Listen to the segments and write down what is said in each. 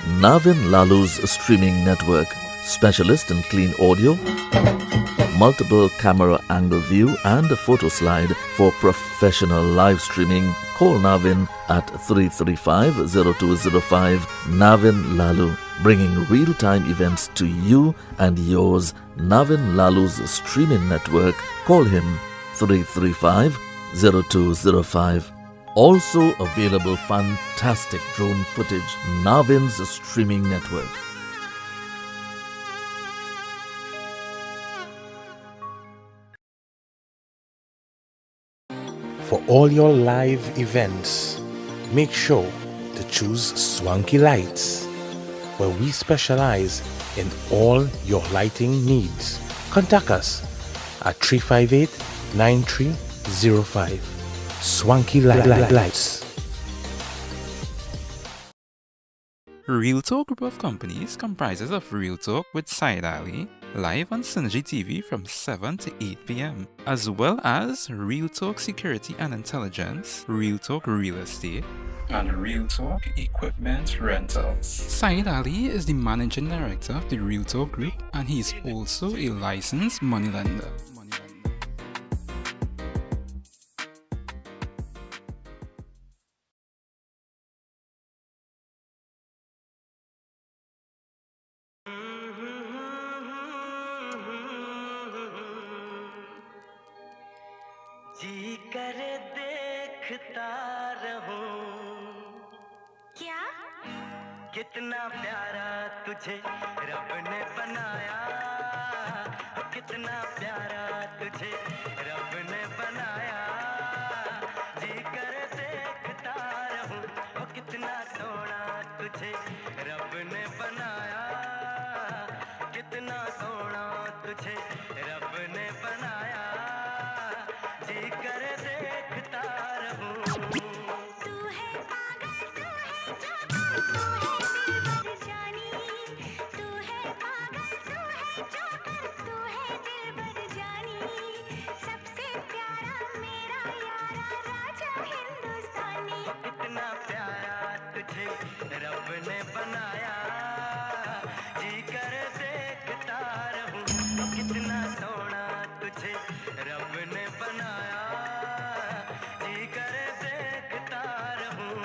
Navin Lalu's streaming network, specialist in clean audio, multiple camera angle view and a photo slide for professional live streaming. Call Navin at 335-0205. Navin Lalu, bringing real-time events to you and yours. Navin Lalu's streaming network. Call him 335-0205. Also available fantastic drone footage. Navin's streaming network. For all your live events, make sure to choose Swanky Lights, where we specialize in all your lighting needs. Contact us at 358-9305. Swanky Lights. Real Talk Group of Companies comprises of Real Talk with Said Ali, live on Synergy TV from 7 to 8 p.m., as well as Real Talk Security and Intelligence, Real Talk Real Estate, and Real Talk Equipment Rentals. Said Ali is the Managing Director of the Real Talk Group, and he is also a licensed moneylender. जी करे देखता रहूं क्या कितना प्यारा तुझे रब ने बनाया कितना प्यारा तुझे रब ने बनाया जी करे देखता रहूं ओ कितना सोना तुझे रब ने बनाया कितना सोना तुझे रब ने बनाया जी कर देखता रहूं तू है पागल तू है जोकर तू है दिलबर जानी तू है पागल तू है जोकर तू है दिलबर जानी सबसे प्यारा मेरा यारा राजा हिंदुस्तानी कितना प्यारा तुझे रब ने बनाया जी कर देखता रहूं कितना सोना तुझे रब ने बनाया जी कर देखता रहूं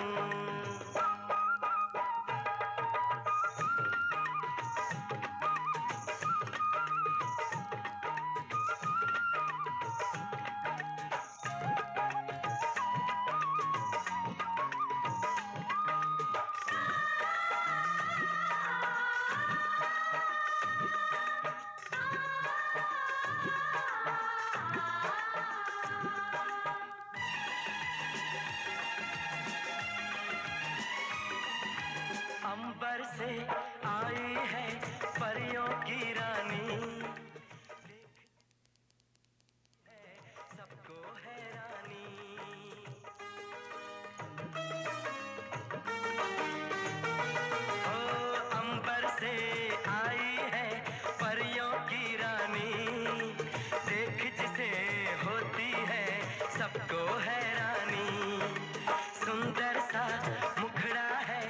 अंबर से आई है परियों की रानी सबको हैरानी ओ अंबर से आई है परियों की रानी देख जिसे होती है सबको हैरानी सुंदर सा मुखड़ा है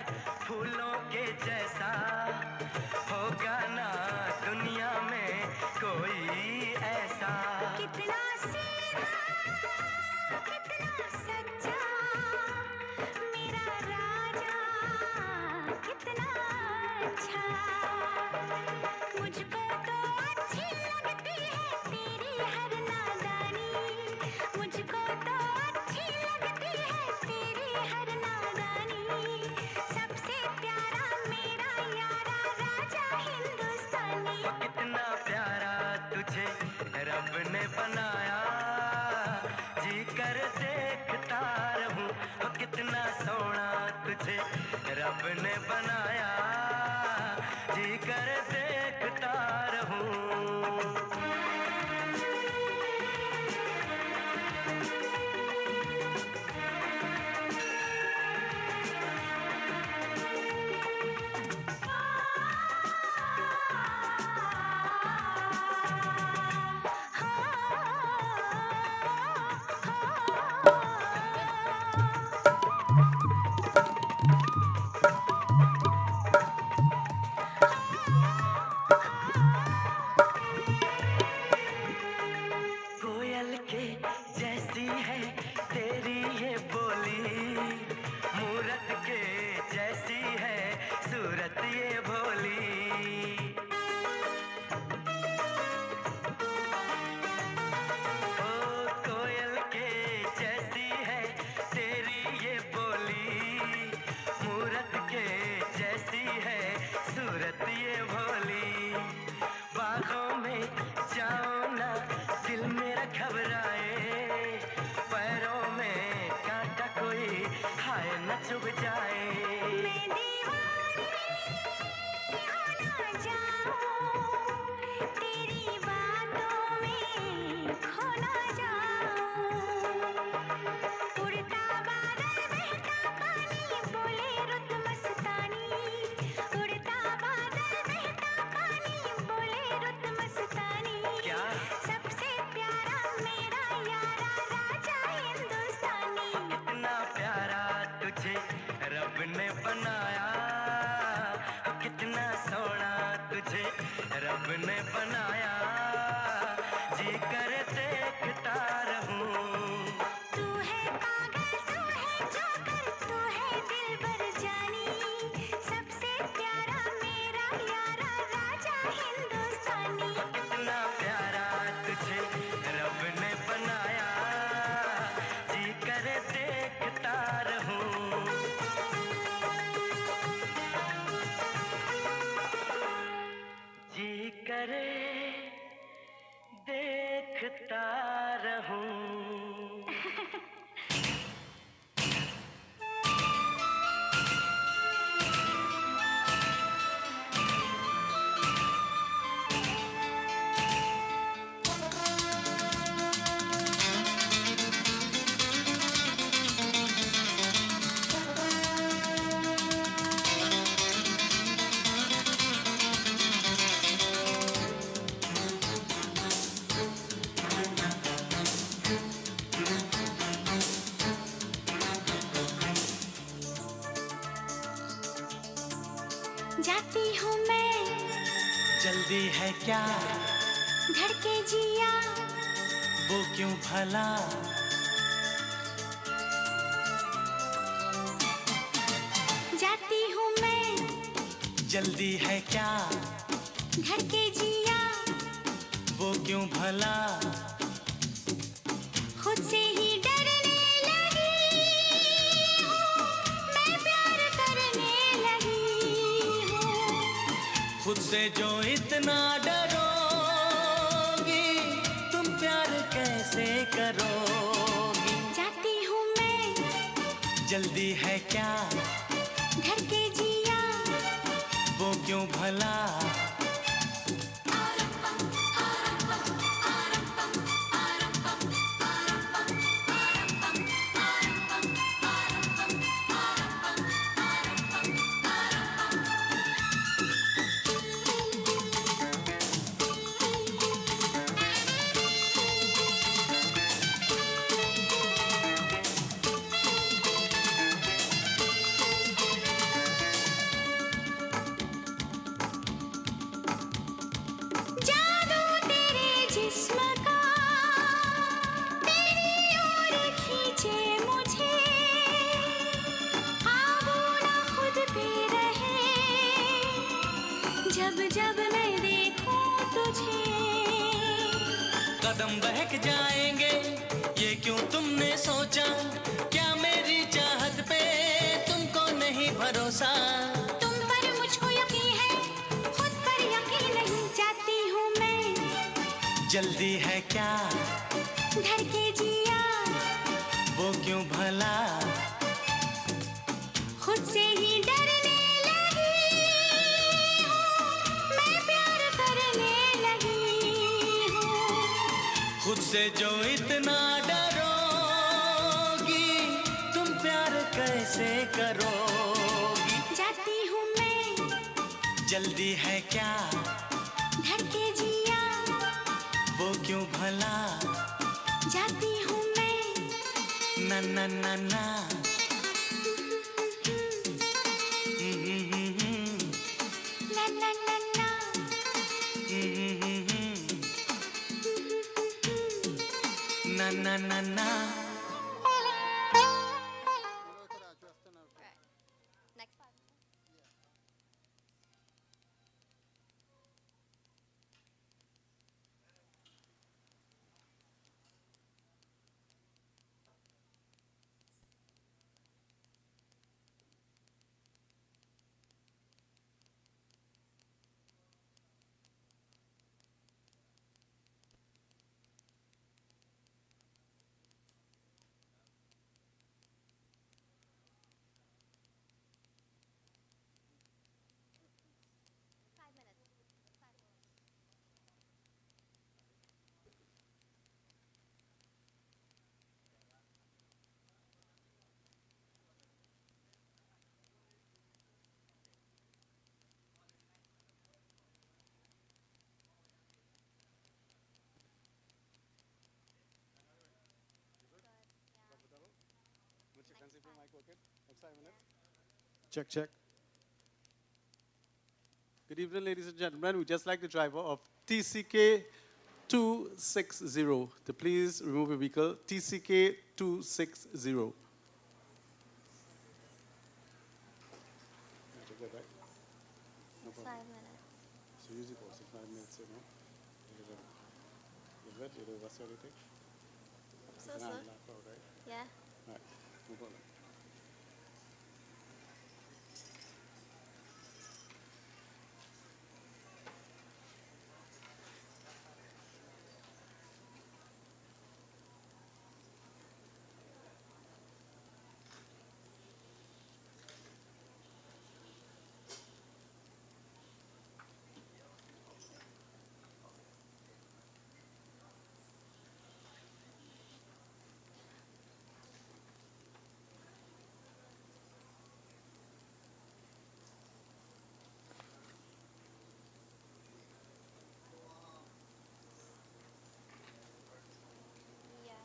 फूलों के जैसा होगा ना दुनिया में कोई ऐसा कितना सीधा कितना सच्चा मेरा राजा कितना अच्छा मुझको तो अच्छी लगती है तेरी हर नादानी मुझको तो अच्छी लगती है तेरी हर नादानी सबसे प्यारा मेरा यारा राजा हिंदुस्तानी कितना प्यारा तुझे रब ने बनाया जी कर देखता रहूं कितना सोना तुझे रब ने बनाया जी कर देखता रहूं जाए। मैं दीवानी हो ना जाऊं, तेरी बातों में खो ना जाऊं। उड़ता बादल बहता पानी बोले रुत मस्तानी, उड़ता बादल बहता पानी बोले रुत मस्तानी। क्या? सबसे प्यारा मेरा यारा राजा हिंदुस्तानी। कितना प्यारा तुझे रब ने बनाया, कितना सोना तुझे रब ने बनाया, जी कर देखता रहूं। तू है पागल तू है जोकर तू है दिलबर जानी, सबसे प्यारा मेरा यारा राजा हिंदुस्तानी। कितना प्यारा तुझे रब ने बनाया, जी कर देखता रहूं। जी करे देखता रहूं। जाती हूँ मैं जल्दी है क्या धड़के जिया, वो क्यों भला, जाती हूँ मैं जल्दी है क्या धड़के जिया, वो क्यों भला, खुद से ही डरने लगी हूँ, मैं प्यार करने लगी हूँ। खुद से जो इतना डरोगी तुम प्यार कैसे करोगी। जाती हूँ मैं जल्दी है क्या धड़के जिया, वो क्यों भला, जादू तेरे जिस्म का तेरी ओर खींचे मुझे, ख्वाबों ना खुद पे रहे जब जब मैं देखूं तुझे। कदम बहक जाएंगे ये क्यों तुमने सोचा, क्या मेरी चाहत पे तुमको नहीं भरोसा। तुम पर मुझको यकीन है खुद पर यकीन नहीं। जाती हूँ मैं जल्दी है क्या धड़के जिया, वो क्यों भला, खुद से ही डरने लगी हूँ, मैं प्यार करने लगी हूँ। खुद से जो इतना डरोगी तुम प्यार कैसे करोगी। जाती हूँ मैं जल्दी है क्या धड़के जिया, वो क्यों भला, जाती हूँ मैं ना ना ना ना, ला ला ला ला। ना ना ना ना। Check, check. Good evening, ladies and gentlemen. We'd just like the driver of TCK 260 to please remove your vehicle. TCK 260. Take that back. No problem. 5 minutes. So usually goes 5 minutes, you know. You read it, what's everything? So, It's so. an unlock out, right? Yeah. All right, no problem. Yeah.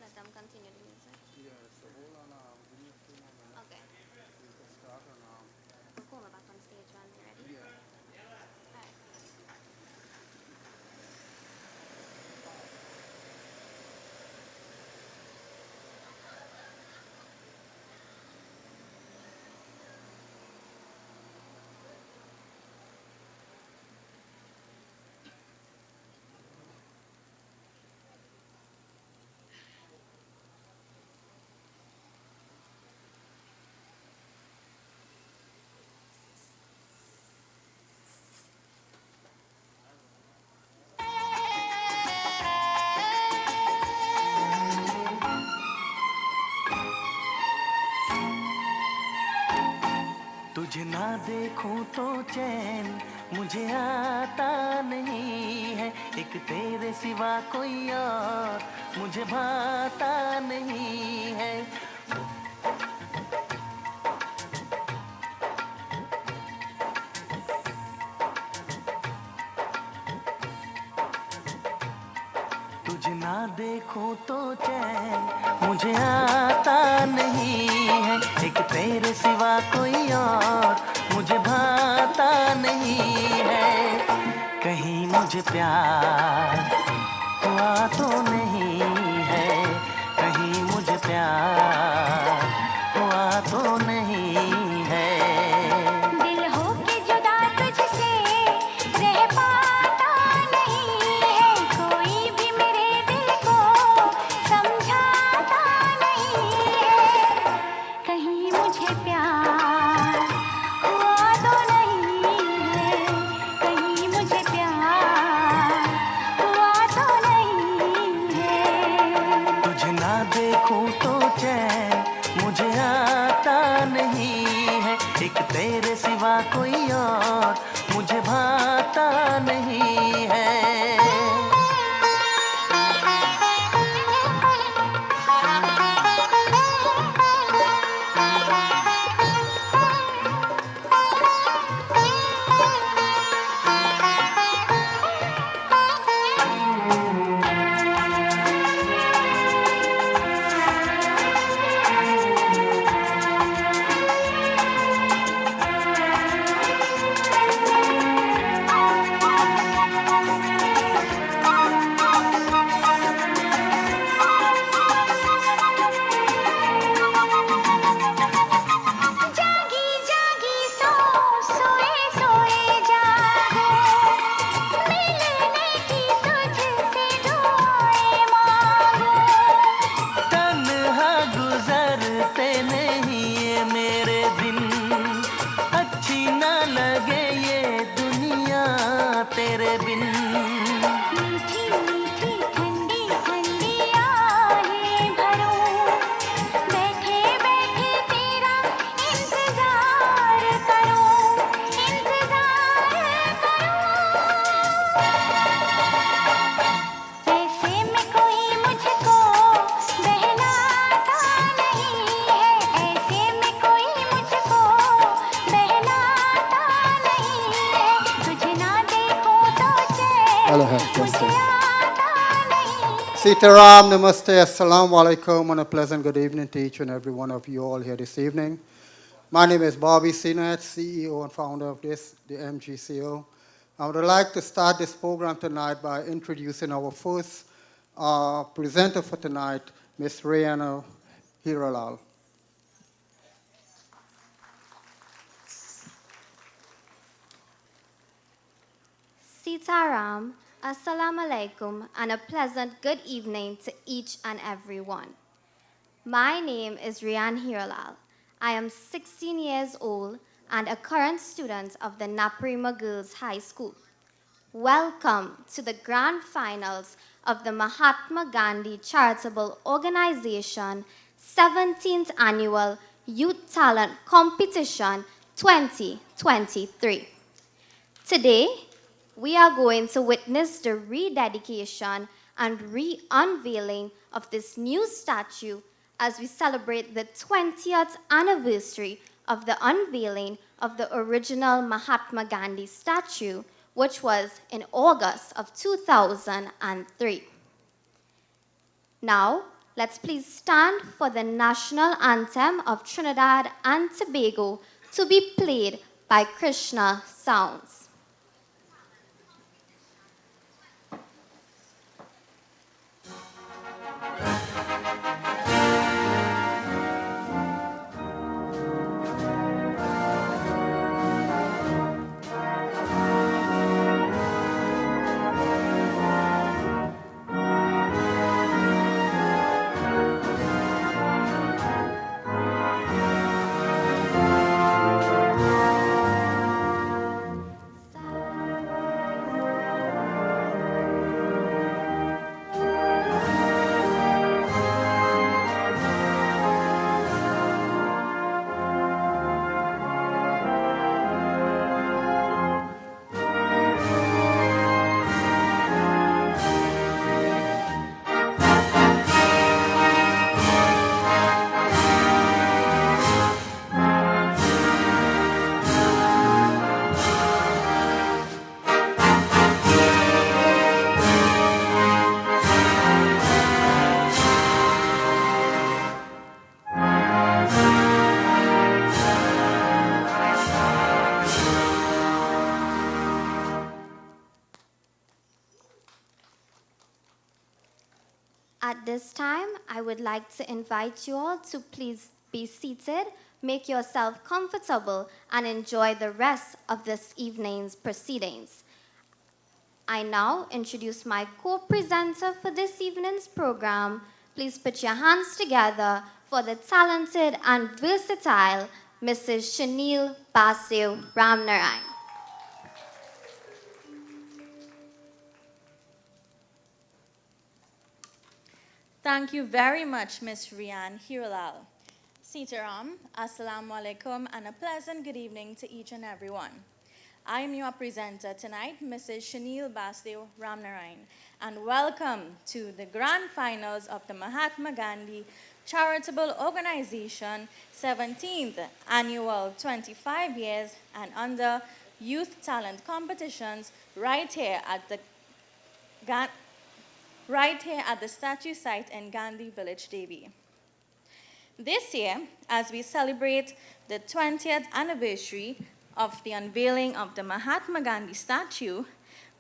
Let them continue the music. Yeah, so hold on, give me a few more minutes. Okay. We can start on, We'll call me back on stage when you're ready. yeah. Alright. तुझे ना देखूं तो चैन मुझे आता नहीं है, एक तेरे सिवा कोई और मुझे भाता नहीं है। तुझे ना देखूं तो चैन मुझे आता नहीं है, एक तेरे सिवा कोई और मुझे भाता नहीं है। कहीं मुझे प्यार हुआ तो नहीं है, कहीं मुझे प्यार हुआ तो नहीं है। दिल हो के जुदा तुझसे रह पाता नहीं है, कोई भी मेरे दिल को समझाता नहीं है। कहीं मुझे प्यार हुआ तो नहीं है, कहीं मुझे प्यार हुआ तो नहीं है। तुझे ना देखूं तो चैन Sitaram, Namaste, Assalamu alaikum, and a pleasant good evening to each and every one of you all here this evening. My name is Bobby Sinat, CEO and founder of the MGCO. I would like to start this program tonight by introducing our first presenter for tonight, Ms. Rayana Hiralal. Sitaram, Assalamu alaikum, and a pleasant good evening to each and every one. My name is Rian Hiralal. I am 16 years old and a current student of the Naprima Girls High School. Welcome to the grand finals of the Mahatma Gandhi Charitable Organization 17th Annual Youth Talent Competition 2023. Today, we are going to witness the rededication and re-unveiling of this new statue as we celebrate the 20th anniversary of the unveiling of the original Mahatma Gandhi statue, which was in August of 2003. Now, let's please stand for the national anthem of Trinidad and Tobago to be played by Krishna Sounds. At this time, I would like to invite you all to please be seated, make yourself comfortable, and enjoy the rest of this evening's proceedings. I now introduce my co-presenter for this evening's program. Please put your hands together for the talented and versatile Mrs. Shanil Basu Ramnarayan. Thank you very much, Ms. Rian Hiralal. Sitaram, Assalamu alaikum, and a pleasant good evening to each and every one. I am your presenter tonight, Mrs. Shanil Basdev Ramnarayan, and welcome to the grand finals of the Mahatma Gandhi Charitable Organization 17th Annual 25 Years and Under Youth Talent Competitions right here at the statue site in Gandhi Village, Debe. This year, as we celebrate the 20th anniversary of the unveiling of the Mahatma Gandhi statue,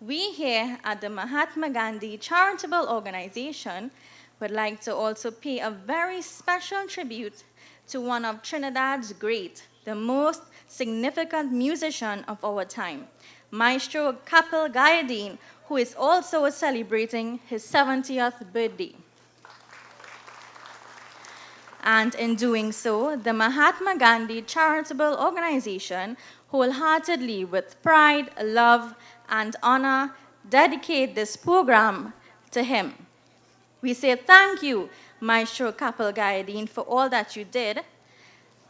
we here at the Mahatma Gandhi Charitable Organization would like to also pay a very special tribute to one of Trinidad's great, the most significant musician of our time, Maestro Kappel Gadin, who is also celebrating his 70th birthday. And in doing so, the Mahatma Gandhi Charitable Organization wholeheartedly, with pride, love, and honor, dedicate this program to him. We say thank you, Maestro Kappel Gadin, for all that you did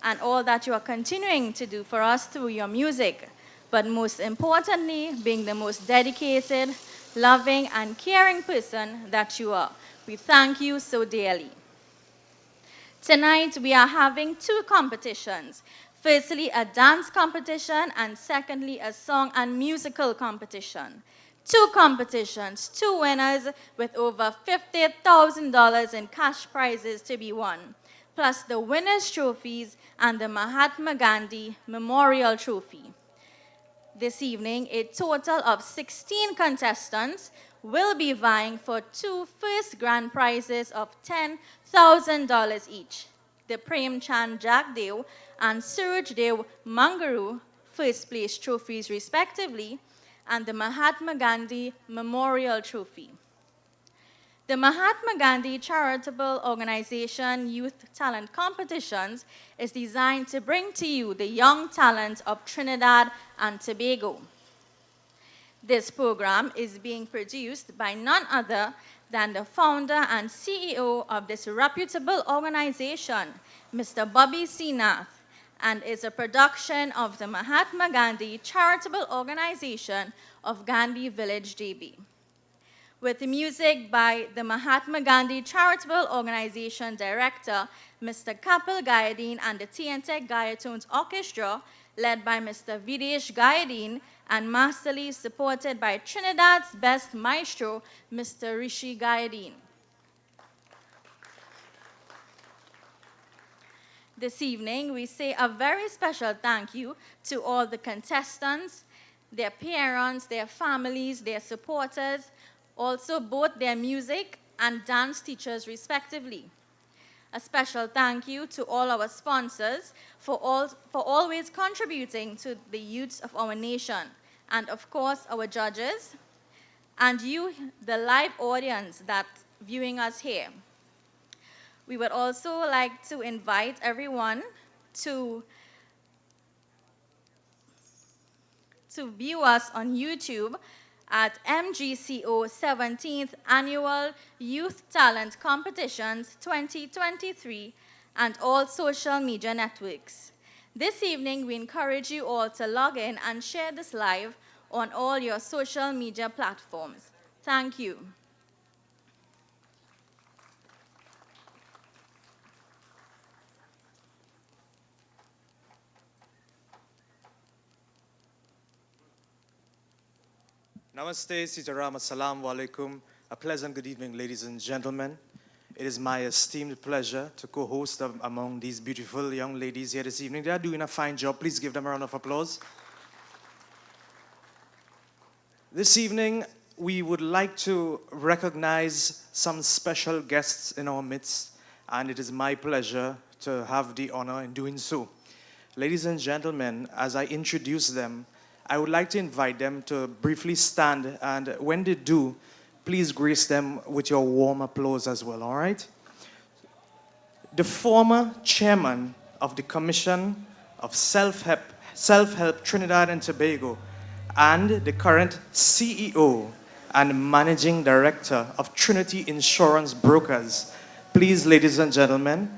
and all that you are continuing to do for us through your music, but most importantly, being the most dedicated, loving, and caring person that you are. We thank you so dearly. Tonight, we are having two competitions. Firstly, a dance competition, and secondly, a song and musical competition. 2 competitions, 2 winners with over $50,000 in cash prizes to be won, plus the winners' trophies and the Mahatma Gandhi Memorial Trophy. This evening, a total of 16 contestants will be vying for 2 first grand prizes of $10,000 each. The Prem Chand Jagdev and Suraj Dev Mangaru first place trophies respectively, and the Mahatma Gandhi Memorial Trophy. The Mahatma Gandhi Charitable Organization Youth Talent Competitions is designed to bring to you the young talent of Trinidad and Tobago. This program is being produced by none other than the founder and CEO of this reputable organization, Mr. Bobby Sinath, and is a production of the Mahatma Gandhi Charitable Organization of Gandhi Village, Debe. With music by the Mahatma Gandhi Charitable Organization Director, Mr. Kappel Gadin, and the TNTech Gayatones Orchestra, led by Mr. Videsh Gadin, and masterly supported by Trinidad's best maestro, Mr. Rishi Gadin. This evening, we say a very special thank you to all the contestants, their parents, their families, their supporters, also both their music and dance teachers respectively. A special thank you to all our sponsors for always contributing to the youths of our nation, and of course our judges, and you, the live audience that's viewing us here. We would also like to invite everyone to view us on YouTube at MGCO 17th Annual Youth Talent Competitions 2023 and all social media networks. This evening, we encourage you all to log in and share this live on all your social media platforms. Thank you. Namaste, Sitaram, Assalamu alaikum. A pleasant good evening, ladies and gentlemen. It is my esteemed pleasure to co-host among these beautiful young ladies here this evening. They are doing a fine job. Please give them a round of applause. This evening, we would like to recognize some special guests in our midst, and it is my pleasure to have the honor in doing so. Ladies and gentlemen, as I introduce them, I would like to invite them to briefly stand, and when they do, please grace them with your warm applause as well, all right? The former chairman of the Commission of Self-Help Trinidad and Tobago and the current CEO and Managing Director of Trinity Insurance Brokers. Please, ladies and gentlemen,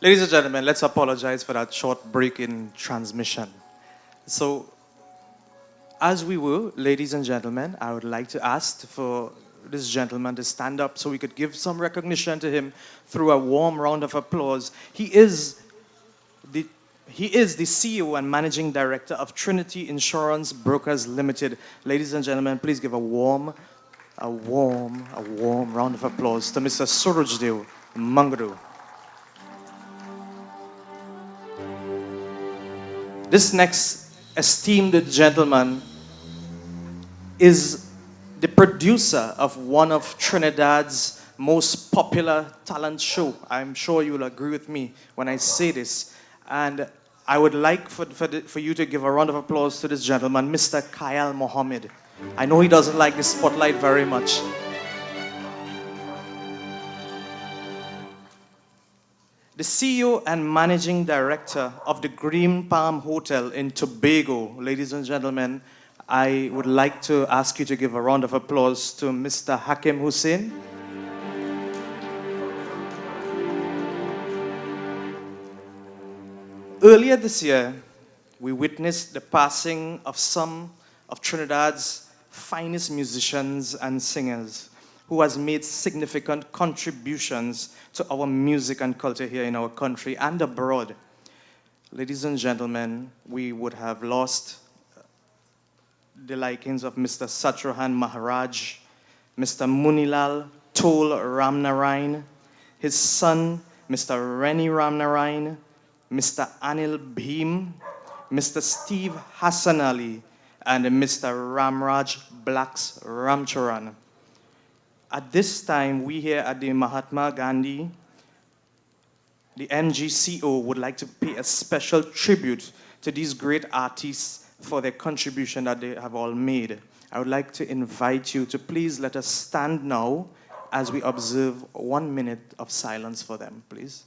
Ladies and gentlemen, let's apologize for that short break in transmission. So, as we were, ladies and gentlemen, I would like to ask for this gentleman to stand up so we could give some recognition to him through a warm round of applause. He is the CEO and Managing Director of Trinity Insurance Brokers Limited. Ladies and gentlemen, please give a warm round of applause to Mr. Surajdev Mangru. This next esteemed gentleman is the producer of one of Trinidad's most popular talent show. I'm sure you'll agree with me when I say this. And I would like for you to give a round of applause to this gentleman, Mr. Kyle Mohammed. I know he doesn't like the spotlight very much. The CEO and Managing Director of the Green Palm Hotel in Tobago, ladies and gentlemen, I would like to ask you to give a round of applause to Mr. Hakim Hussein. Earlier this year, we witnessed the passing of some of Trinidad's finest musicians and singers who has made significant contributions to our music and culture here in our country and abroad. Ladies and gentlemen, we would have lost the likings of Mr. Satrahan Maharaj, Mr. Munilal Tol Ramnarain, his son, Mr. Reni Ramnarain, Mr. Anil Bhim, Mr. Steve Hassan Ali, and Mr. Ramraj Blacks Ramcharan. At this time, we here at the Mahatma Gandhi, the MGCO, would like to pay a special tribute to these great artists for their contribution that they have all made. I would like to invite you to please let us stand now as we observe 1 minute of silence for them, please.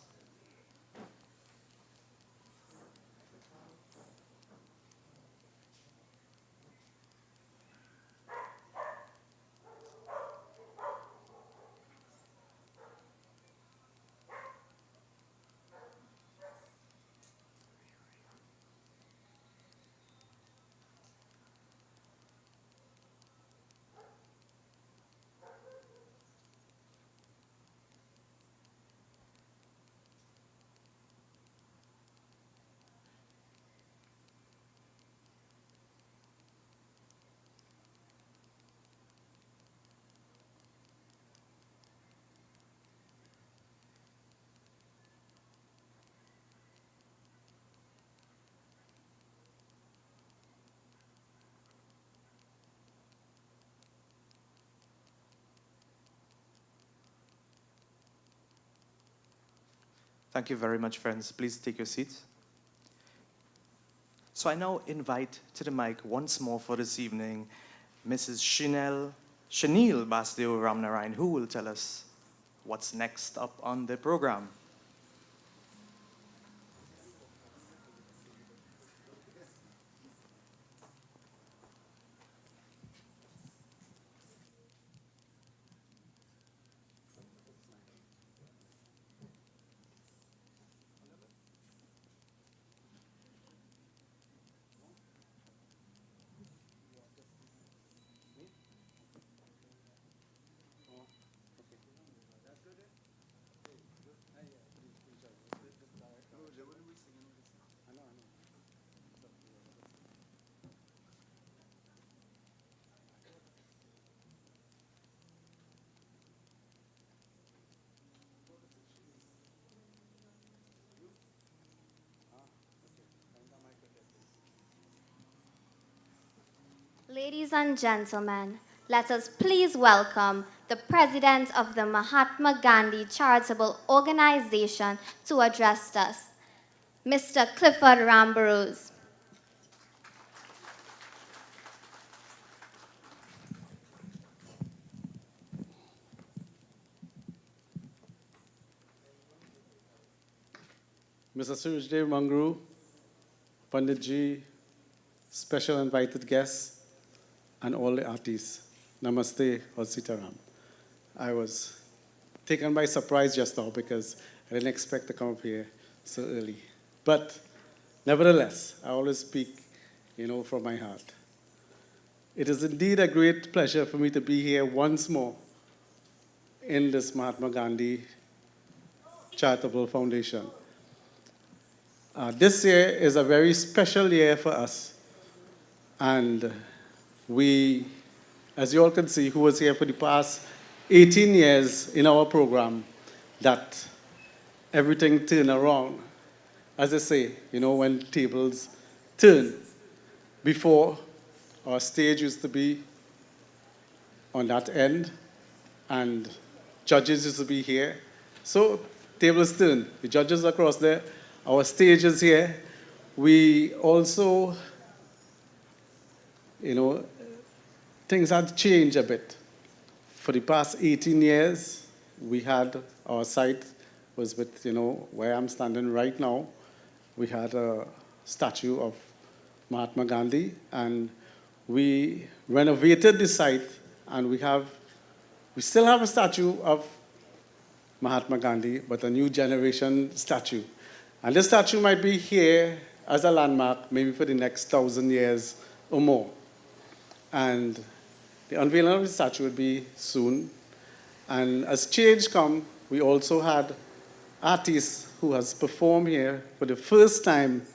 Thank you very much, friends. Please take your seats. So I now invite to the mic once more for this evening Mrs. Chanel Basdeo Ramnarain, who will tell us what's next up on the program. Ladies and gentlemen, let us please welcome the President of the Mahatma Gandhi Charitable Organization to address us, Mr. Clifford Rambarose. Mr. Surajdev Mangru, Panditji, special invited guests, and all the artists. Namaste or Sitaram. I was taken by surprise just now because I didn't expect to come up here so early. But nevertheless, I always speak, from my heart. It is indeed a great pleasure for me to be here once more in this Mahatma Gandhi Charitable Foundation. This year is a very special year for us. And we, as you all can see, who was here for the past 18 years in our program, that everything turned around. As I say, when tables turn. Before, our stage used to be on that end, and judges used to be here. So tables turn. The judges are across there. Our stage is here. We also, things had changed a bit. For the past 18 years, we had our site was with, where I'm standing right now. We had a statue of Mahatma Gandhi, and we renovated the site, and we still have a statue of Mahatma Gandhi, but a new generation statue. And this statue might be here as a landmark, maybe for the next 1,000 years or more. And the unveiling of the statue would be soon. And as change come, we also had artists who has performed here for the first time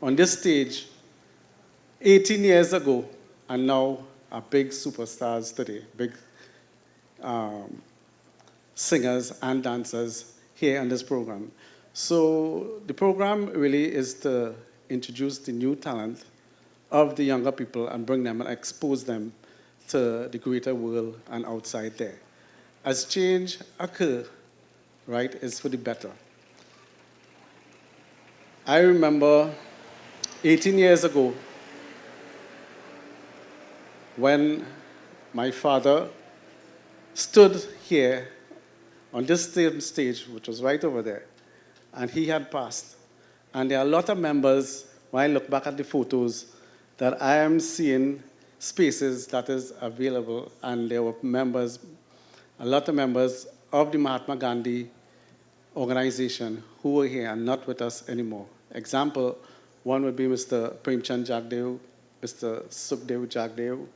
on this stage 18 years ago, and now are big superstars today, big singers and dancers here on this program. So the program really is to introduce the new talent of the younger people and bring them and expose them to the greater world and outside there. As change occurs, right, it's for the better. I remember 18 years ago when my father stood here on this same stage, which was right over there, and he had passed. And there are a lot of members, when I look back at the photos, that I am seeing spaces that is available, and there were members, a lot of members of the Mahatma Gandhi organization who were here and not with us anymore. Example, one would be Mr. Premchand Jagdev, Mr. Sukhdev Jagdev,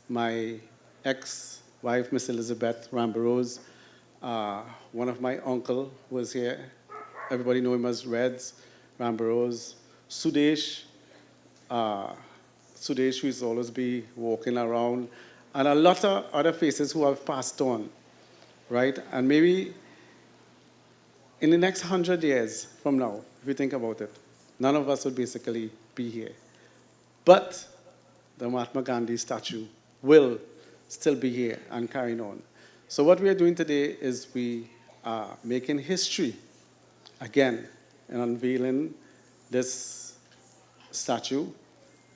my ex-wife, Miss Elizabeth Rambarose, one of my uncle was here. Everybody know him as Reds, Rambarose, Sudesh, Sudesh, who is always be walking around, and a lot of other faces who have passed on, right? And maybe in the next 100 years from now, if you think about it, none of us would basically be here. But the Mahatma Gandhi statue will still be here and carrying on. So what we are doing today is we are making history again and unveiling this statue,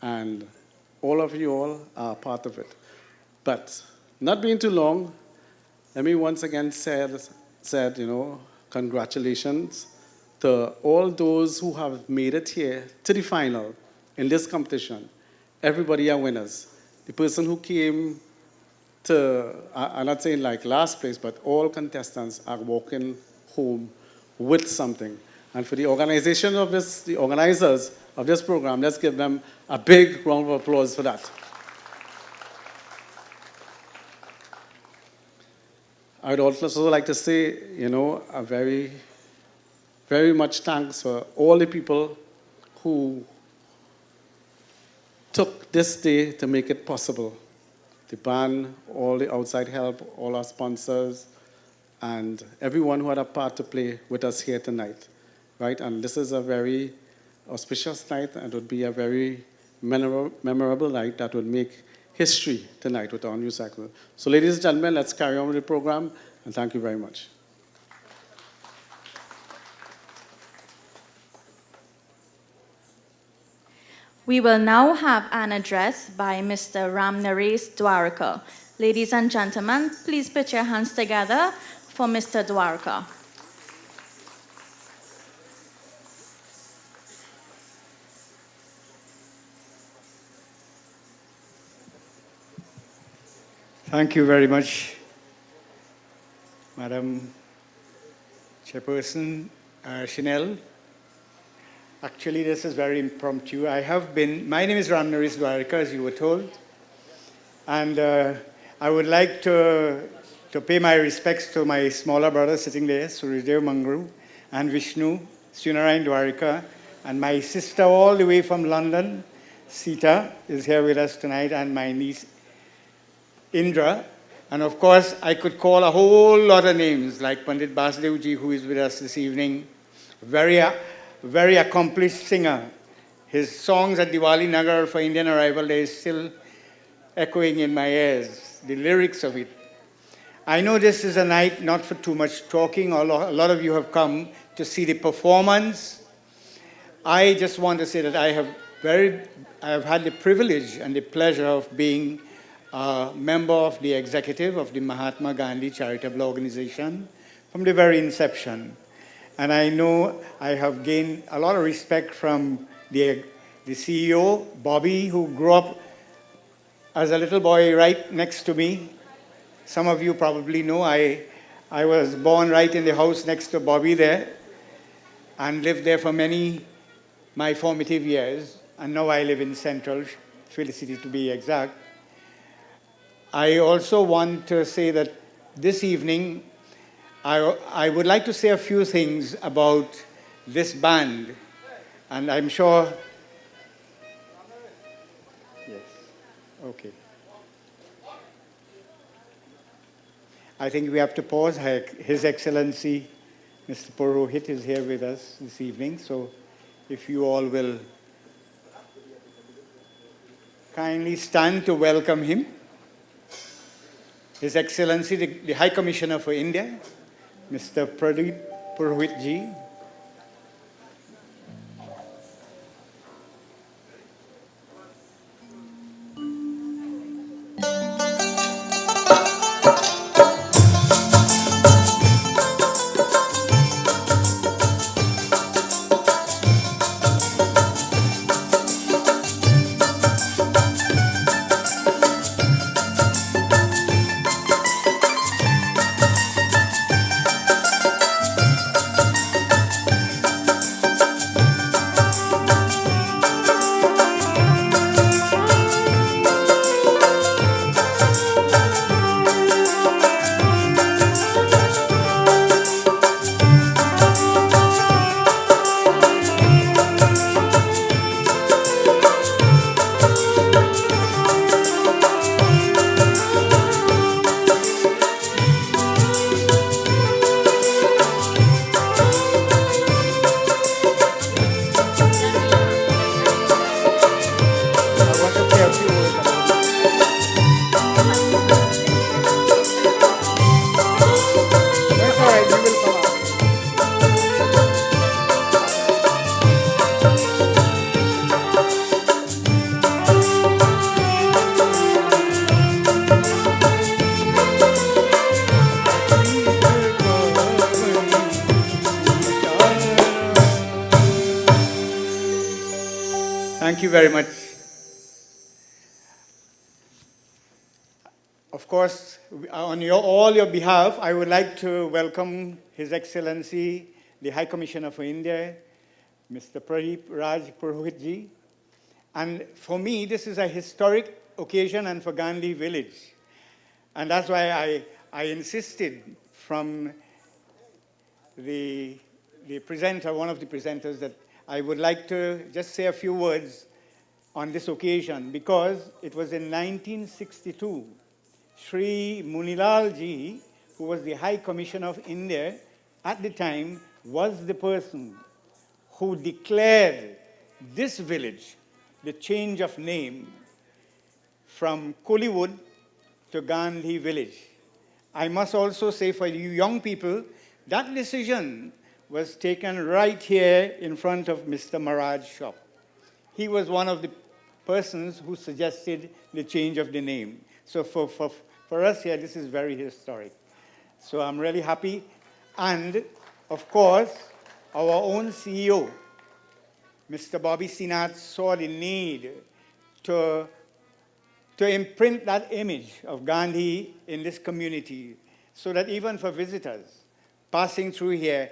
and all of you all are part of it. But not being too long, let me once again said, congratulations to all those who have made it here to the final in this competition. Everybody are winners. The person who came to, I'm not saying like last place, but all contestants are walking home with something. And for the organization of this, the organizers of this program, let's give them a big round of applause for that. I would also like to say, a very, very much thanks for all the people who took this day to make it possible. The band, all the outside help, all our sponsors, and everyone who had a part to play with us here tonight, right? And this is a very auspicious night, and it would be a very memorable night that would make history tonight with our new cycle. So ladies and gentlemen, let's carry on with the program, and thank you very much. We will now have an address by Mr. Ram Naresh Dwarka. Ladies and gentlemen, please put your hands together for Mr. Dwarka. Thank you very much, Madam Chairperson Chanel, Actually, this is very impromptu. My name is Ram Naresh Dwarika, as you were told. And I would like to pay my respects to my smaller brother sitting there, Suryadev Mangru, and Vishnu, Sunarayan Dwarika, and my sister all the way from London, Sita, is here with us tonight, and my niece, Indra. And of course, I could call a whole lot of names, like Pandit Basdevji, who is with us this evening, very accomplished singer. His songs at Diwali Nagar for Indian arrival, they is still echoing in my ears, the lyrics of it. I know this is a night not for too much talking. A lot of you have come to see the performance. I just want to say that I have had the privilege and the pleasure of being a member of the executive of the Mahatma Gandhi Charitable Organization from the very inception. And I know I have gained a lot of respect from the CEO, Bobby, who grew up as a little boy right next to me. Some of you probably know I was born right in the house next to Bobby there and lived there for my formative years. And now I live in Central, Felicity to be exact. I also want to say that this evening, I would like to say a few things about this band. And I'm sure, yes, okay. I think we have to pause. His Excellency, Mr. Purohit, is here with us this evening. So if you all will kindly stand to welcome him. His Excellency, the High Commissioner for India, Mr. Pradeep Purohit ji. Thank you very much. Of course, on all your behalf, I would like to welcome His Excellency, the High Commissioner for India, Mr. Pradeep Raj Purohit ji. And for me, this is a historic occasion and for Gandhi Village. And that's why I insisted from the presenter, one of the presenters, that I would like to just say a few words on this occasion, because it was in 1962, Sri Munilal ji, who was the High Commissioner of India at the time, was the person who declared this village the change of name from Kollywood to Gandhi Village. I must also say for you young people, that decision was taken right here in front of Mr. Maharaj's shop. He was one of the persons who suggested the change of the name. So for us here, this is very historic. So I'm really happy. And of course, our own CEO, Mr. Bobby Sinath, saw the need to imprint that image of Gandhi in this community so that even for visitors passing through here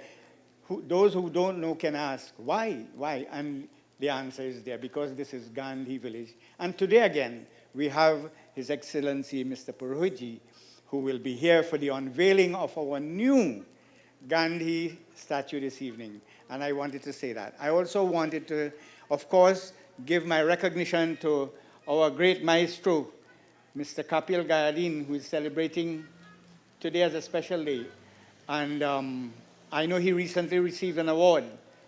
those who don't know can ask, why? Why? And the answer is there, because this is Gandhi village. And today again, we have His Excellency Mr. Purohitji, who will be here for the unveiling of our new Gandhi statue this evening. And I wanted to say that. I also wanted to, of course, give my recognition to our great maestro, Mr. Kappel Gadin, who is celebrating today as a special day. And I know he recently received an award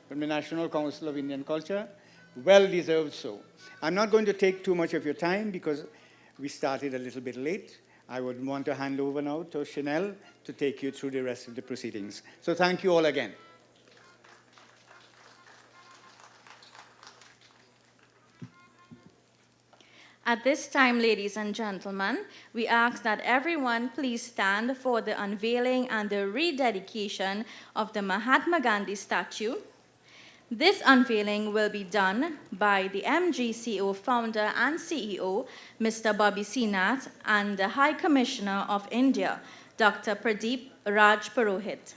from the National Council of Indian Culture. Well deserved so. I'm not going to take too much of your time because we started a little bit late. I would want to hand over now to Chanel to take you through the rest of the proceedings. So thank you all again. At this time, ladies and gentlemen, we ask that everyone please stand for the unveiling and the rededication of the Mahatma Gandhi statue. This unveiling will be done by the MGCO founder and CEO, Mr. Bobby Sinath, and the High Commissioner of India, Dr. Pradeep Raj Purohit.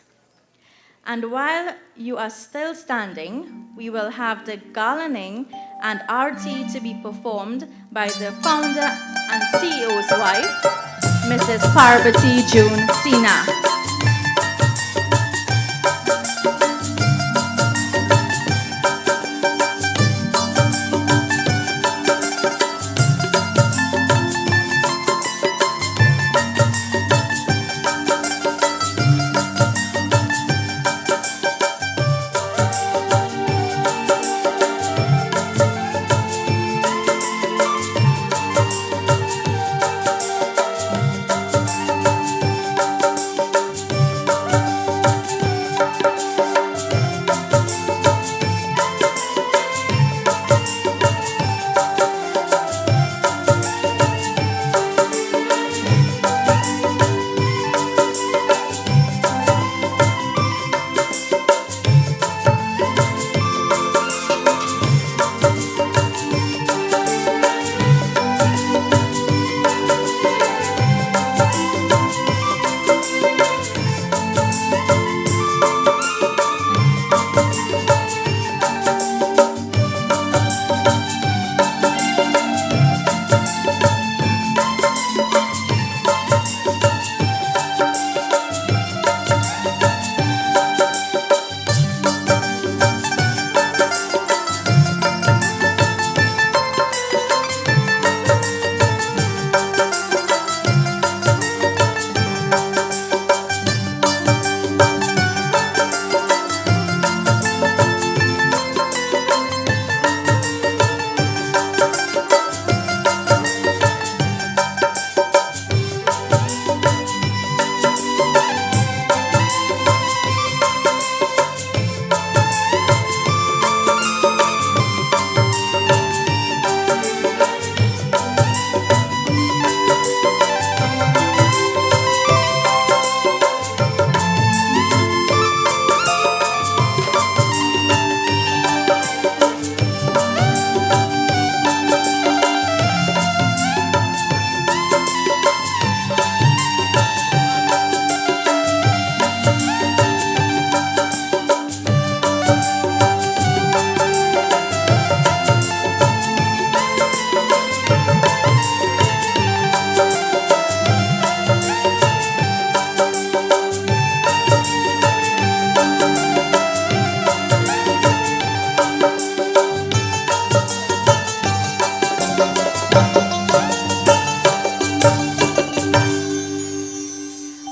And while you are still standing, we will have the garlanding and arti to be performed by the founder and CEO's wife, Mrs. Parvati June Sina.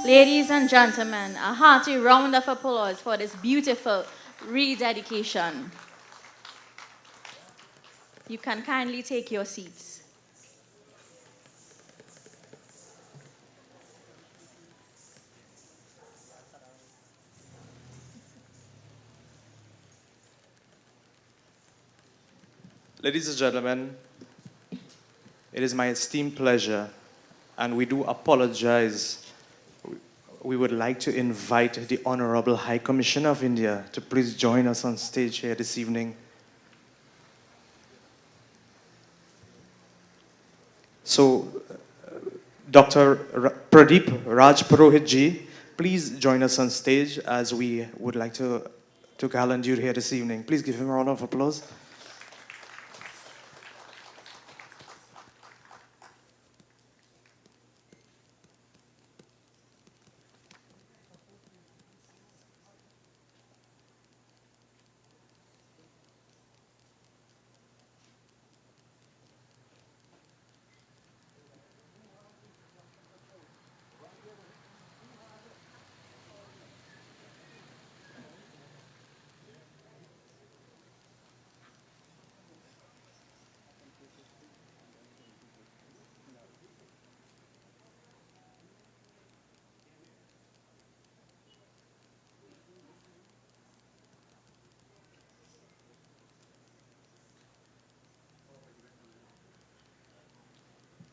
Ladies and gentlemen, a hearty round of applause for this beautiful rededication. You can kindly take your seats. Ladies and gentlemen, it is my esteemed pleasure, and we do apologize. We would like to invite the Honorable High Commissioner of India to please join us on stage here this evening. So, Dr. Pradeep Raj Purohit ji, please join us on stage as we would like to to gallant duty here this evening. Please give him a round of applause.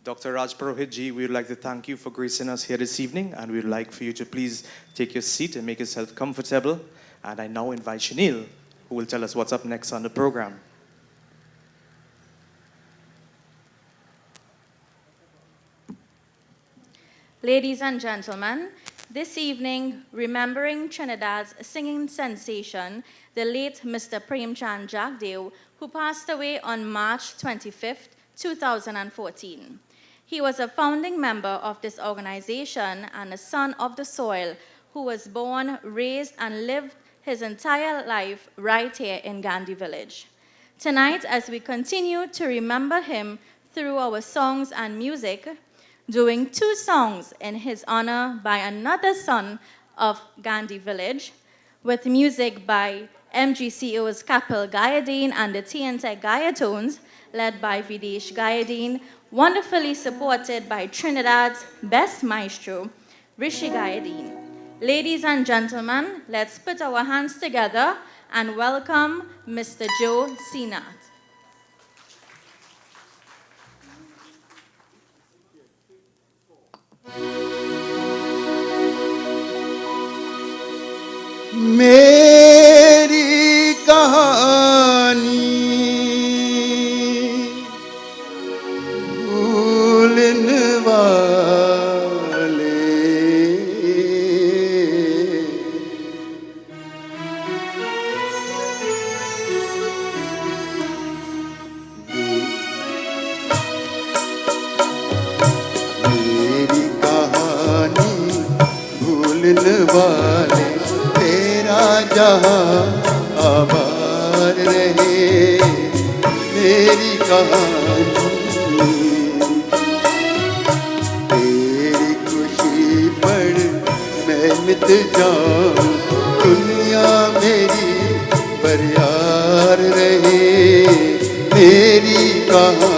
Dr. Raj Purohit ji, we would like to thank you for gracing us here this evening, and we would like for you to please take your seat and make yourself comfortable. And I now invite Shanil, who will tell us what's up next on the program. Ladies and gentlemen, this evening, remembering Trinidad's singing sensation, the late Mr. Premchand Jagdeo, who passed away on March 25th, 2014. He was a founding member of this organization and a son of the soil who was born, raised, and lived his entire life right here in Gandhi Village. Tonight, as we continue to remember him through our songs and music, doing 2 songs in his honor by another son of Gandhi Village, with music by MGCO's Kappel Gadin and the TNT Gayatones, led by Videsh Gadin, wonderfully supported by Trinidad's best maestro, Rishi Gadin. Ladies and gentlemen, let's put our hands together and welcome Mr. Joe Sinat. मेरी कहानी भूलने वाले मेरी कहानी भूलने वाले जहाँ आबाद रहे मेरी कहानी तेरी खुशी पर मैं मिट जाऊं दुनिया मेरी पर यार रहे मेरी कहानी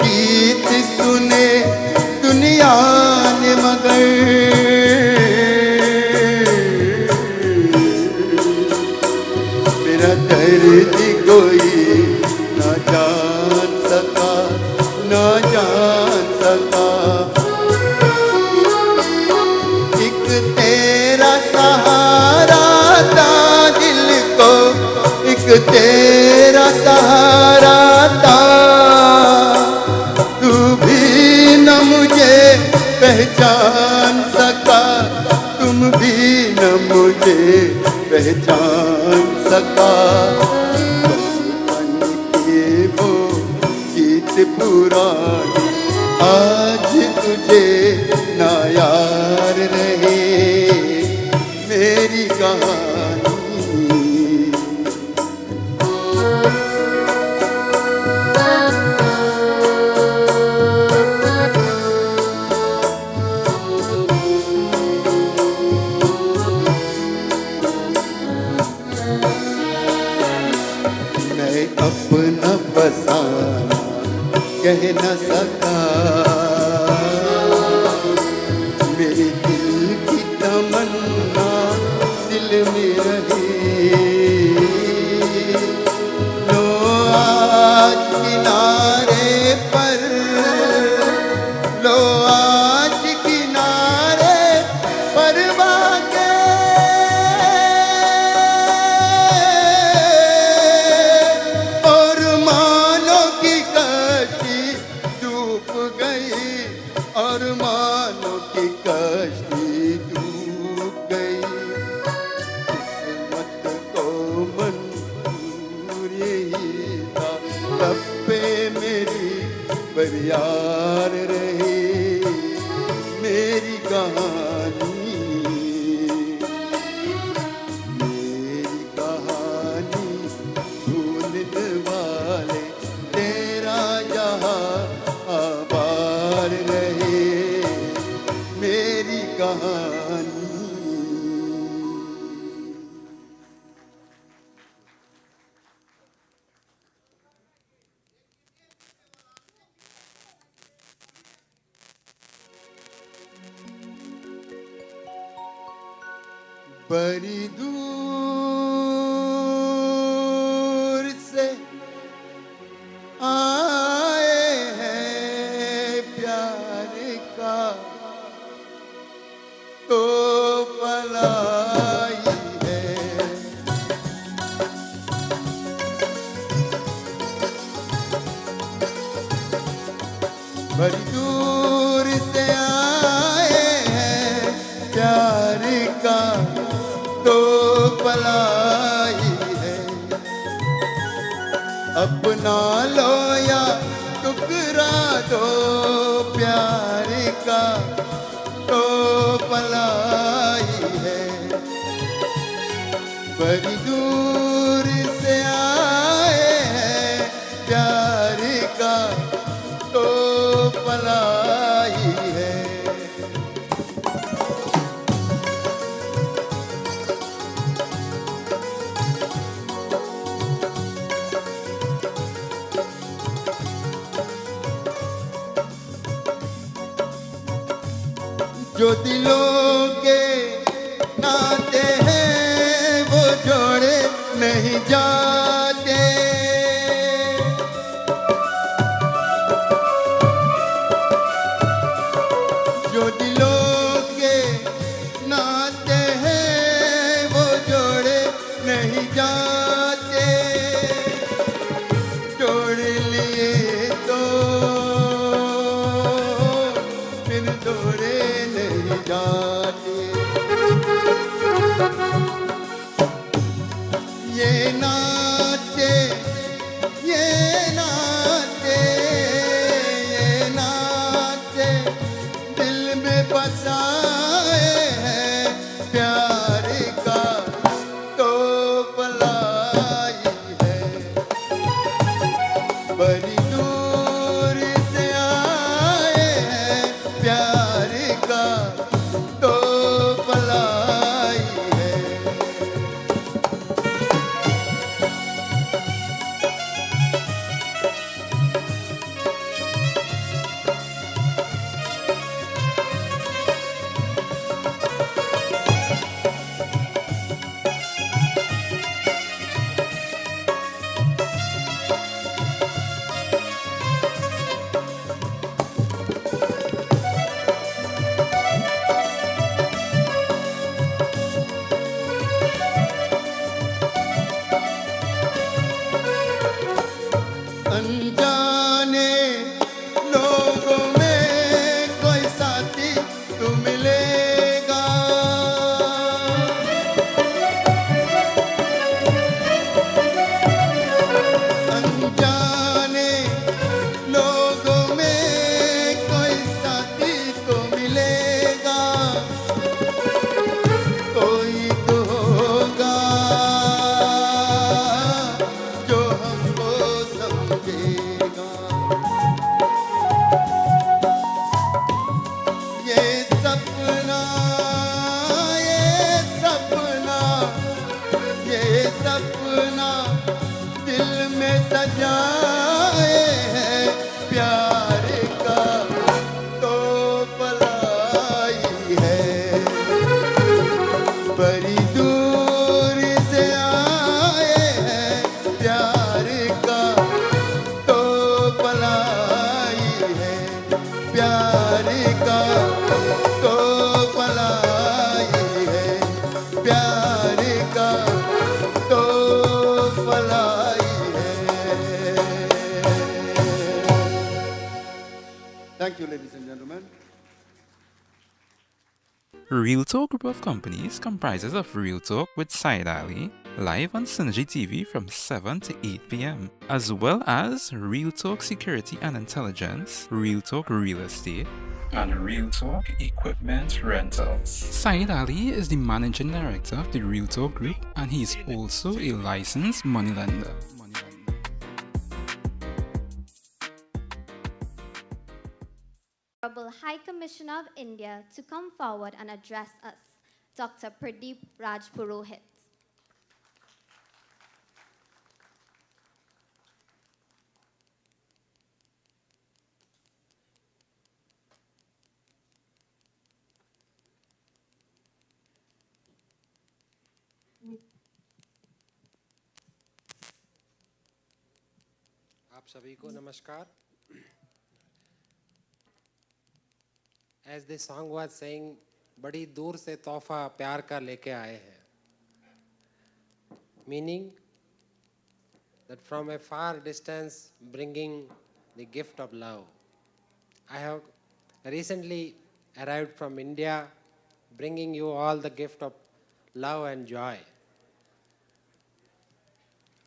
गीत सुने दुनिया ने मगर मेरा दर्द कोई ना जान सका ना जान सका एक तेरा सहारा था दिल को एक तेरा सहारा था पहचान सका तुम भी न मुझे पहचान सका बचपन के वो गीत पुराने आज तुझे ना यार रहे मेरी कहानी अपना फसाना कह न सका मेरे दिल की तमन्ना दिल में रही लो आज किनारे पर लो आज किनारे पर वाक़ लब पे मेरी बरियार रहे मेरी कहानी भूलने वाले तेरा जहां आबार रहे मेरी कहानी बड़ी दूर से आए हैं प्यार का तो पलाई है बड़ी दूर से आए हैं प्यार का तो पलाई है अपना लो या टुकड़ा दो प्यार का तो पलाई है बड़ी दूर से आए हैं प्यार का तो पलाई है जो दिलों के नाते हैं वो जोड़े नहीं जाते जो दिलों के नाते हैं वो जोड़े नहीं जाते जोड़ लिए तो फिर जोड़े नहीं जाते ये नाते ये नाते ये नाते दिल में बसाए हैं प्यार का तो पलाई है बड़ी दूर से आए हैं प्यार का तो पलाई है अनजाने लोगों में कोई साथी तू मिलेगा अनजाने लोगों में कोई साथी तो मिलेगा कोई तो होगा जो हमको समझेगा ये सपना ये सपना ये सपना दिल में सजाए हैं प्यार का तो पलाई है बड़ी दूर से आए हैं प्यार का तो पलाई है प्यार का तो पलाई है प्यार का तो पलाई है Thank you, ladies and gentlemen. Real Talk Group of Companies comprises of Real Talk with Said Ali, live on Synergy TV from 7 to 8 p.m., as well as Real Talk Security and Intelligence, Real Talk Real Estate, and Real Talk Equipment Rentals. Saeed Ali is the Managing Director of the Real Talk Group, and he is also a licensed moneylender. Honorable High Commissioner of India to come forward and address us, Dr. Pradeep Raj Purohit. आप सभी को नमस्कार. As the song was saying, बड़ी दूर से तोहफा प्यार का लेके आए हैं. Meaning that from a far distance bringing the gift of love. I have recently arrived from India bringing you all the gift of love and joy.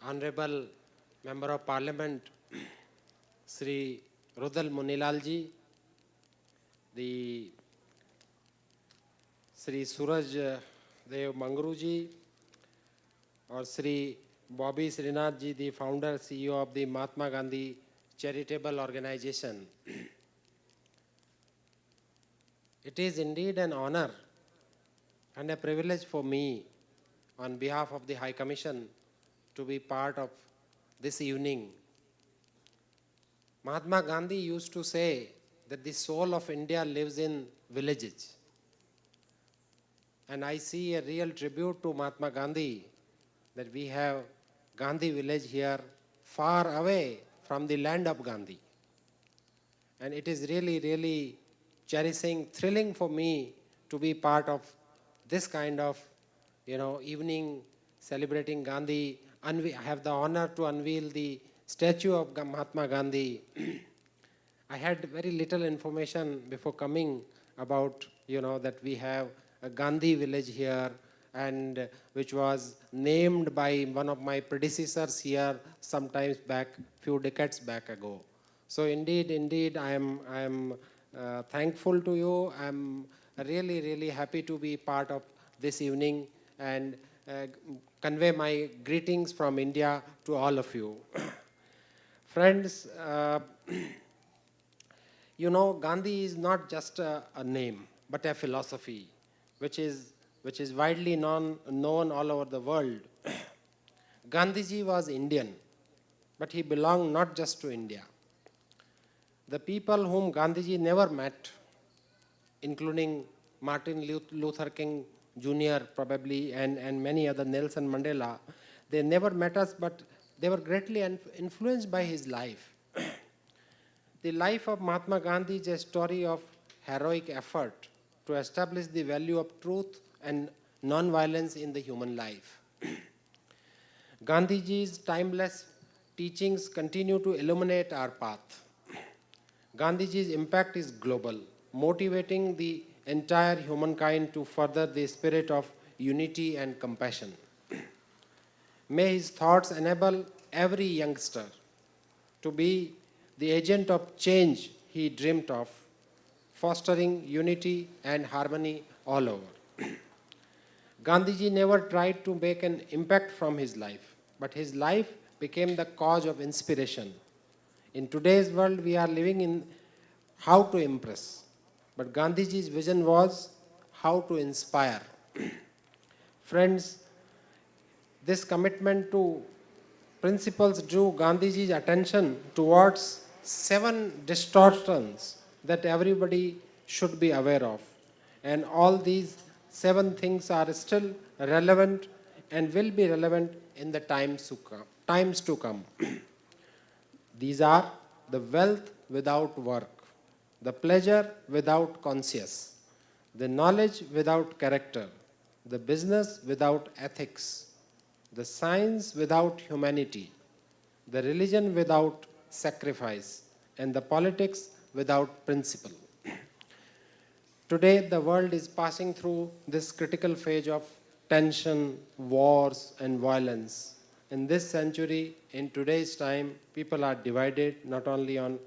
Honorable Member of Parliament Sri Rudal Munilal ji, the Sri Suraj Dev Mangru ji, or Sri Bobby Srinath ji, the founder CEO of the Mahatma Gandhi Charitable Organization. It is indeed an honor and a privilege for me on behalf of the High Commission to be part of this evening. Mahatma Gandhi used to say that the soul of India lives in villages. And I see a real tribute to Mahatma Gandhi that we have Gandhi village here far away from the land of Gandhi. And it is really, really cherishing, thrilling for me to be part of this kind of, evening celebrating Gandhi. I have the honor to unveil the statue of Mahatma Gandhi. I had very little information before coming about, that we have a Gandhi village here, and which was named by one of my predecessors here sometimes back, few decades back ago. So indeed, I am thankful to you. I'm really, really happy to be part of this evening and convey my greetings from India to all of you. Friends, Gandhi is not just a name, but a philosophy, which is widely known all over the world. Gandhiji was Indian, but he belonged not just to India. The people whom Gandhiji never met, including Martin Luther King Jr. probably, and many other, Nelson Mandela, they never met us, but they were greatly influenced by his life. The life of Mahatma Gandhi is a story of heroic effort to establish the value of truth and non-violence in the human life. Gandhiji's timeless teachings continue to illuminate our path. Gandhiji's impact is global, motivating the entire humankind to further the spirit of unity and compassion. May his thoughts enable every youngster to be the agent of change he dreamt of, fostering unity and harmony all over. Gandhiji never tried to make an impact from his life, but his life became the cause of inspiration. In today's world, we are living in how to impress, but Gandhiji's vision was how to inspire. Friends, this commitment to principles drew Gandhiji's attention towards 7 distortions that everybody should be aware of. And all these 7 things are still relevant and will be relevant in the times to come. These are the wealth without work, the pleasure without conscience, the knowledge without character, the business without ethics, the science without humanity, the religion without sacrifice, and the politics without principle. Today, the world is passing through this critical phase of tension, wars, and violence. In this century, in today's time, people are divided not only on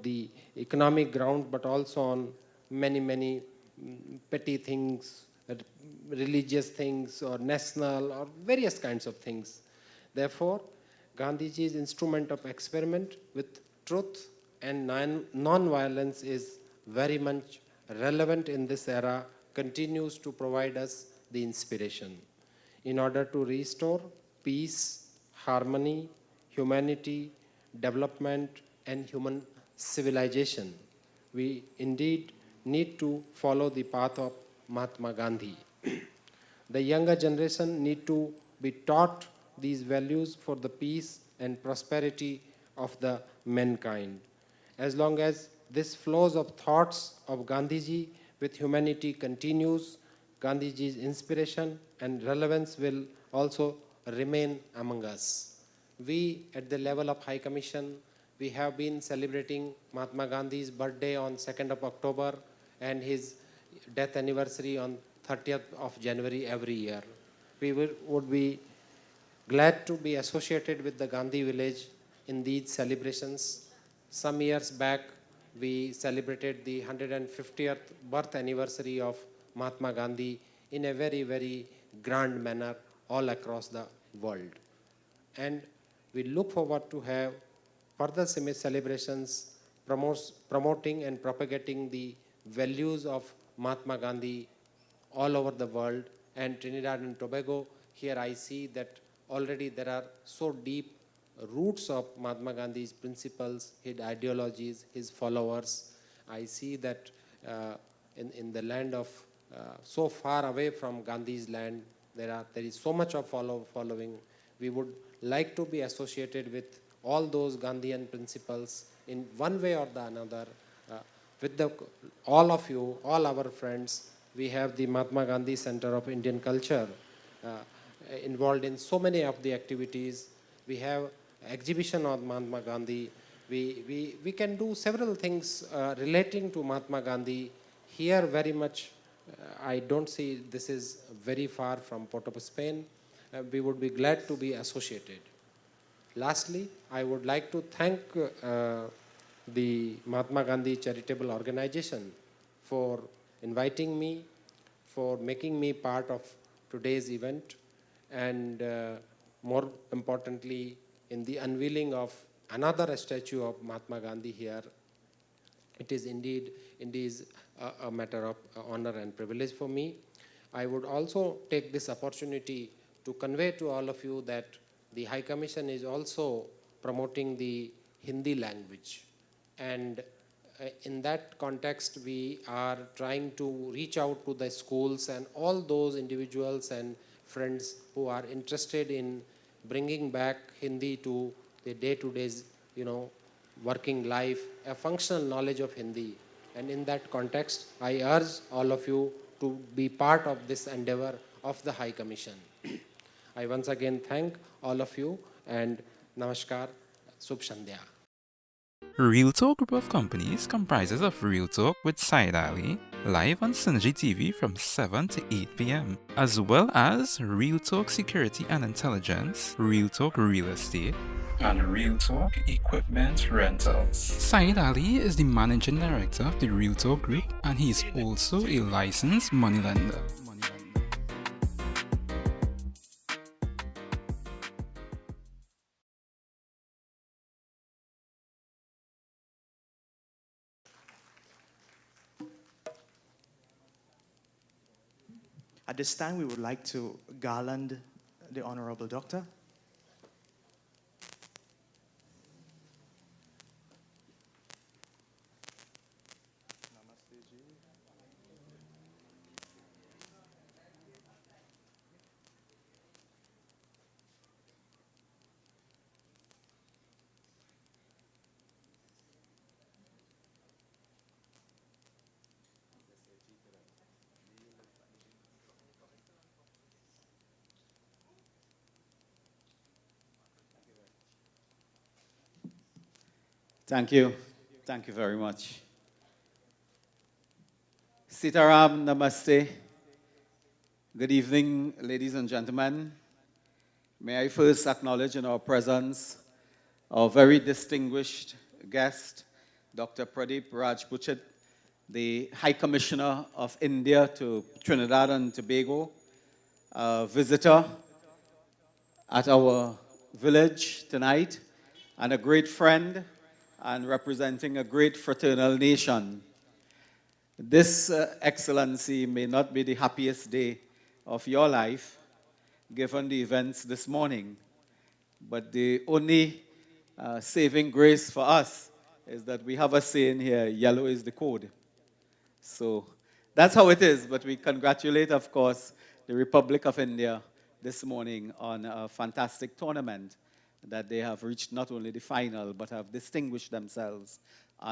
the economic ground, but also on many petty things, religious things, or national, or various kinds of things. Therefore, Gandhiji's instrument of experiment with truth and non-violence is very much relevant in this era, continues to provide us the inspiration. In order to restore peace, harmony, humanity, development, and human civilization, we indeed need to follow the path of Mahatma Gandhi. The younger generation need to be taught these values for the peace and prosperity of the mankind. As long as this flows of thoughts of Gandhiji with humanity continues, Gandhiji's inspiration and relevance will also remain among us. We, at the level of High Commission, we have been celebrating Mahatma Gandhi's birthday on 2nd of October and his death anniversary on 30th of January every year. We would be glad to be associated with the Gandhi village in these celebrations. Some years back, we celebrated the 150th birth anniversary of Mahatma Gandhi in a very grand manner all across the world. And we look forward to have further celebrations promoting and propagating the values of Mahatma Gandhi all over the world. And Trinidad and Tobago, here I see that already there are so deep roots of Mahatma Gandhi's principles, his ideologies, his followers. I see that in the land of so far away from Gandhi's land, there is so much of following. We would like to be associated with all those Gandhian principles in one way or the another. With all of you, all our friends, we have the Mahatma Gandhi Center of Indian Culture involved in so many of the activities. We have exhibition on Mahatma Gandhi. We can do several things relating to Mahatma Gandhi. Here very much, I don't see this is very far from Port-au-Spain. We would be glad to be associated. Lastly, I would like to thank the Mahatma Gandhi Charitable Organization for inviting me, for making me part of today's event, and more importantly, in the unveiling of another statue of Mahatma Gandhi here. It is indeed a matter of honor and privilege for me. I would also take this opportunity to convey to all of you that the High Commission is also promoting the Hindi language. And in that context, we are trying to reach out to the schools and all those individuals and friends who are interested in bringing back Hindi to the day-to-day, working life, a functional knowledge of Hindi. And in that context, I urge all of you to be part of this endeavor of the High Commission. I once again thank all of you and Namaskar, Subh Sandhya. Real Talk Group of Companies comprises of Real Talk with Said Ali, live on Synergy TV from 7 to 8 p.m., as well as Real Talk Security and Intelligence, Real Talk Real Estate, and Real Talk Equipment Rentals. Said Ali is the Managing Director of the Real Talk Group, and he is also a licensed moneylender. At this time, we would like to garland the Honorable Doctor. Thank you. Thank you very much. Sitaram, namaste. Good evening, ladies and gentlemen. May I first acknowledge in our presence our very distinguished guest, Dr. Pradeep Rajpuchit, the High Commissioner of India to Trinidad and Tobago, a visitor at our village tonight, and a great friend and representing a great fraternal nation. This, Excellency, may not be the happiest day of your life, given the events this morning, but the only saving grace for us is that we have a saying here, yellow is the code. So that's how it is, but we congratulate, of course, the Republic of India this morning on a fantastic tournament that they have reached not only the final, but have distinguished themselves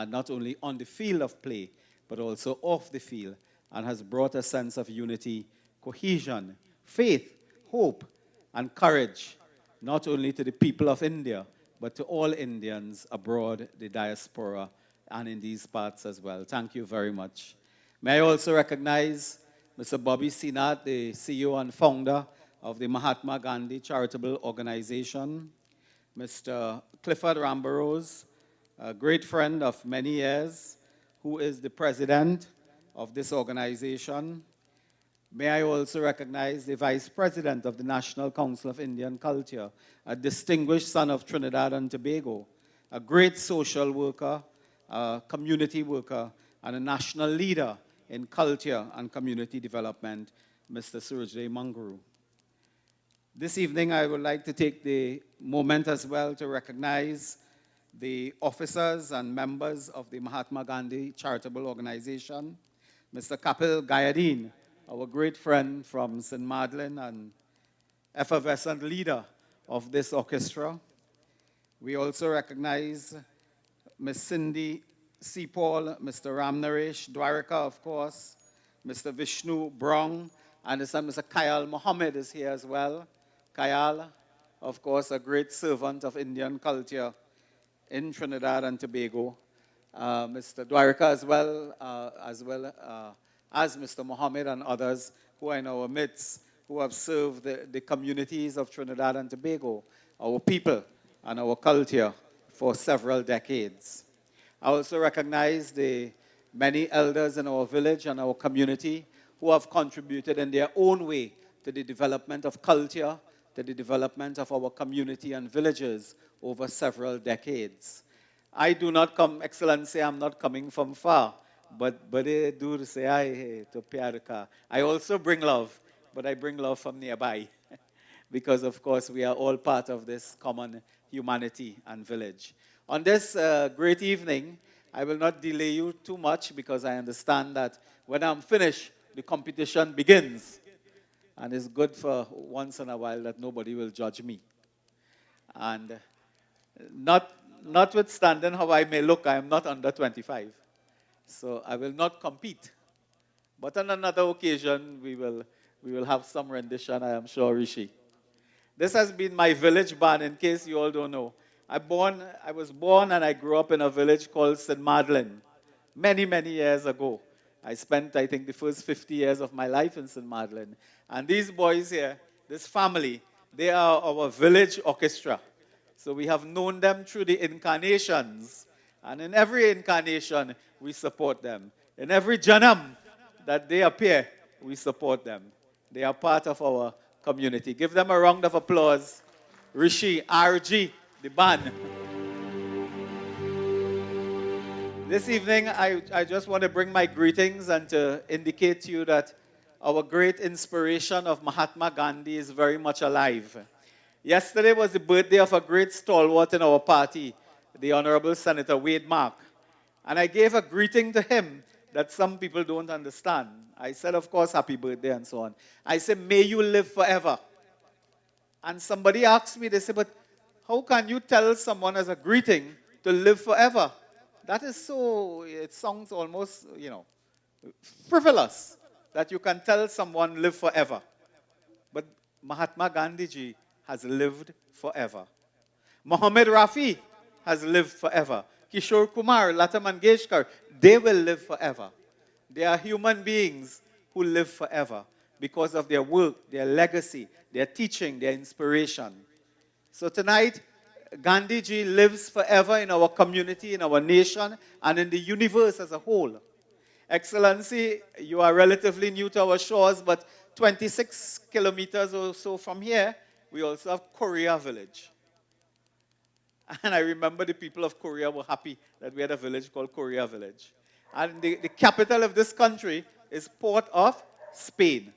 not only on the field of play, but also off the field, and has brought a sense of unity, cohesion, faith, hope, and courage, not only to the people of India, but to all Indians abroad, the diaspora, and in these parts as well. Thank you very much. May I also recognize Mr. Bobby Sinat, the CEO and founder of the Mahatma Gandhi Charitable Organization, Mr. Clifford Rambarose, a great friend of many years, who is the president of this organization. May I also recognize the Vice President of the National Council of Indian Culture, a distinguished son of Trinidad and Tobago, a great social worker, a community worker, and a national leader in culture and community development, Mr. Surajay Manguru. This evening, I would like to take the moment as well to recognize the officers and members of the Mahatma Gandhi Charitable Organization, Mr. Kappel Gadin, our great friend from St. Madeleine and effervescent leader of this orchestra. We also recognize Ms. Cindy C. Paul, Mr. Ram Naresh Dwarika, of course, Mr. Vishnu Brong, and Mr. Kayal Mohammed is here as well. Kayal, of course, a great servant of Indian culture in Trinidad and Tobago. Mr. Dwarika as well as Mr. Mohammed and others who are in our midst, who have served the communities of Trinidad and Tobago, our people and our culture for several decades. I also recognize the many elders in our village and our community who have contributed in their own way to the development of culture, to the development of our community and villages over several decades. I do not come, Excellency, I'm not coming from far, but they do say I to Piarka. I also bring love, but I bring love from nearby because, of course, we are all part of this common humanity and village. On this great evening, I will not delay you too much because I understand that when I'm finished, the competition begins. And it's good for once in a while that nobody will judge me. And notwithstanding how I may look, I am not under 25. So I will not compete. But on another occasion, we will have some rendition, I am sure, Rishi. This has been my village band, in case you all don't know. I was born and I grew up in a village called St. Madeleine many, many years ago. I spent, I think, the first 50 years of my life in St. Madeleine. And these boys here, this family, they are our village orchestra. So we have known them through the incarnations. And in every incarnation, we support them. In every janam that they appear, we support them. They are part of our community. Give them a round of applause. Rishi, RG, the band. This evening, I just want to bring my greetings and to indicate to you that our great inspiration of Mahatma Gandhi is very much alive. Yesterday was the birthday of a great stalwart in our party, the Honorable Senator Wade Mark. And I gave a greeting to him that some people don't understand. I said, of course, happy birthday and so on. I said, may you live forever. And somebody asked me, they said, but how can you tell someone as a greeting to live forever? That is so, it sounds almost, frivolous that you can tell someone live forever. But Mahatma Gandhi ji has lived forever. Muhammad Rafi has lived forever. Kishore Kumar, Lata Mangeshkar, they will live forever. They are human beings who live forever. because of their work, their legacy, their teaching, their inspiration. So tonight, Gandhiji lives forever in our community, in our nation, and in the universe as a whole. Excellency, you are relatively new to our shores, but 26 kilometers or so from here, we also have Korea Village. And I remember the people of Korea were happy that we had a village called Korea Village. And the capital of this country is Port of Spain.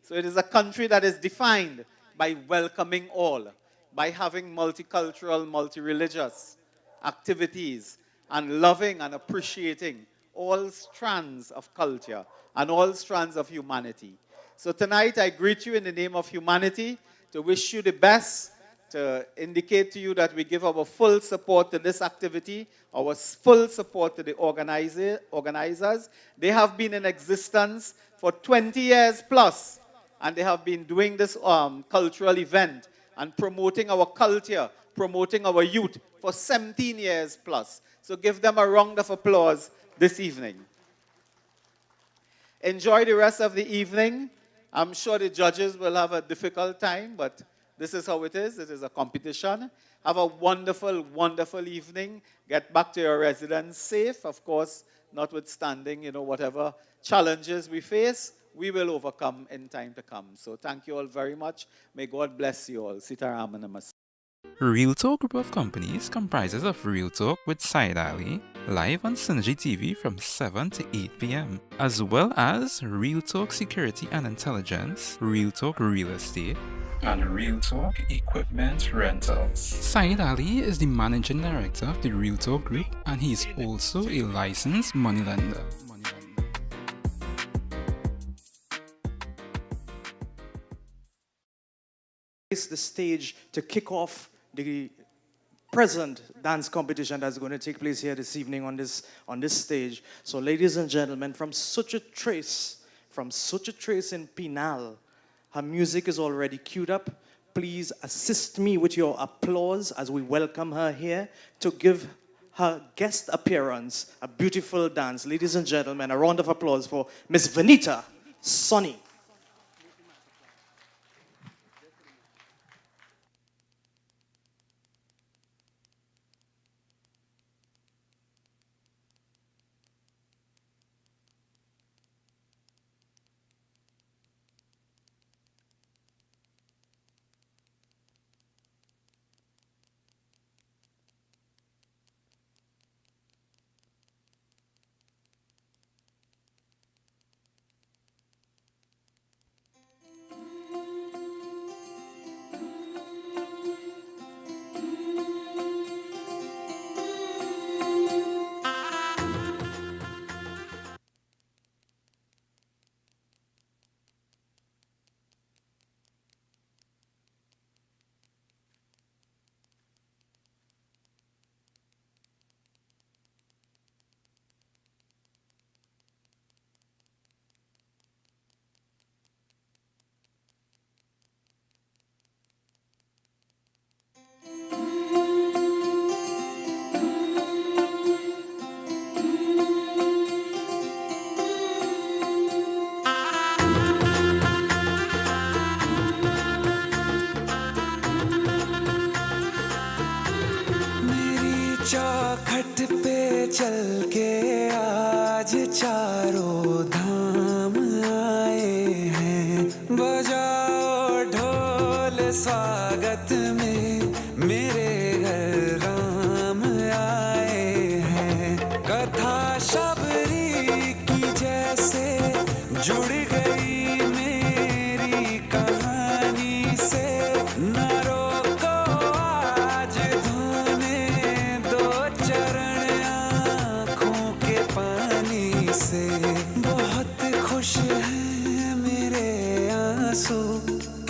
So it is a country that is defined by welcoming all, by having multicultural, multi-religious activities, and loving and appreciating all strands of culture and all strands of humanity. So tonight I greet you in the name of humanity to wish you the best, to indicate to you that we give our full support to this activity, our full support to the organizers. They have been in existence for 20 years plus, and they have been doing this cultural event and promoting our culture, promoting our youth for 17 years plus. So give them a round of applause this evening. Enjoy the rest of the evening. I'm sure the judges will have a difficult time, but this is how it is. It is a competition. Have a wonderful, wonderful evening. Get back to your residence safe, of course, notwithstanding, whatever challenges we face, we will overcome in time to come. So thank you all very much. May God bless you all. Sitaram and Namaste. Real Talk Group of Companies comprises of Real Talk with Said Ali, live on Synergy TV from 7 to 8 p.m., as well as Real Talk Security and Intelligence, Real Talk Real Estate, and Real Talk Equipment Rentals. Said Ali is the Managing Director of the Real Talk Group, and he is also a licensed moneylender. The stage to kick off the present dance competition that's going to take place here this evening on this stage. So, ladies and gentlemen, from such a trace in Pinal, her music is already queued up. Please assist me with your applause as we welcome her here to give her guest appearance a beautiful dance. Ladies and gentlemen, a round of applause for Miss Vanita Sonny. चौखट पे चल के आज चारों धाम आए हैं बजाओ ढोल स्वागत में मेरे घर राम आए हैं कथा शबरी की जैसे जुड़ गई मेरी कहानी से न रोको आज धोने दो चरण आँखों के पानी से बहुत खुश हैं मेरे आंसू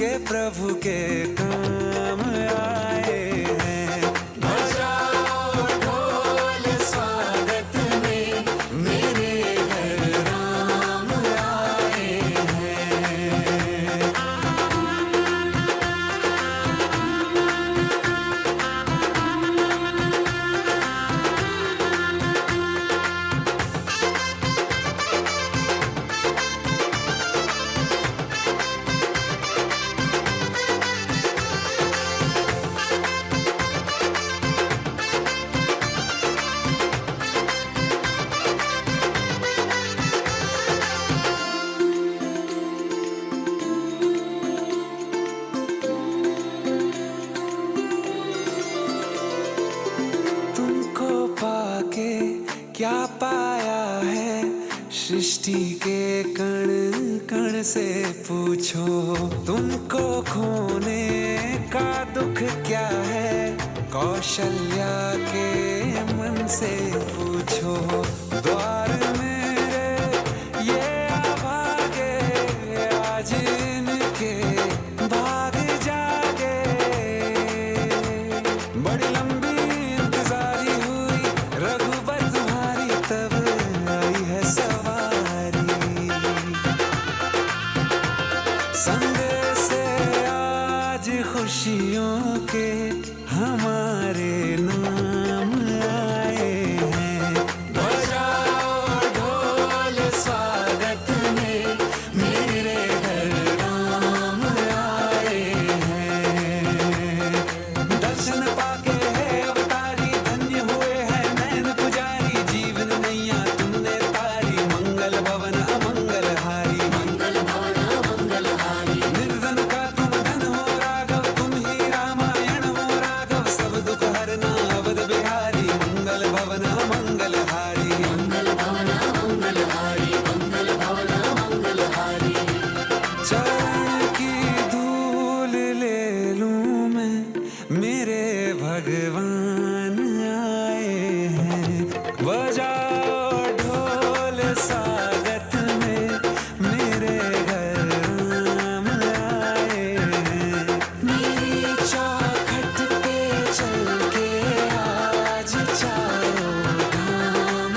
के प्रभु के काम आए हैं बजाओ ढोल स्वागत में मेरे घर राम आए हैं सृष्टि के कण कण से पूछो, तुमको खोने का दुख क्या है, कौशल्या के मन से पूछो। द्वार मेरे ये अभागे, आज इनके भाग जागे। बड़ी लंबी इंतजारी हुई रघुबर तुम्हारी, तब आई है सवारी। संदेश से आज खुशियों के हमारे नाम आए हैं। बजाओ ढोल स्वागत में, मेरे घर राम आए हैं। दर्शन पाके है अवतारी, धन्य हुए हैं नैन पुजारी। जीवन नैया तुमने तारी, मंगल भवन अमंगल हारी। मंगल भवन अमंगल हारी। निर्धन का तुम धन हो राघव, तुम ही रामायण हो राघव। सब दुख हरना अवध बिहारी, मंगल भवन अमंगल हारी। मंगल भवन अमंगल हारी, मंगल भवन अमंगल हारी। चरण की धूल ले लूं मैं, मेरे भगवान आए हैं। बजाओ ढोल स्वागत में, मेरे घर राम आए हैं। मेरी चौखट पे चल के आज चारों धाम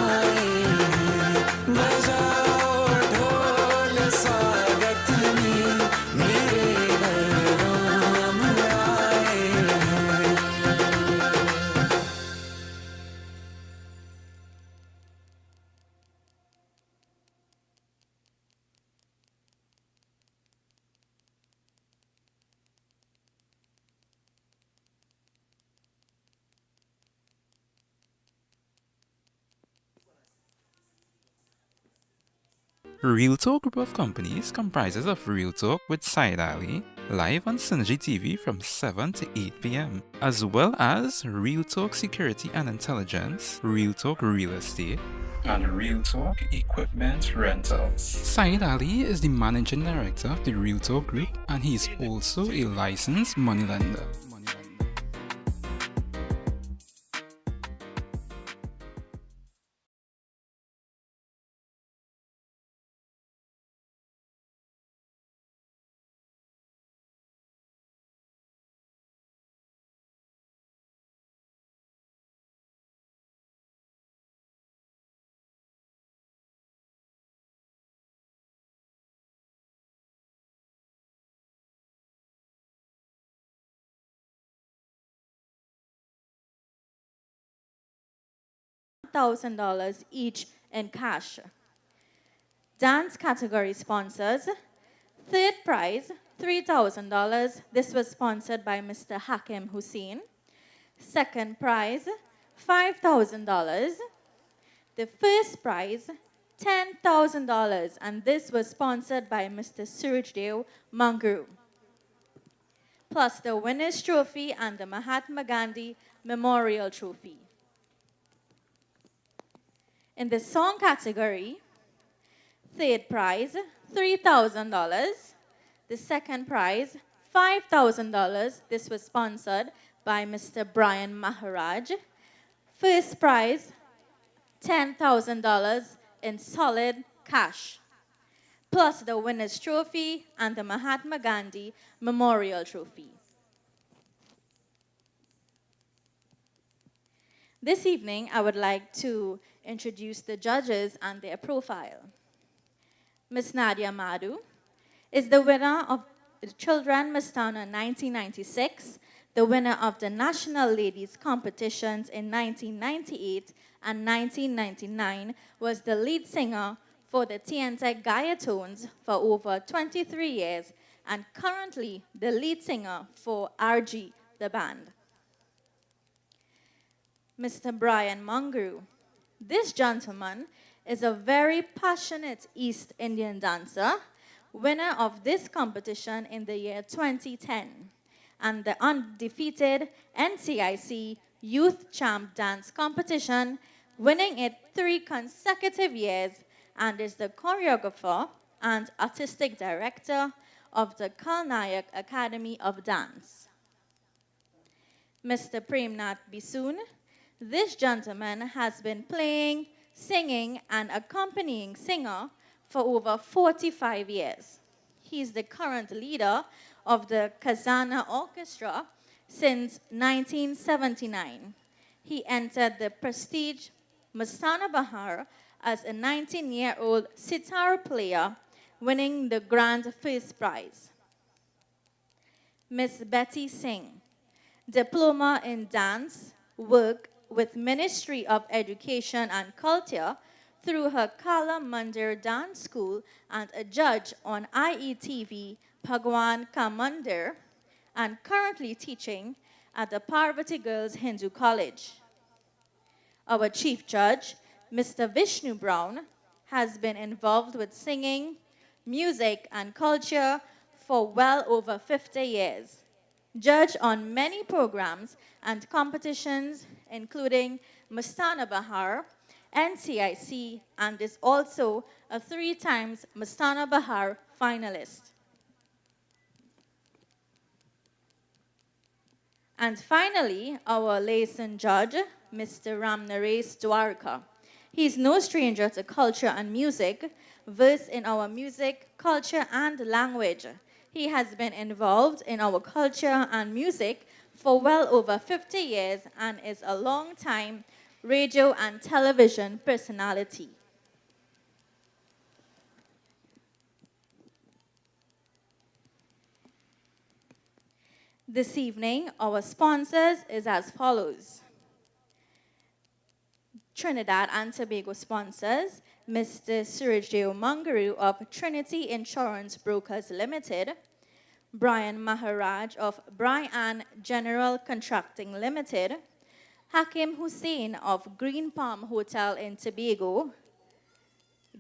आए हैं। बजाओ ढोल स्वागत में, मेरे घर राम आए हैं। Real Talk Group of Companies comprises of Real Talk with Said Ali, live on Synergy TV from 7 to 8 p.m., as well as Real Talk Security and Intelligence, Real Talk Real Estate, and Real Talk Equipment Rentals. Said Ali is the managing director of the Real Talk Group, and he is also a licensed moneylender. $1,000 each in cash. Dance category sponsors. Third prize, $3,000. This was sponsored by Mr. Hakim Hussein. Second prize, $5,000. The first prize, $10,000, and this was sponsored by Mr. Surajdev Mangru. Plus the winner's trophy and the Mahatma Gandhi Memorial Trophy. In the song category, third prize, $3,000. The second prize, $5,000. This was sponsored by Mr. Brian Maharaj. First prize, $10,000 in solid cash, plus the winner's trophy and the Mahatma Gandhi Memorial Trophy. This evening, I would like to introduce the judges and their profile. Ms. Nadia Madhu is the winner of the Children Mastana 1996, the winner of the National Ladies Competitions in 1998 and 1999, was the lead singer for the TNT Gayatones for over 23 years, and currently the lead singer for RG, the band. Mr. Brian Mangru. This gentleman is a very passionate East Indian dancer, winner of this competition in the year 2010, and the undefeated NCIC Youth Champ Dance Competition, winning it 3 consecutive years, and is the choreographer and artistic director of the Kalnayak Academy of Dance. Mr. Premnath Bisoon, this gentleman has been playing, singing, and accompanying singer for over 45 years. He's the current leader of the Kazana Orchestra since 1979. He entered the prestige Mastana Bahar as a 19-year-old sitar player, winning the grand first prize. Miss Betty Singh, diploma in dance, work with Ministry of Education and Culture through her Kala Mandir Dance School and a judge on IETV Bhagwan Ka Mandir, and currently teaching at the Parvati Girls Hindu College. Our chief judge, Mr. Vishnu Brown, has been involved with singing, music, and culture for well over 50 years. Judge on many programs and competitions, including Mastana Bahar, NCIC, and is also a 3-time Mastana Bahar finalist. And finally, our liaison judge, Mr. Ramnaresh Dwarka. He is no stranger to culture and music, versed in our music, culture, and language. He has been involved in our culture and music for well over 50 years and is a long-time radio and television personality. This evening, our sponsors is as follows. Trinidad and Tobago sponsors, Mr. Surajeo Mangaru of Trinity Insurance Brokers Limited, Brian Maharaj of Brian General Contracting Limited, Hakim Hussein of Green Palm Hotel in Tobago,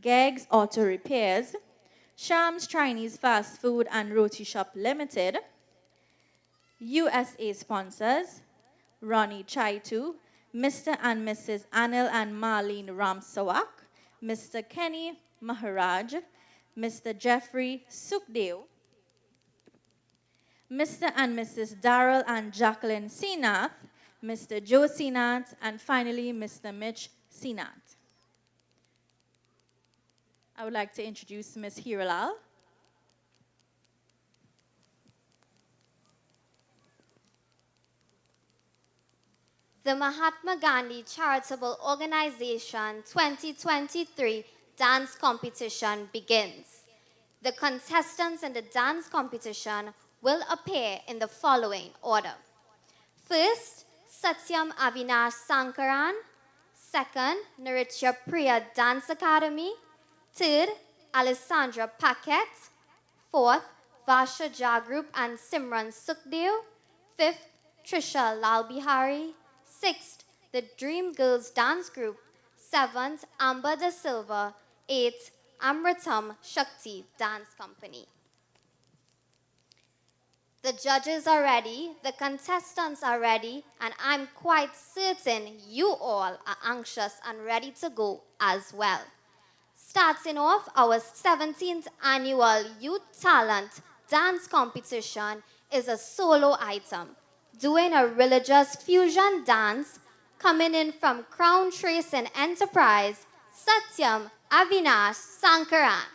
Geggs Auto Repairs, Shams Chinese Fast Food and Roti Shop Limited, USA sponsors, Ronnie Chaitu, Mr. and Mrs. Anil and Marlene Ramsawak, Mr. Kenny Maharaj, Mr. Jeffrey Sukdeo, Mr. and Mrs. Darrell and Jacqueline Sinath, Mr. Joe Sinath, and finally, Mr. Mitch Sinath. I would like to introduce Ms. Hiralal. The Mahatma Gandhi Charitable Organization 2023 Dance Competition begins. The contestants in the dance competition will appear in the following order. First, Satyam Avinash Sankaran. Second, Nritya Priya Dance Academy. Third, Alessandra Paquette. Fourth, Vasha Jha Group and Simran Sukhdeo. Fifth, Trisha Lalbihari. Sixth, the Dream Girls Dance Group. Seventh, Amber Da Silva. Eighth, Amritam Shakti Dance Company. The judges are ready, the contestants are ready, and I'm quite certain you all are anxious and ready to go as well. Starting off, our 17th annual Youth Talent Dance Competition is a solo item, doing a religious fusion dance. Coming in from Crown Tracing Enterprise, Satyam Avinash Sankaran.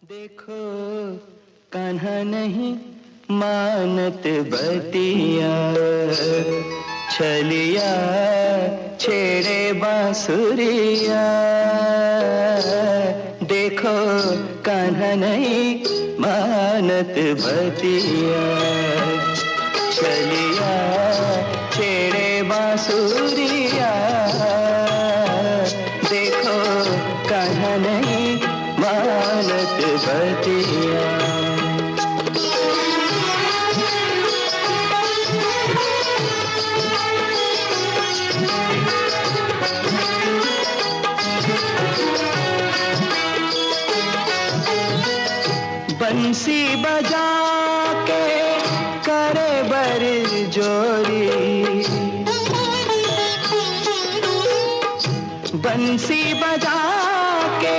देखो कान्हा नहीं मानत बतिया छलिया छेड़े बांसुरिया देखो कान्हा नहीं मानत बतिया छलिया छेड़े बांसुरिया देखो कान्हा नहीं मानत बतिया बंसी बजा के करे बर जोरी बंसी बजा के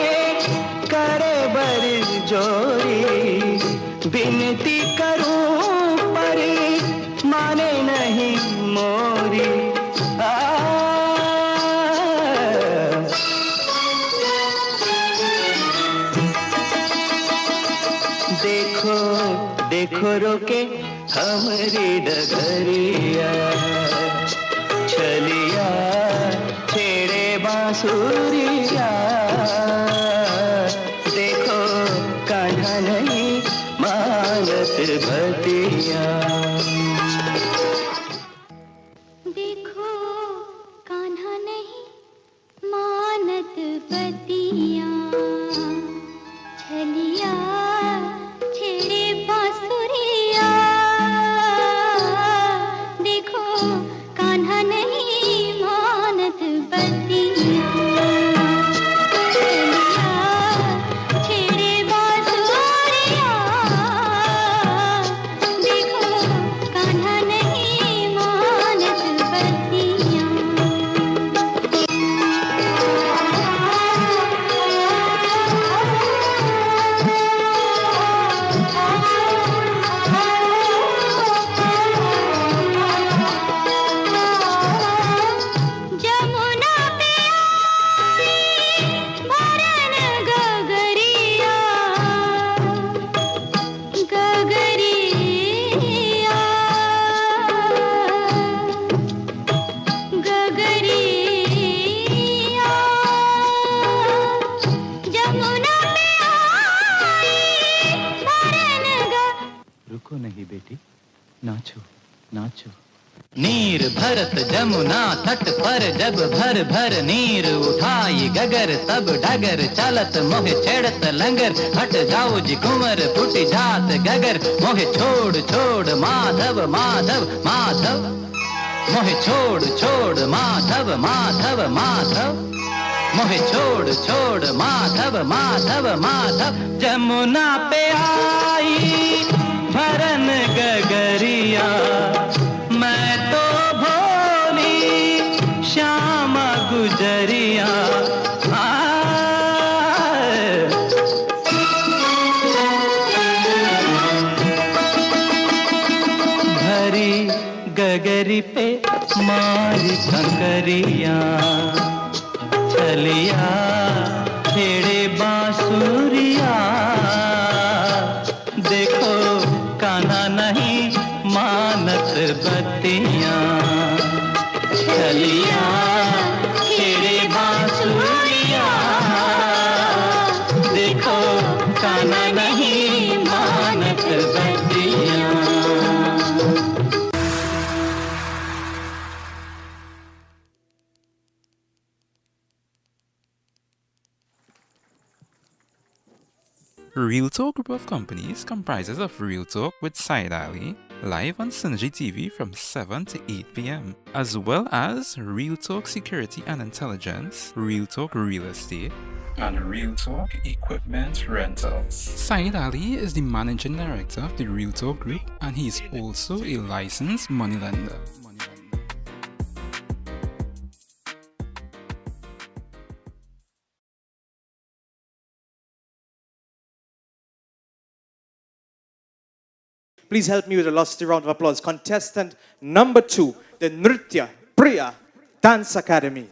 करे बर जोरी विनती करूं पर माने नहीं मोरी देखो देखो रोके हमरी डगरिया छलिया छेड़े बांसुरिया देखो कान्हा नहीं मानत बतिया देखो कान्हा नहीं मानत बतिया छलिया छेड़े बांसुरिया देखो कान्हा नहीं मानत बतिया छलिया छेड़े बांसुरिया देखो कान्हा नहीं मानत बतिया जमुना पे आई भरन गगरिया गगरिया गगरिया जमुना पे आई भरन रुको नहीं बेटी नाचो नाचो नीर भरत जमुना तट पर जब भर भर नीर उठाई गगर तब डगर चलत मोह छेड़त लंगर हट जाओ जी कुंवर फुट जात गगर मोह छोड़ छोड़ माधव माधव माधव मोह छोड़ छोड़ माधव माधव माधव मोह छोड़ छोड़ माधव माधव माधव जमुना पे आई भरन गगरिया मैं तो भोली श्यामा गुजरिया भरी गगरी पे मारी कंकरिया छलिया छेड़े बांसुरिया देखो कान्हा नहीं मानत बतिया छलिया छेड़े बांसुरिया देखो कान्हा नहीं मानत बतिया Real Talk Group of Companies comprises of Real Talk with Said Ali, live on Synergy TV from 7 to 8 p.m., as well as Real Talk Security and Intelligence, Real Talk Real Estate, and Real Talk Equipment Rentals. Said Ali is the Managing Director of the Real Talk Group, and he is also a licensed moneylender. Please help me with a lusty round of applause. Contestant number 2, the Nritya Priya Dance Academy.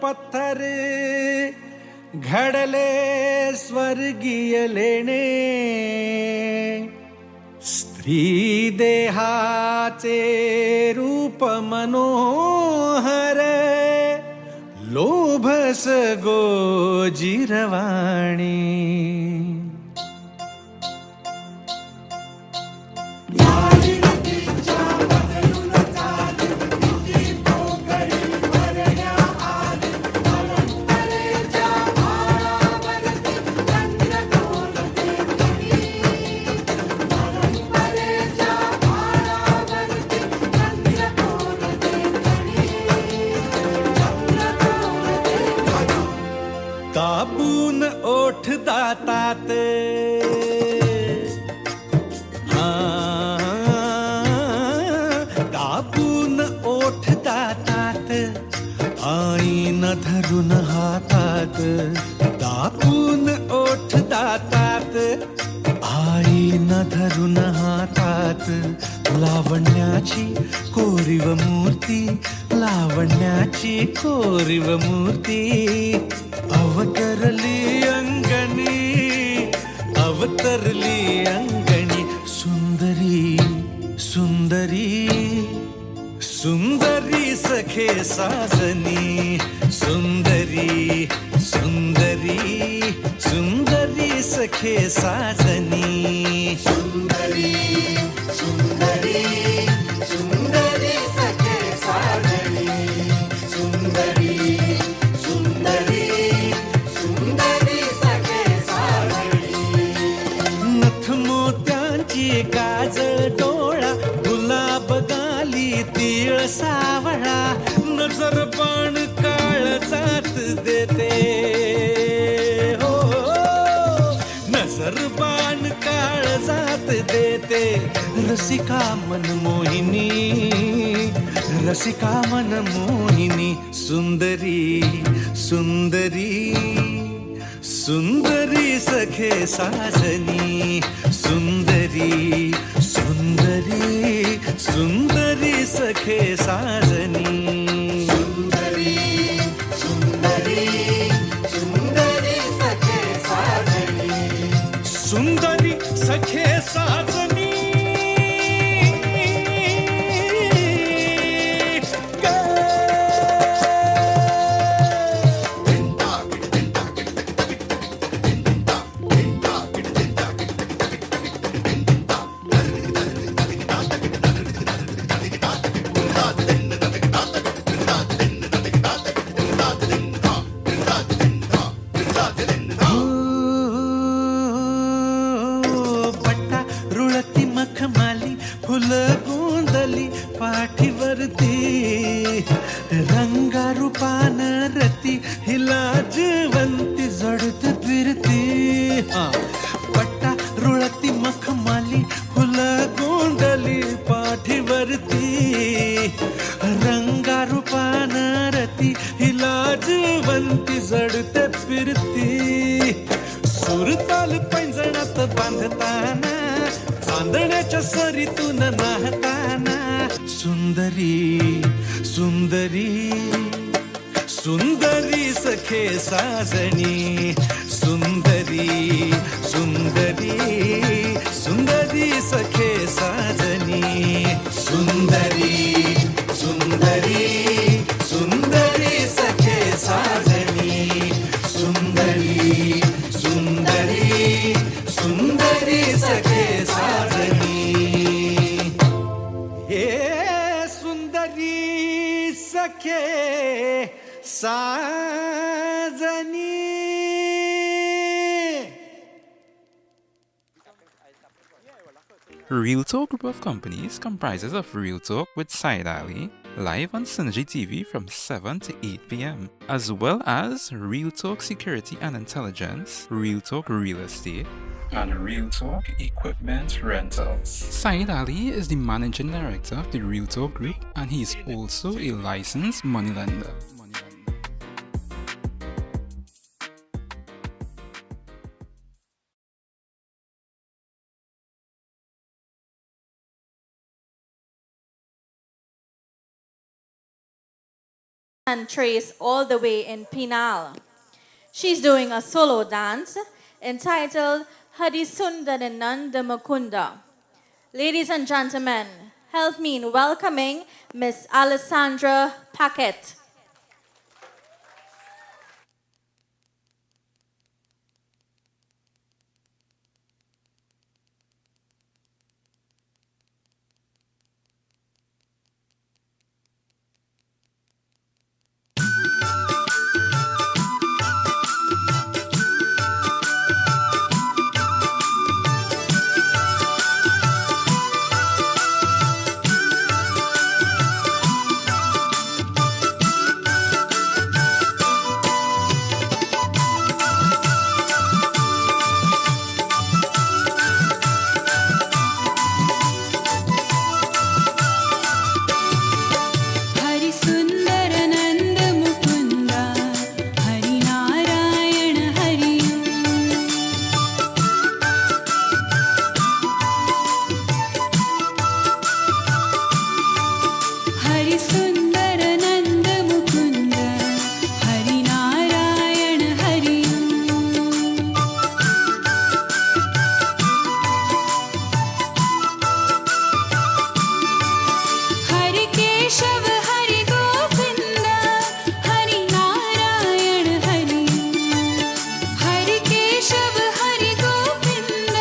पत्थर घडले स्वर्गीय लेणे स्त्री देहाचे रूप मनोहर लोभस गोजिरवाणी दाबून ओठ दातात दाबून ओठ दातात आईन धरून हातात दाबून ओठ दातात आईन धरून हातात लावण्याची कोरीव मूर्ती लावण्याची कोरीव मूर्ती अवतरली अंगणी अवतरली अंगणी सुंदरी सुंदरी सुंदरी सखे साजनी सुंदरी सुंदरी सुंदरी सखे साजनी सुंदरी सुंदरी सुंदरी सखे साजनी सुंदरी सुंदरी सुंदरी सखे साजनी नथ मोत्यांची काजळ डोळा गुलाब गाली तिळ सावळा नजर बाण काळजात देते हो नजर बाण काळजात देते रसिका मन मोहिनी रसिका मन मोहिनी सुंदरी सुंदरी सुंदरी सखे साजनी सुंदरी सुंदरी सुंदरी सखे साजनी सुंदरी सुंदरी सुंदरी सखे साजनी सुंदरी सखे साजनी रंगारूपान रती हिला जीवंती जडत फिरती पट्टा रुळती मखमाली फुल गोंडली पाठीवरती रंगारूपान रती हिला जीवंती जडत फिरती सुरताल पैंजणात बांधताना चांदण्याच्या सरीतून नाहताना सुंदरी सुंदरी सुंदरी सखे साजनी सुंदरी सुंदरी सुंदरी सखे साजनी सुंदरी सुंदरी सुंदरी सखे साजनी सुंदरी सुंदरी सुंदरी सखे साजनी हे सुंदरी सखे साजनी Real Talk Group of Companies comprises of Real Talk with Said Ali, live on Synergy TV from 7 to 8 p.m., as well as Real Talk Security and Intelligence, Real Talk Real Estate, and Real Talk Equipment Rentals. Said Ali is the Managing Director of the Real Talk Group, and he is also a licensed moneylender. and Trace all the way in Penal. She's doing a solo dance entitled Hadi Sundarananda Mukunda. Ladies and gentlemen, help me in welcoming Miss Alessandra Paquette. Hari सुंदर नंद मुकुंदा हरि नारायण हरि हरि सुंदर नंद मुकुंद हरि नारायण हरि हरि केशव हरि गोविंद हरि नारायण हरि हरि केशव हरि गोविंद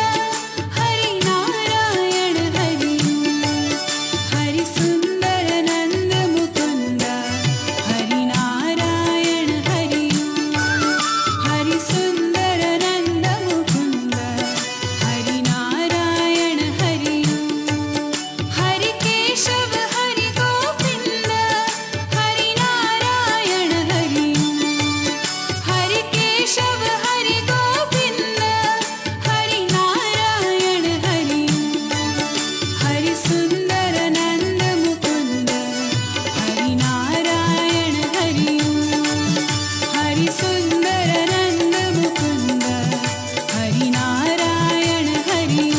हरि नारायण हरि हरि सुंदर नंद मुकुंद हरि नारायण हरि हरि सुंदर नंद मुकुंद हरि नारायण हरि हरि केशव हरि गोविंद हरि नारायण हरि हरि केशव हरि गोविंद हरि नारायण हरि हरि सुंदर नंद मुकुंद हरि नारायण हरि हरि सुंदर नंद मुकुंद हरि नारायण हरि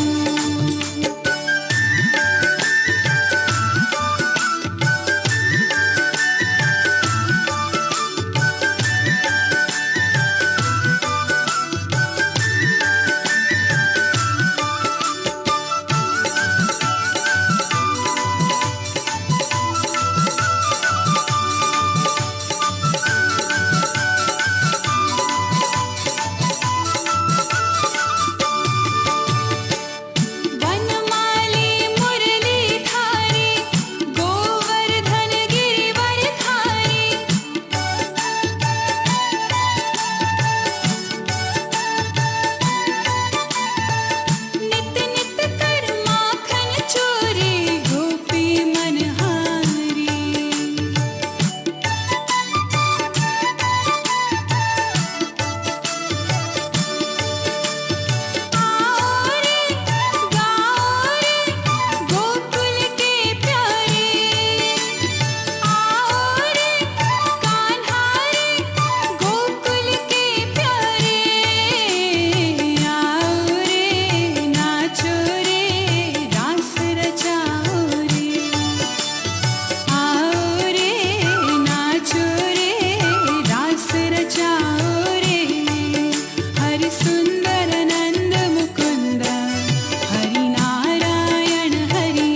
वनमाली मुरली धारी गोवर्धन गिरिवर धारी नित नित कर माखन चोरी गोपी मनहारी आओ रे गाओ रे गोकुल के प्यारे आओ रे कान्हा रे गोकुल के प्यारे आओ रे नाचो रे रास रचाओ रे आओ रे नाचो रे रास रचाओ रे हरि सुंदर नंद Mukund Hari Narayan Hari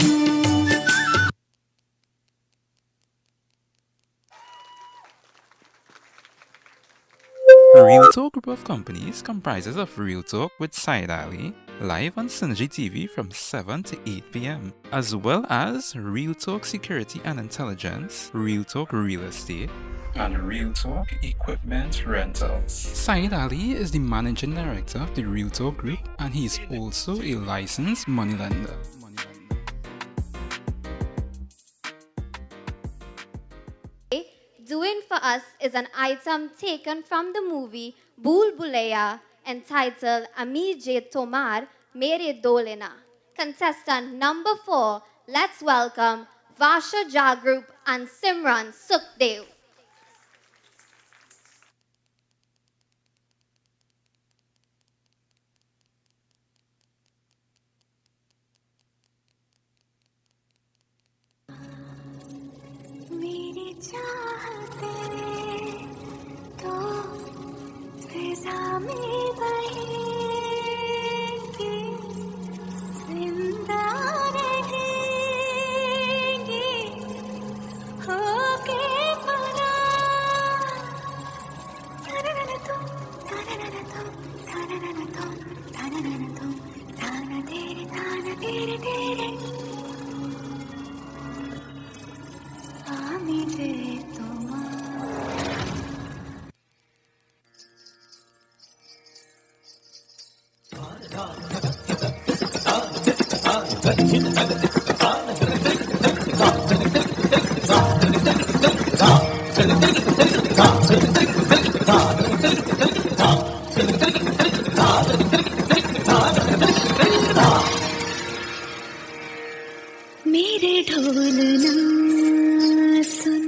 Real Talk Group of Companies comprises of Real Talk with Said Ali, live on Synergy TV from 7 to 8 p.m., as well as Real Talk Security and Intelligence, Real Talk Real Estate, and Real Talk Equipment Rentals. Said Ali is the managing director of the Real Talk Group, and he is also a licensed moneylender. Doing for us is an item taken from the movie Bhool Bhulaiya entitled Ami Je Tomar Mere Dolena. Contestant number 4, let's welcome Vasha Jagrup and Simran Sukhdev. मेरी चाहते तो फिजा में बहेंगे जिंदा रहेंगे होके परा मेरे ढोल ना सुन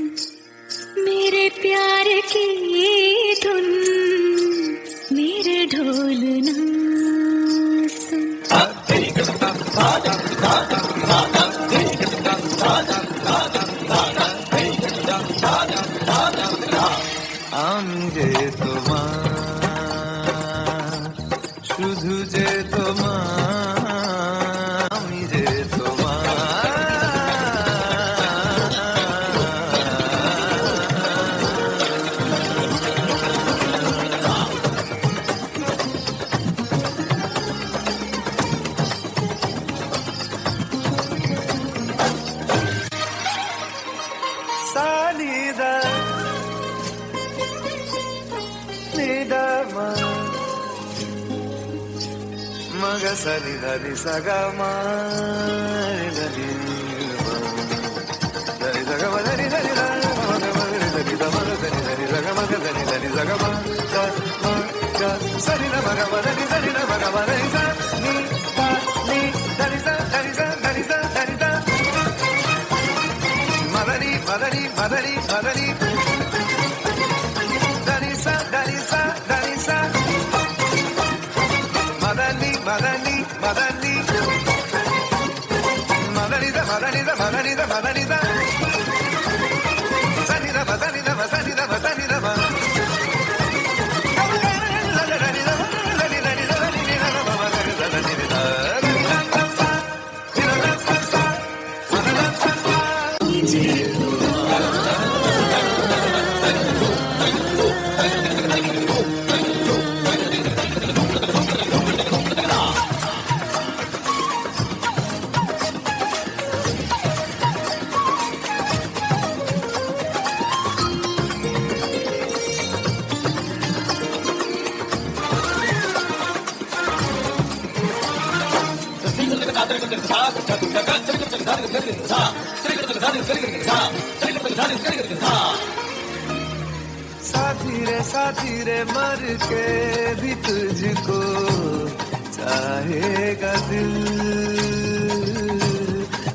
मेरे प्यार की धुन मेरे ढोल ना सुन আমি যে তোমার শুধু যে তোমার আমি যে Salida, nidama, maga salida di sagama, dari sagama dari sagama dari sagama salida maga dari maga dari ni dari Madani, Madani, Madani, Madani. Danisa, Danisa, Danisa. Madani, Madani, Madani. Madanida, Madanida, Madanida, Madanida. Sanida, Madanida, Madanida, Madanida, साथी रे मर के भी तुझको चाहेगा दिल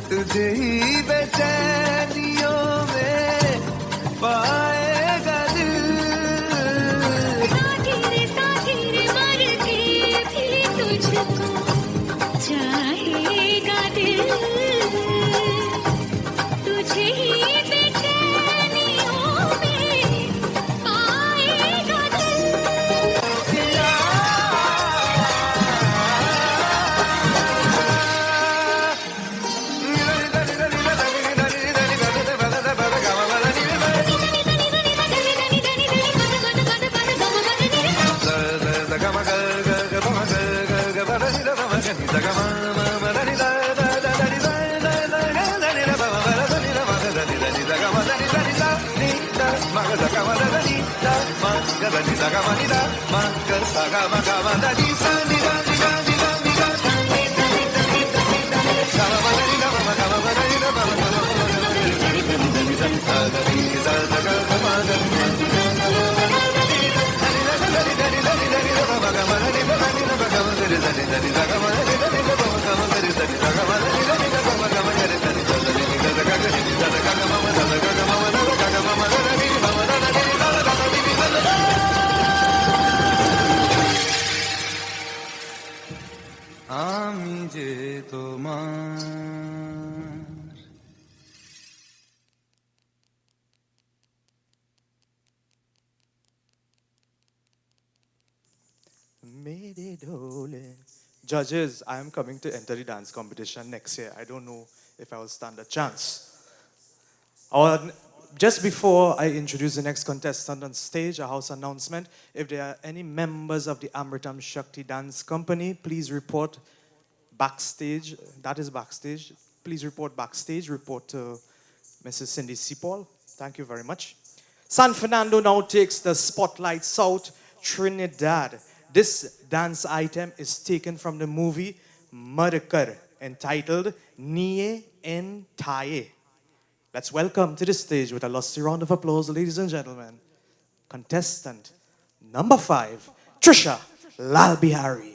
तुझे ही बेचैनियों में पाएगा दिल साथी रे मर के भी तुझको चाहेगा दिल तुझे ही Judges, I am coming to enter the dance competition next year. I don't know if I will stand a chance. Just before I introduce the next contestant on stage, a house announcement. If there are any members of the Amritam Shakti Dance Company, please report backstage. That is backstage. Please report backstage. Report to Mrs. Cindy Sipol. Thank you very much. San Fernando now takes the spotlight south, Trinidad. This dance item is taken from the movie Madakar, entitled Niye En Taye. Let's welcome to the stage with a lusty round of applause, ladies and gentlemen, contestant number 5, Trisha Lalbihari.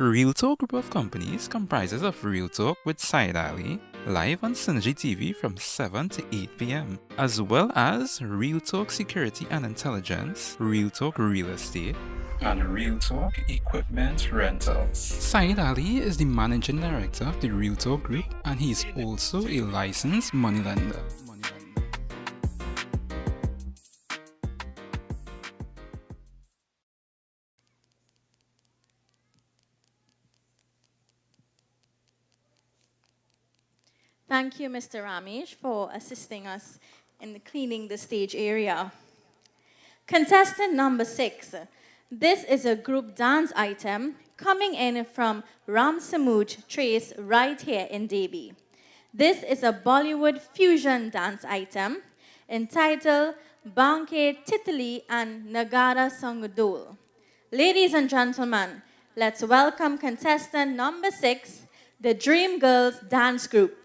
Real Talk Group of Companies comprises of Real Talk with Said Ali, live on Synergy TV from 7 to 8 p.m., as well as Real Talk Security and Intelligence, Real Talk Real Estate, and Real Talk Equipment Rentals. Said Ali is the Managing Director of the Real Talk Group, and he is also a licensed moneylender. Thank you, Mr. Ramesh, for assisting us in cleaning the stage area. Contestant number 6. This is a group dance item coming in from Ram Samuj Trace right here in Debe. This is a Bollywood fusion dance item entitled Banke Titli and Nagara Sangdol. Ladies and gentlemen, let's welcome contestant number 6, the Dream Girls Dance Group.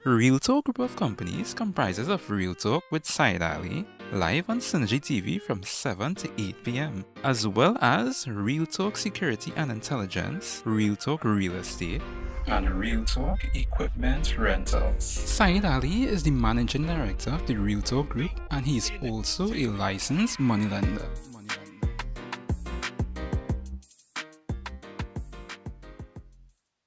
Real Talk Group of Companies comprises of Real Talk with Said Ali, live on Synergy TV from 7 to 8 p.m., as well as Real Talk Security and Intelligence, Real Talk Real Estate, and Real Talk Equipment Rentals. Said Ali is the Managing Director of the Real Talk Group, and he is also a licensed moneylender.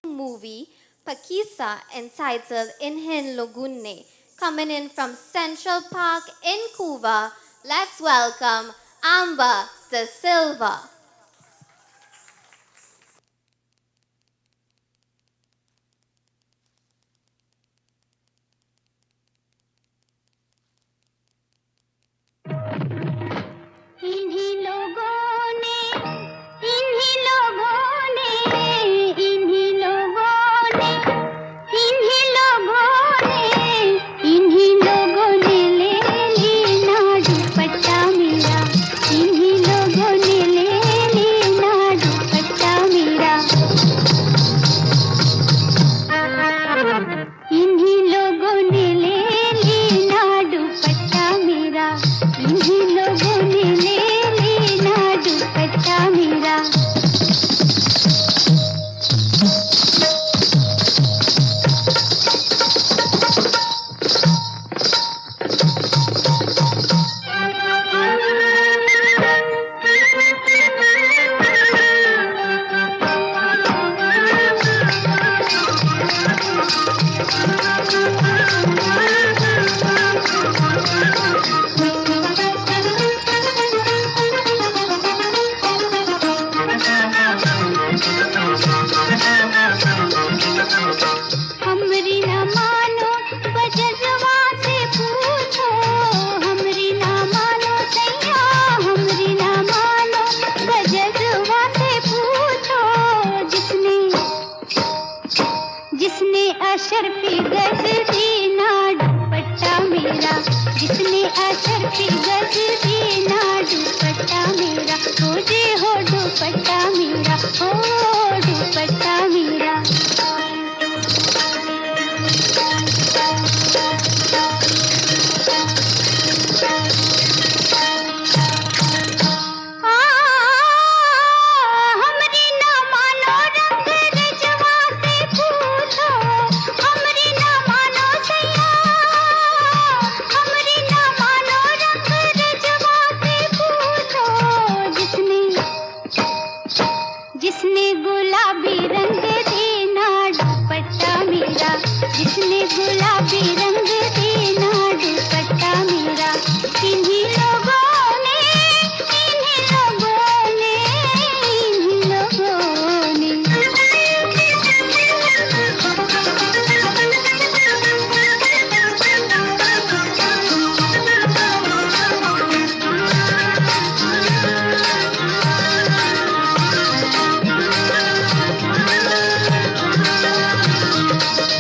Movie Pakisa entitled Inhin Logunne, coming in from Central Park in Cuba. Let's welcome Amber De Silva. इन्हीं लोगों असर पिघल देना दुपट्टा मेरा हो जे हो दुपट्टा मेरा हो दुपट्टा मेरा हमरी ना मानो रंग रजवा से पूछो हमरी ना मानो सैया हमरी ना मानो रंग रजवा से पूछो जिसने गुलाबी रंग देना दुपट्टा मेरा जिसने गुलाबी रंग देना दुपट्टा मेरा इन्हीं लोगों ने इन्हीं लोगों ने इन्हीं लोगों ने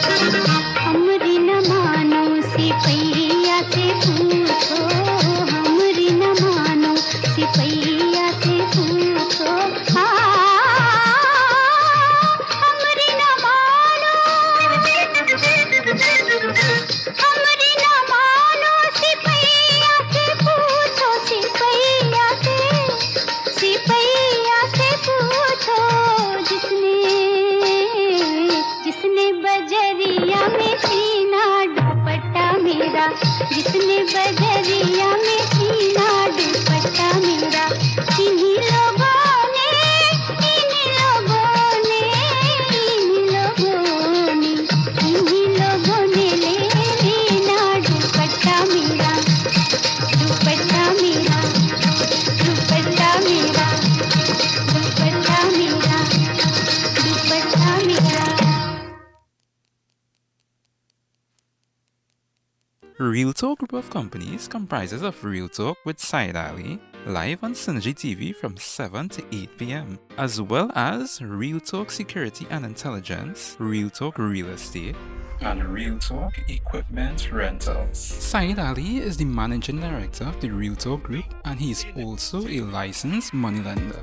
हमरी न मानो सिपैया से पूछो हमरी न मानो सिपैया से पूछो हमरी न मानो हमरी न मानो सिपैया से पूछो सिपैया से पूछो जिसने बजरिया में सीना दुपट्टा मेरा जिसने बजरिया में सीना दुपट्टा मेरा इन्हीं लोगों ने इन्हीं लोगों ने इन्हीं लोगों ने इन्हीं लोगों ने ले लेना दुपट्टा मेरा दुपट्टा मेरा दुपट्टा मेरा दुपट्टा मेरा दुपट्टा मेरा Real Talk Group of Companies comprises of Real Talk with Said Ali, live on Synergy TV from 7 to 8 p.m., as well as Real Talk Security and Intelligence, Real Talk Real Estate, and Real Talk Equipment Rentals. Said Ali is the Managing Director of the Real Talk Group, and he is also a licensed moneylender.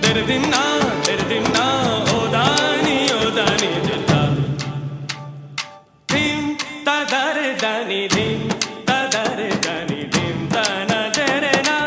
तेरे दिन ना ओ दानी दिला धिम तदरे दानी धिम तदरे दानी धिम तना तेरे ना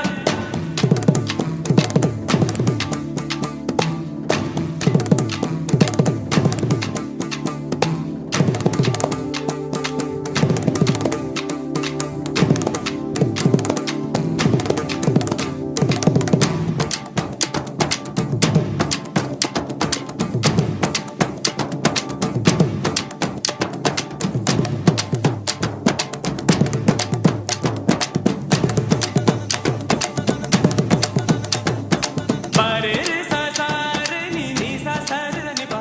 बारे रे सा सा रे नी सा सा रे नी पा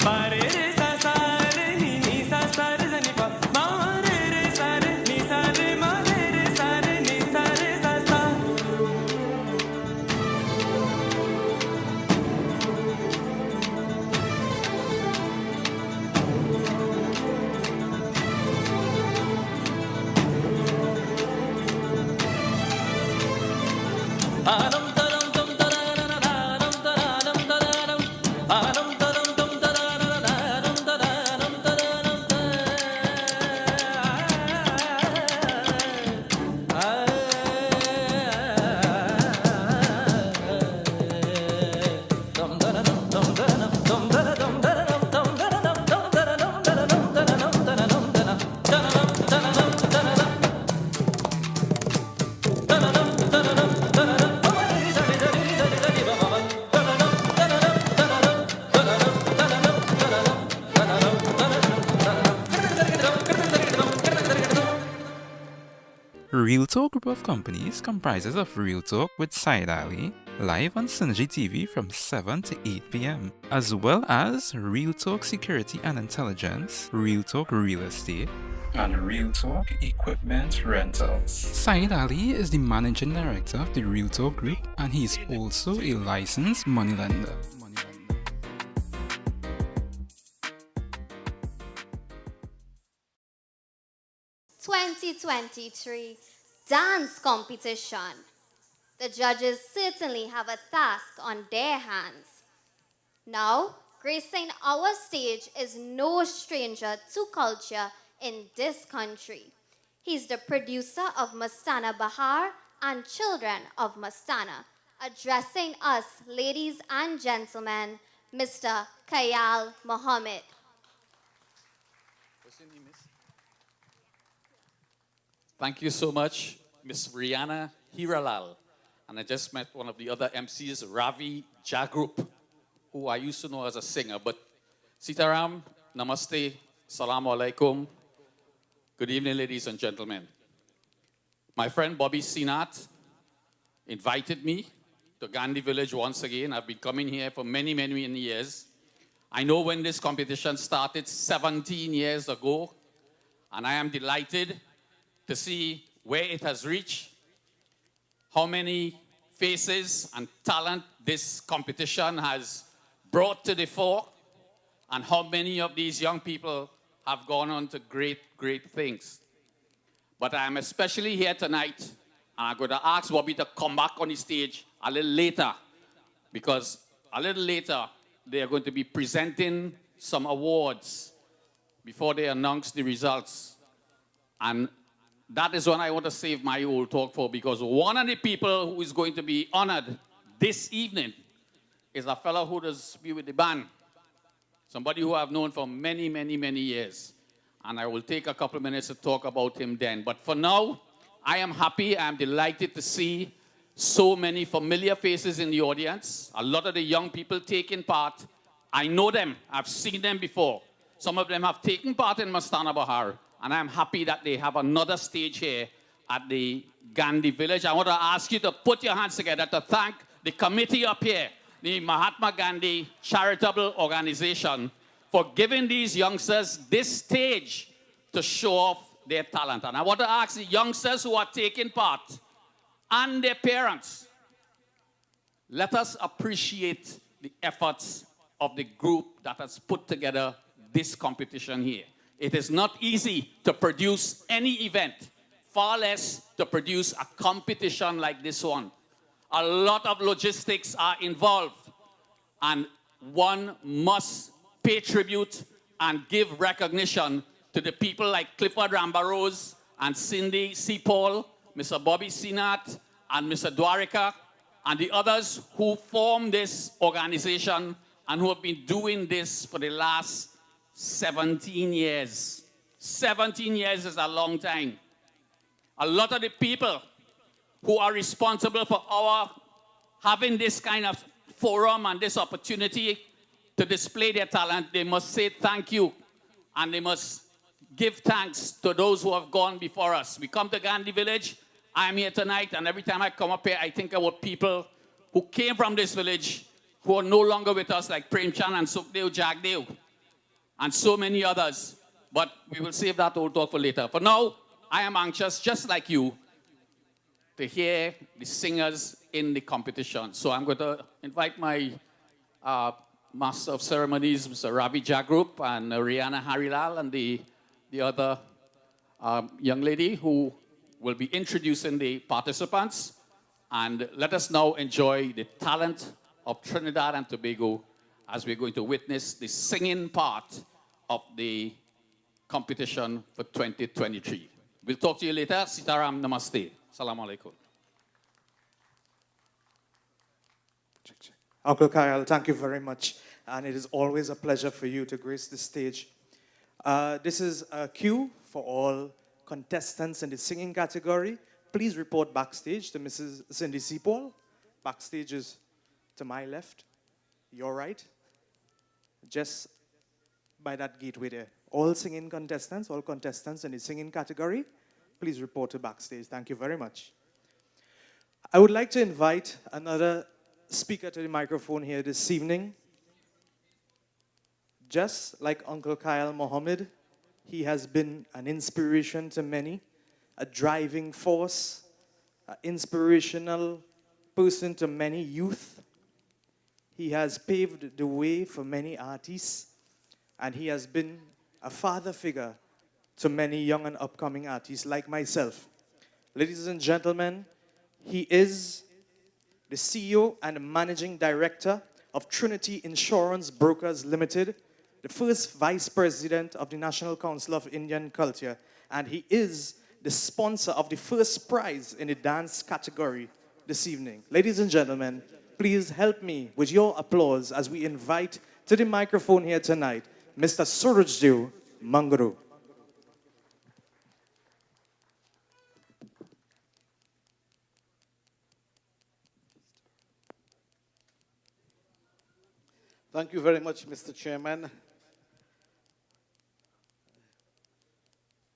बारे रे सा सा रे नी सा सा रे नी पा मा रे सा रे नी सा रे मा रे सा रे नी सा रे सा सा आनम तरम तम तरानम तरानम तरानम आनम तरम तम तरानम तरानम तरानम तम तरानम तम तरानम तम तरानम तरानम तम तरानम तम तरानम तरानम तरानम तरानम तरानम तरानम तरानम तरानम तरानम Real Talk Group of Companies comprises of Real Talk with Said Ali, live on Synergy TV from 7 to 8 p.m., as well as Real Talk Security and Intelligence, Real Talk Real Estate, and Real Talk Equipment Rentals. Said Ali is the managing director of the Real Talk Group, and he is also a licensed moneylender. 2023 dance competition. The judges certainly have a task on their hands. Now, gracing our stage is no stranger to culture in this country. He's the producer of Mastana Bahar and Children of Mastana. Addressing us, ladies and gentlemen, Mr. Kayal Mohammed. Thank you so much, Miss Rihanna Hiralal. And I just met one of the other MCs, Ravi Jagrup, who I used to know as a singer. But Sitaram, Namaste, Salaam Alaikum. Good evening, ladies and gentlemen. My friend Bobby Sinat invited me to Gandhi Village once again. I've been coming here for many, many years. I know when this competition started 17 years ago, and I am delighted to see where it has reached, how many faces and talent this competition has brought to the fore, and how many of these young people have gone on to great, great things. But I am especially here tonight, and I'm going to ask Bobby to come back on the stage a little later, because a little later, they are going to be presenting some awards before they announce the results. And that is what I want to save my old talk for, because one of the people who is going to be honored this evening is a fellow who does be with the band, somebody who I've known for many, many, many years. And I will take a couple of minutes to talk about him then. But for now, I am happy, I am delighted to see so many familiar faces in the audience. A lot of the young people taking part. I know them, I've seen them before. Some of them have taken part in Mastana Bahar. And I'm happy that they have another stage here at the Gandhi Village. I want to ask you to put your hands together to thank the committee up here, the Mahatma Gandhi Charitable Organization, for giving these youngsters this stage to show off their talent. And I want to ask the youngsters who are taking part and their parents, let us appreciate the efforts of the group that has put together this competition here. It is not easy to produce any event, far less to produce a competition like this one. A lot of logistics are involved. And one must pay tribute and give recognition to the people like Clifford Rambarose and Cindy C. Paul, Mr. Bobby Sinat, and Mr. Dwarika, and the others who formed this organization and who have been doing this for the last 17 years. 17 years is a long time. A lot of the people who are responsible for our having this kind of forum and this opportunity to display their talent, they must say thank you, and they must give thanks to those who have gone before us. We come to Gandhi Village. I am here tonight, and every time I come up here, I think about people who came from this village who are no longer with us, like Prem Chand and Sukhdev Jagdev, and so many others. But we will save that old talk for later. For now, I am anxious, just like you, to hear the singers in the competition. So I'm going to invite my Master of Ceremonies, Mr. Ravi Jagrup, and Rihanna Harilal, and the other young lady who will be introducing the participants. And let us now enjoy the talent of Trinidad and Tobago as we're going to witness the singing part of the competition for 2023. We'll talk to you later. Sitaram Namaste. Assalamu alaikum. Uncle Kyle, thank you very much. And it is always a pleasure for you to grace the stage. This is a cue for all contestants in the singing category. Please report backstage to Mrs. Cindy C. Paul. Backstage is to my left, your right, just by that gateway there. All singing contestants, all contestants in the singing category, please report to backstage. Thank you very much. I would like to invite another speaker to the microphone here this evening. Just like Uncle Kyle Mohammed, he has been an inspiration to many, a driving force, an inspirational person to many youth. He has paved the way for many artists, and he has been a father figure to many young and upcoming artists like myself. Ladies and gentlemen, he is the CEO and Managing Director of Trinity Insurance Brokers Limited, the first Vice President of the National Council of Indian Culture, and he is the sponsor of the first prize in the dance category this evening. Ladies and gentlemen, please help me with your applause as we invite to the microphone here tonight, Mr. Surajdev Manguru. Thank you very much, Mr. Chairman.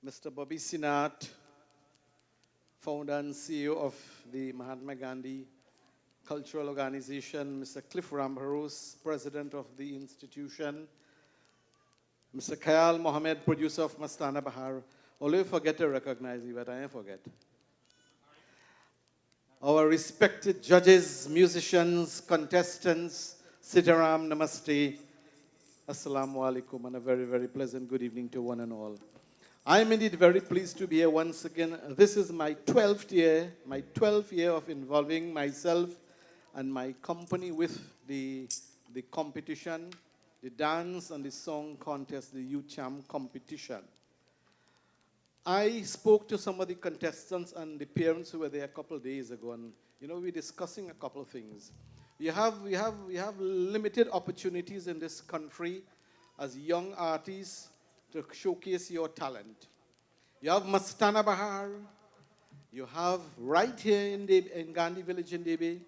Mr. Bobby Sinat, founder and CEO of the Mahatma Gandhi Cultural Organization, Mr. Cliff Rambarose, president of the institution, Mr. Kayal Mohammed, producer of Mastana Bahar. Always forget to recognize you, but I ain't forget. Our respected judges, musicians, contestants, Sitaram Namaste, Assalamu alaikum, and a very, very pleasant good evening to one and all. I am indeed very pleased to be here once again. This is my 12th year of involving myself and my company with the competition, the dance and the song contest, the UCHAM competition. I spoke to some of the contestants and the parents who were there a couple of days ago, and we were discussing a couple of things. We have limited opportunities in this country as young artists to showcase your talent. You have Mastana Bahar, you have right here in Gandhi Village in Debe,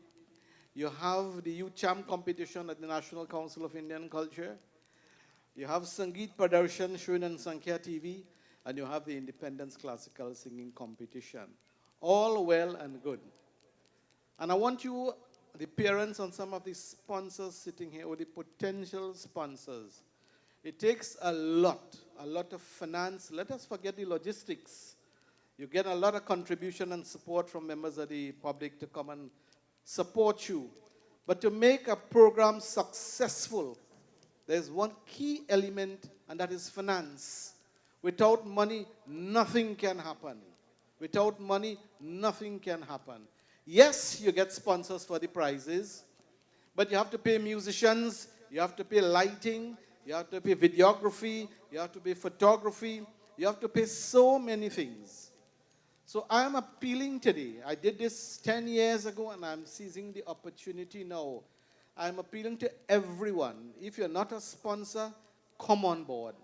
you have the UCHAM competition at the National Council of Indian Culture, you have Sangeet Pradarshan shown on Sankhya TV, and you have the Independence Classical Singing Competition. All well and good. And I want you, the parents and some of the sponsors sitting here, or the potential sponsors, it takes a lot of finance. Let us forget the logistics. You get a lot of contribution and support from members of the public to come and support you. But to make a program successful, there's one key element, and that is finance. Without money, nothing can happen. Without money, nothing can happen. Yes, you get sponsors for the prizes, but you have to pay musicians, you have to pay lighting, you have to pay videography, you have to pay photography, you have to pay so many things. So I am appealing today. I did this 10 years ago and I'm seizing the opportunity now. I'm appealing to everyone. If you're not a sponsor, come on board.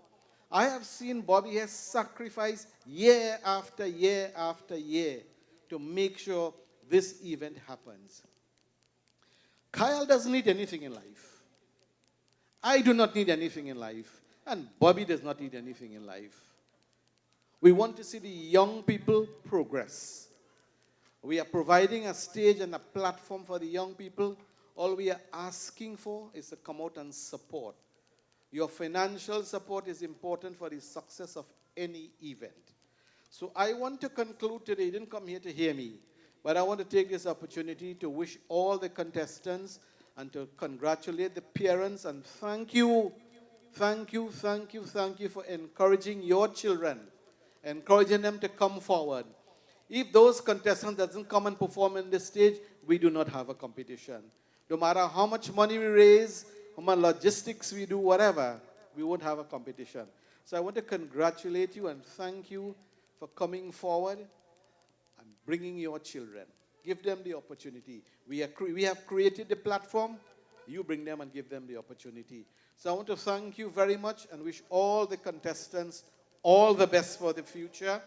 I have seen Bobby has sacrificed year after year after year to make sure this event happens. Kyle doesn't need anything in life. I do not need anything in life. And Bobby does not need anything in life. We want to see the young people progress. We are providing a stage and a platform for the young people. All we are asking for is to come out and support. Your financial support is important for the success of any event. So I want to conclude today. You didn't come here to hear me, but I want to take this opportunity to wish all the contestants and to congratulate the parents and thank you for encouraging your children, encouraging them to come forward. If those contestants doesn't come and perform in this stage, we do not have a competition. No matter how much money we raise, how much logistics we do, whatever, we won't have a competition. So I want to congratulate you and thank you for coming forward and bringing your children. Give them the opportunity. We have created the platform. You bring them and give them the opportunity. So I want to thank you very much and wish all the contestants all the best for the future.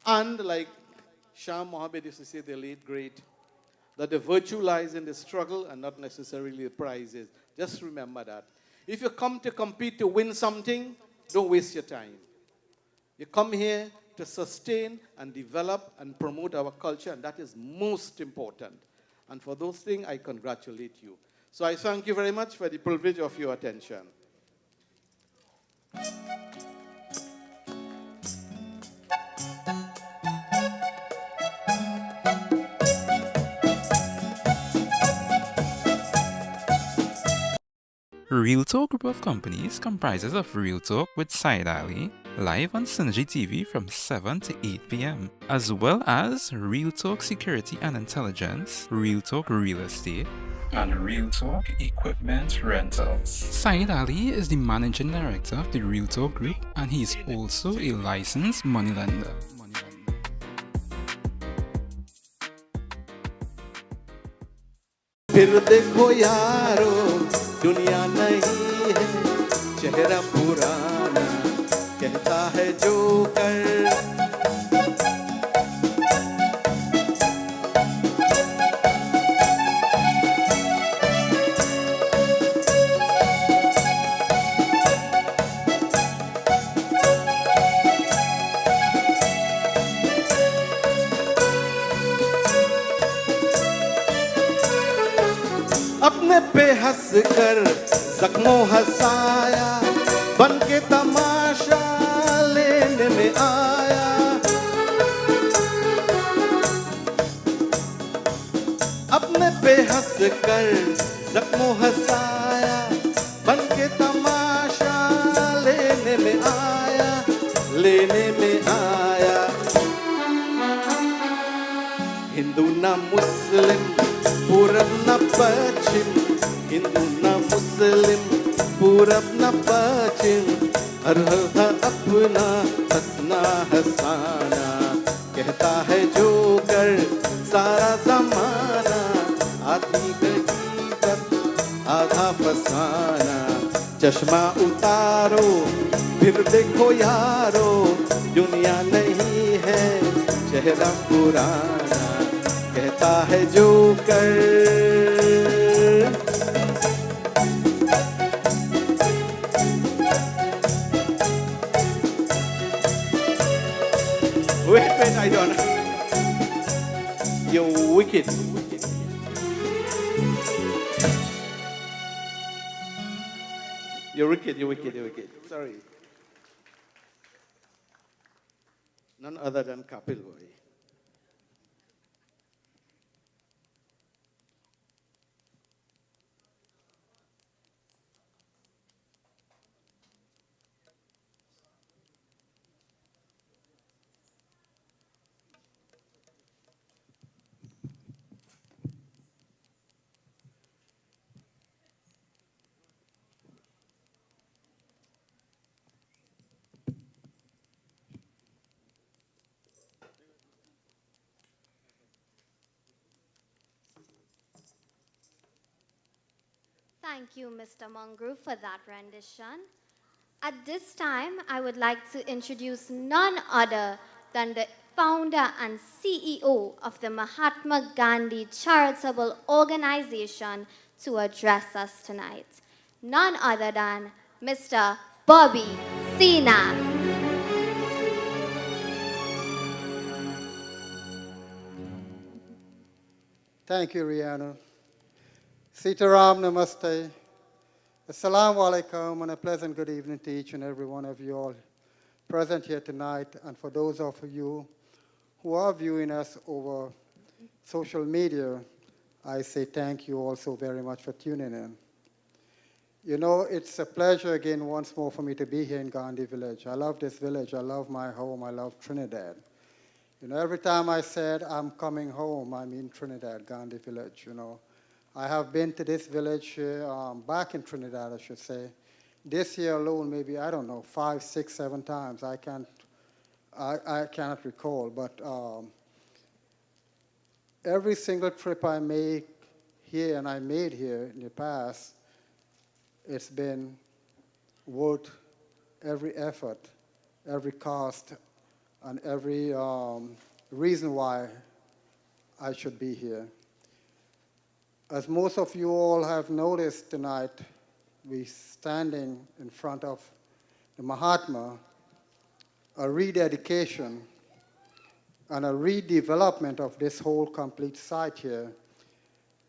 And like Shah Mohammed used to say, the late great, that the virtue lies in the struggle and not necessarily the prizes. Just remember that. If you come to compete to win something, don't waste your time. You come here to sustain and develop and promote our culture, and that is most important. And for those things, I congratulate you. So I thank you very much for the privilege of your attention. Real Talk Group of Companies comprises of Real Talk with Said Ali, live on Synergy TV from 7 to 8 p.m., as well as Real Talk Security and Intelligence, Real Talk Real Estate, and Real Talk Equipment Rentals. Said Ali is the Managing Director of the Real Talk Group, and he is also a licensed moneylender. फिर देखो यारो दुनिया नहीं है चेहरा पुराना कहता है जो कर अपने पे हंस कर जख्मों हंसाया बन के तमाशा लेने में आया अपने पे हंस कर जख्मों हंसाया बन के तमाशा लेने में आया हिंदू ना मुस्लिम पूरब न पश्चिम हिंदू न मुस्लिम पूरब न पश्चिम हर था अपना हंसना हंसाना कहता है जो कर सारा जमाना आदमी कहीं पर आधा फसाना चश्मा उतारो फिर देखो यारो दुनिया नहीं है चेहरा पुराना कहता है जो कर Wait, I don't know. You're wicked. You're wicked. Sorry. None other than Kappel boy. Thank you, Mr. Mungru, for that rendition. At this time, I would like to introduce none other than the founder and CEO of the Mahatma Gandhi Charitable Organization to address us tonight. None other than Mr. Bobby Sina. Thank you, Rihanna. Sitaram Namaste. Assalamu alaikum and a pleasant good evening to each and every one of you all present here tonight, and for those of you who are viewing us over social media, I say thank you also very much for tuning in. You know, it's a pleasure again once more for me to be here in Gandhi Village. I love this village. I love my home. I love Trinidad. You know, every time I said I'm coming home, I mean Trinidad, Gandhi Village, you know. I have been to this village back in Trinidad, I should say. This year alone, maybe, I don't know, 5, 6, 7 times. I cannot recall, but every single trip I make here and I made here in the past, it's been worth every effort, every cost, and every reason why I should be here. As most of you all have noticed tonight, we're standing in front of the Mahatma, a rededication and a redevelopment of this whole complete site here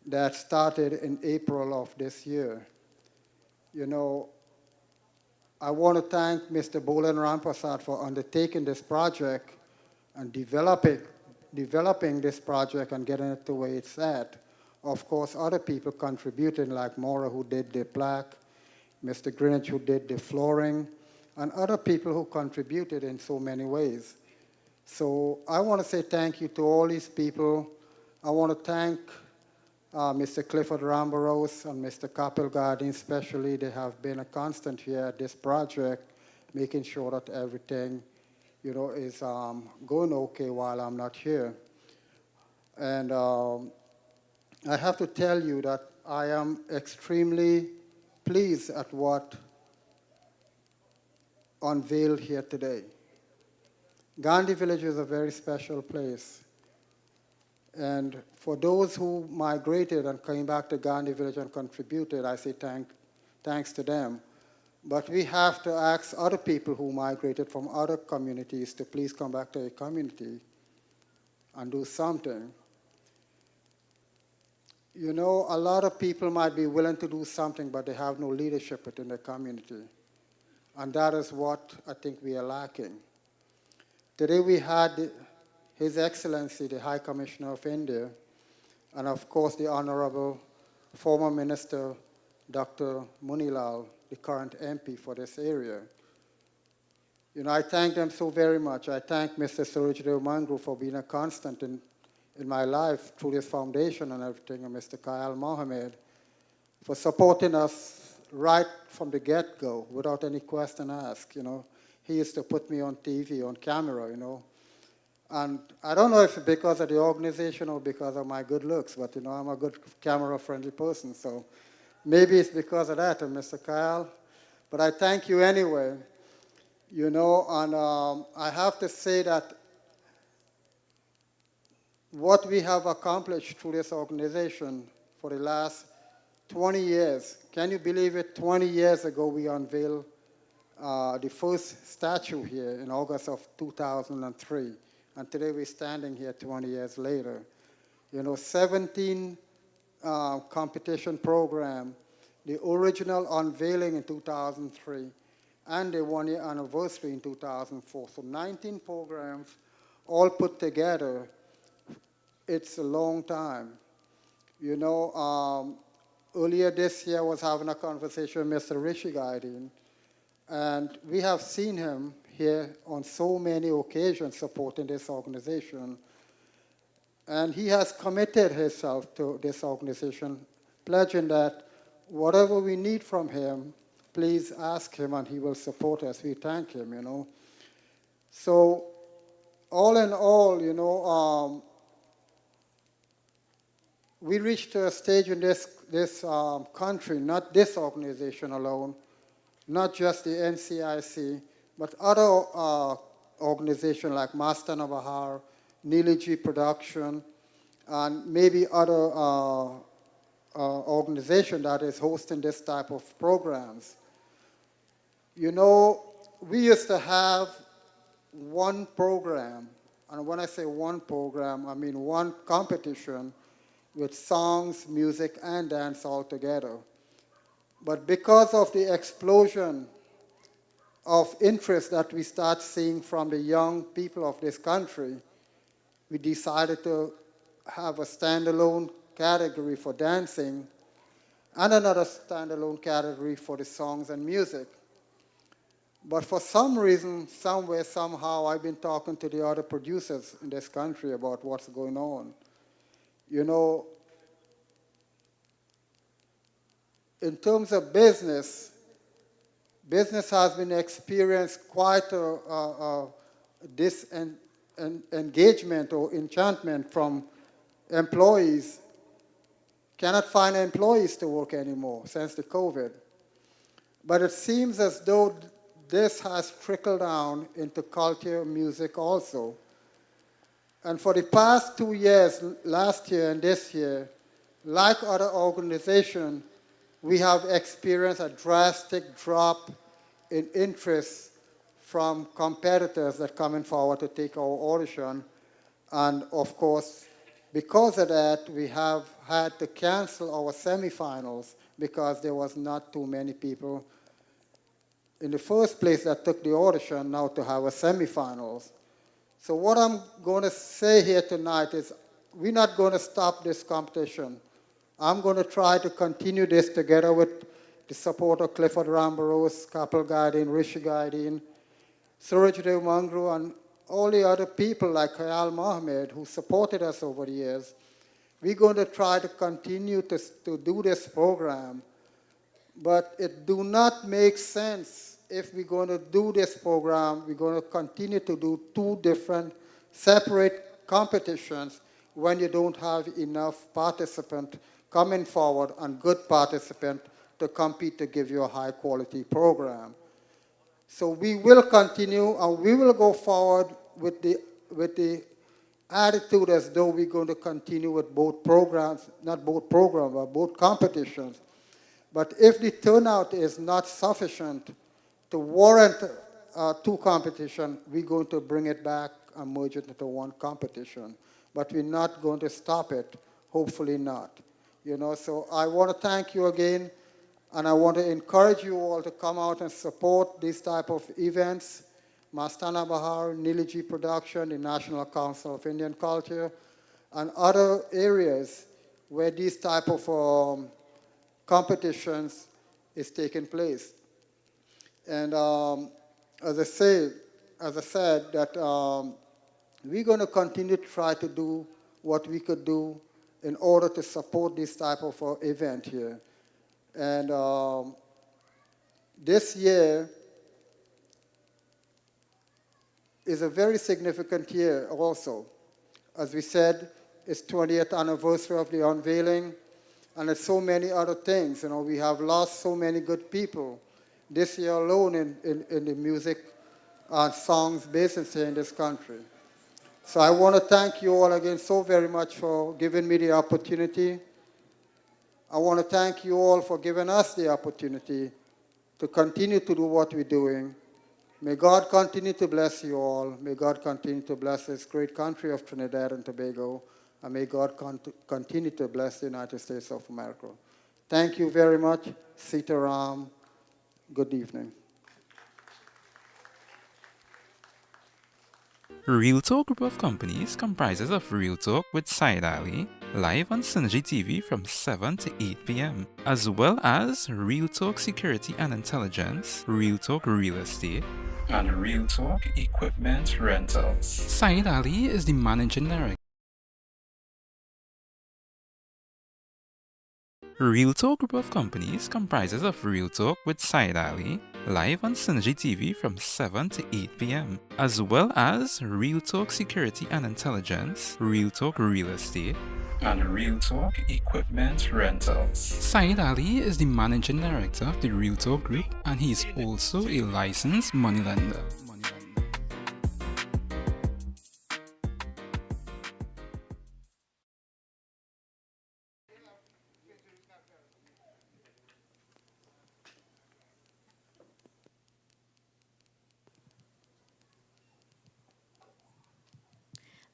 that started in April of this year. You know, I want to thank Mr. Bolan Rampasad for undertaking this project and developing this project and getting it to where it's at. Of course, other people contributed, like Maura, who did the plaque, Mr. Greenwich, who did the flooring, and other people who contributed in so many ways. So I want to say thank you to all these people. I want to thank Mr. Clifford Rambaros and Mr. Kappel Gadin especially. They have been a constant here at this project, making sure that everything, you know, is going okay while I'm not here. And I have to tell you that I am extremely pleased at what unveiled here today. Gandhi Village is a very special place. And for those who migrated and came back to Gandhi Village and contributed, I say thanks to them. But we have to ask other people who migrated from other communities to please come back to a community and do something. You know, a lot of people might be willing to do something, but they have no leadership within the community. And that is what I think we are lacking. Today we had His Excellency, the High Commissioner of India, and of course the Honorable former Minister, Dr. Munilal, the current MP for this area. You know, I thank them so very much. I thank Mr. Surajdev Mangru for being a constant in my life through this foundation and everything, and Mr. Kayal Mohammed for supporting us right from the get-go without any question asked, you know. He used to put me on TV, on camera, you know. And I don't know if it's because of the organization or because of my good looks, but, you know, I'm a good camera-friendly person, so maybe it's because of that, Mr. Kyle. But I thank you anyway, you know, and I have to say that what we have accomplished through this organization for the last 20 years, can you believe it? 20 years ago, we unveiled the first statue here in August of 2003. And today we're standing here 20 years later. You know, 17 competition program, the original unveiling in 2003, and the 1-year anniversary in 2004. So 19 programs all put together. It's a long time. You know, earlier this year I was having a conversation with Mr. Rishi Gadin, and we have seen him here on so many occasions supporting this organization. And he has committed himself to this organization, pledging that whatever we need from him, please ask him and he will support us. We thank him, you know. So all in all, you know, we reached a stage in this this country, not this organization alone, not just the NCIC, but other organizations like Mastana Bahar, Neelaji Production, and maybe other organization that is hosting this type of programs. You know, we used to have one program, and when I say one program, I mean one competition with songs, music, and dance all together. But because of the explosion of interest that we start seeing from the young people of this country, we decided to have a standalone category for dancing and another standalone category for the songs and music. But for some reason, somewhere, somehow, I've been talking to the other producers in this country about what's going on. You know, in terms of business, business has been experienced quite a disengagement or enchantment from employees. Cannot find employees to work anymore since the COVID. But it seems as though this has trickled down into culture, music also. And for the past 2 years, last year and this year, like other organizations, we have experienced a drastic drop in interest from competitors that coming forward to take our audition. And of course, because of that, we have had to cancel our semifinals because there was not too many people in the first place that took the audition now to have a semifinals. So what I'm going to say here tonight is we're not going to stop this competition. I'm going to try to continue this together with the support of Clifford Rambaros, Kappel Gadin, Rishi Gadin, Suraj Dev Mangru, and all the other people like Kayal Mohammed who supported us over the years. We're going to try to continue to do this program, but it do not make sense if we're going to do this program, we're going to continue to do two different separate competitions when you don't have enough participants coming forward and good participants to compete to give you a high quality program. So we will continue and we will go forward with the attitude as though we're going to continue with both programs, not both programs, but both competitions. But if the turnout is not sufficient to warrant two competitions, we're going to bring it back and merge it into one competition. But we're not going to stop it, hopefully not. You know, so I want to thank you again, and I want to encourage you all to come out and support these type of events. Mastana Bahar, Neelaji Production, the National Council of Indian Culture, and other areas where these type of competitions is taking place. And as I said, that we're going to continue to try to do what we could do in order to support this type of event here. And this year is a very significant year also. As we said, it's 20th anniversary of the unveiling, and there's so many other things. You know, we have lost so many good people this year alone in the music and songs business here in this country. So I want to thank you all again so very much for giving me the opportunity. I want to thank you all for giving us the opportunity to continue to do what we're doing. May God continue to bless you all. May God continue to bless this great country of Trinidad and Tobago. And may God continue to bless the United States of America. Thank you very much. Sitaram. Good evening. Real Talk Group of Companies comprises of Real Talk with Said Ali, live on Synergy TV from 7 to 8 p.m., as well as Real Talk Security and Intelligence, Real Talk Real Estate, and Real Talk Equipment Rentals. Said Ali is the managing director. Real Talk Group of Companies comprises of Real Talk with Said Ali, live on Synergy TV from 7 to 8 p.m., as well as Real Talk Security and Intelligence, Real Talk Real Estate, and Real Talk Equipment Rentals. Said Ali is the Managing Director of the Real Talk Group, and he is also a licensed moneylender.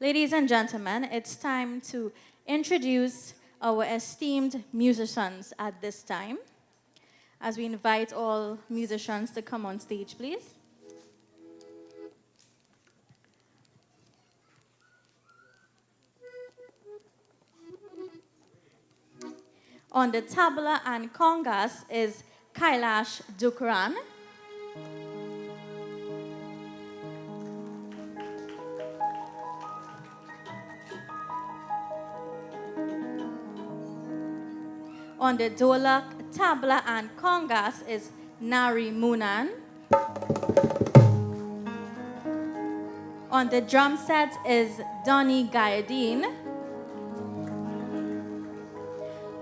Ladies and gentlemen, it's time to introduce our esteemed musicians at this time. As we invite all musicians to come on stage, please. On the tabla and congas is Kailash Dukran. On the dolak, tabla, and congas is Nari Munan. On the drum set is Donny Gadin.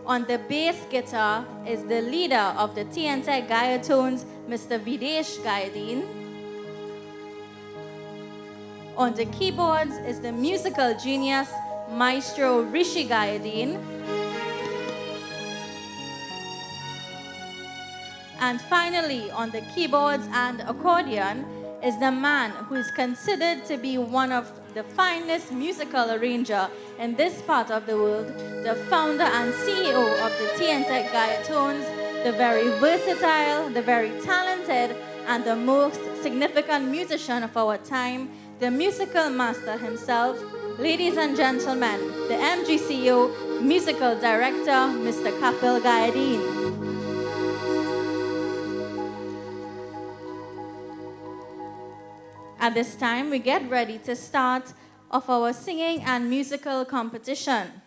On the bass guitar is the leader of the TNT Gayatones, Mr. Videsh Gadin. On the keyboards is the musical genius, Maestro Rishi Gadin. And finally, on the keyboards and accordion is the man who is considered to be one of the finest musical arranger in this part of the world, the founder and CEO of the TNT Gayatones, the very versatile, the very talented, and the most significant musician of our time, the musical master himself. Ladies and gentlemen, the MGCO musical director, Mr. Kappel Gadin. At this time, we get ready to start off our singing and musical competition.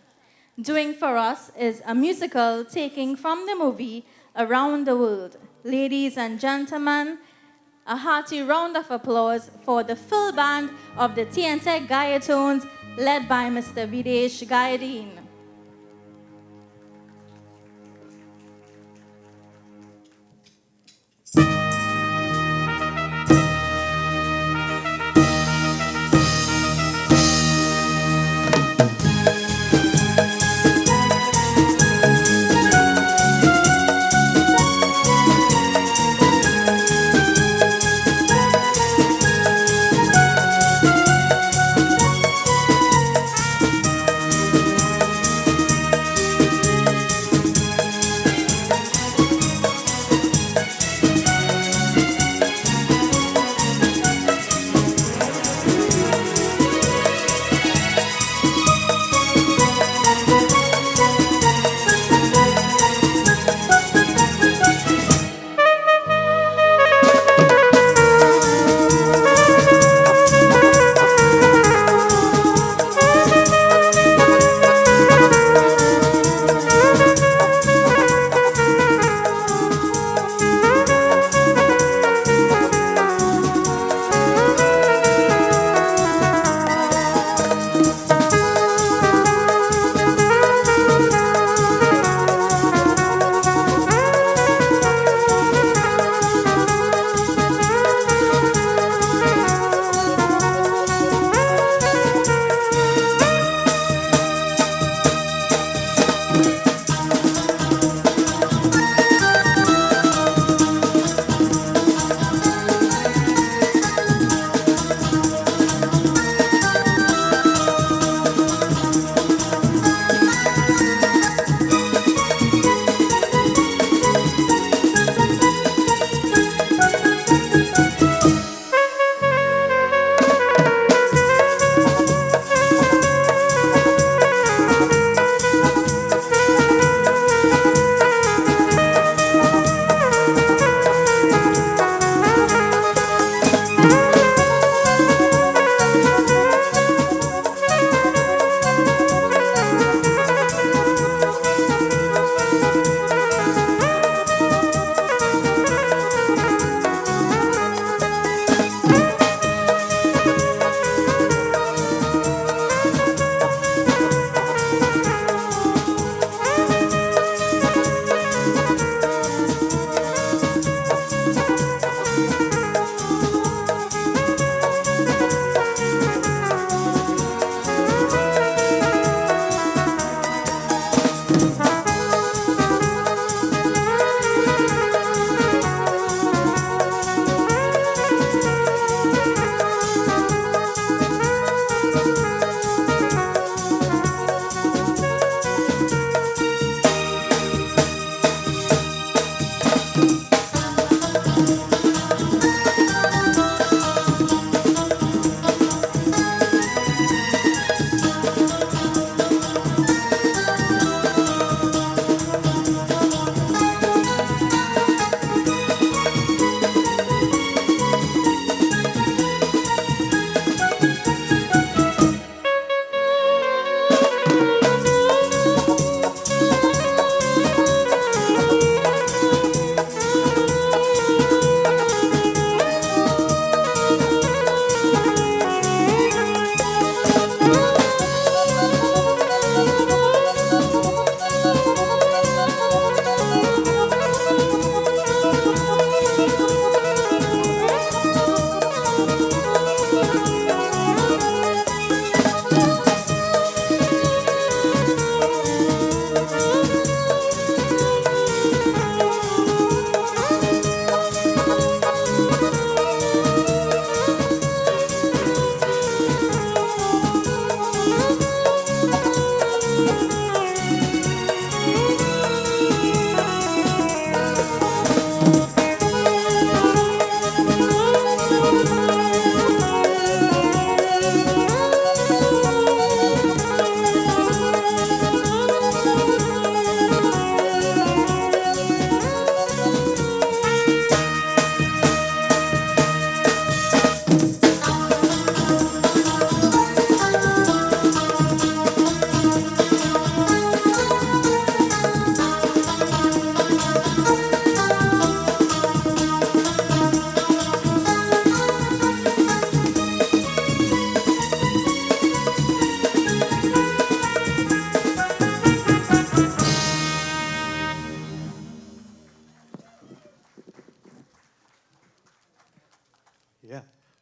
Doing for us is a musical taking from the movie Around the World. Ladies and gentlemen, a hearty round of applause for the full band of the TNT Gayatones led by Mr. Videsh Gadin.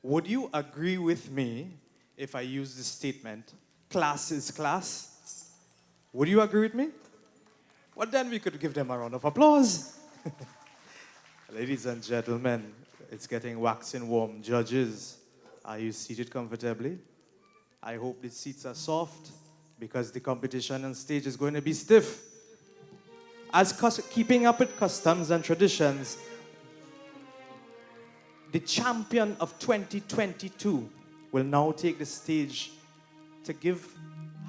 Would you agree with me if I use this statement, class is class? Would you agree with me? Well, then we could give them a round of applause. Ladies and gentlemen, it's getting waxing warm. Judges, are you seated comfortably? I hope the seats are soft because the competition on stage is going to be stiff. As keeping up with customs and traditions, the champion of 2022 will now take the stage to give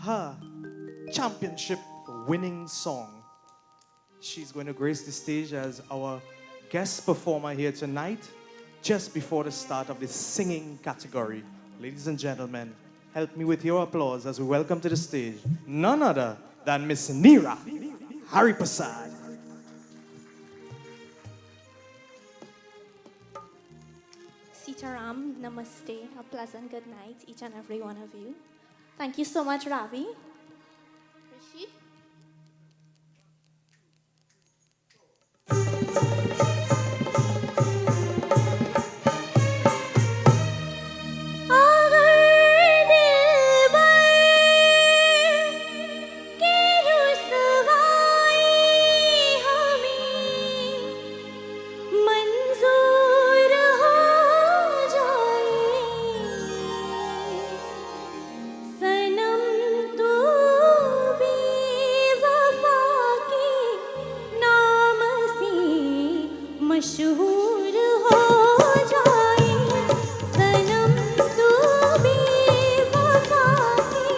her championship winning song. She's going to grace the stage as our guest performer here tonight, just before the start of the singing category. Ladies and gentlemen, help me with your applause as we welcome to the stage none other than Miss Neera Hariprasad. Sitaram, namaste, a pleasant good night, each and every one of you. Thank you so much, Ravi. Rishi? मशहूर हो जाए सनम तू बेवफा के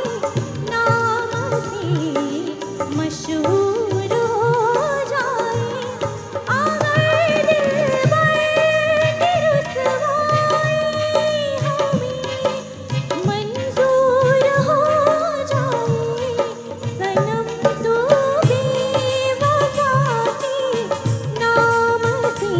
नाम से मशहूर हो जाए अगर दिलबर की रुसवाई हमें मंजूर हो जाए सनम तू बेवफा के नाम से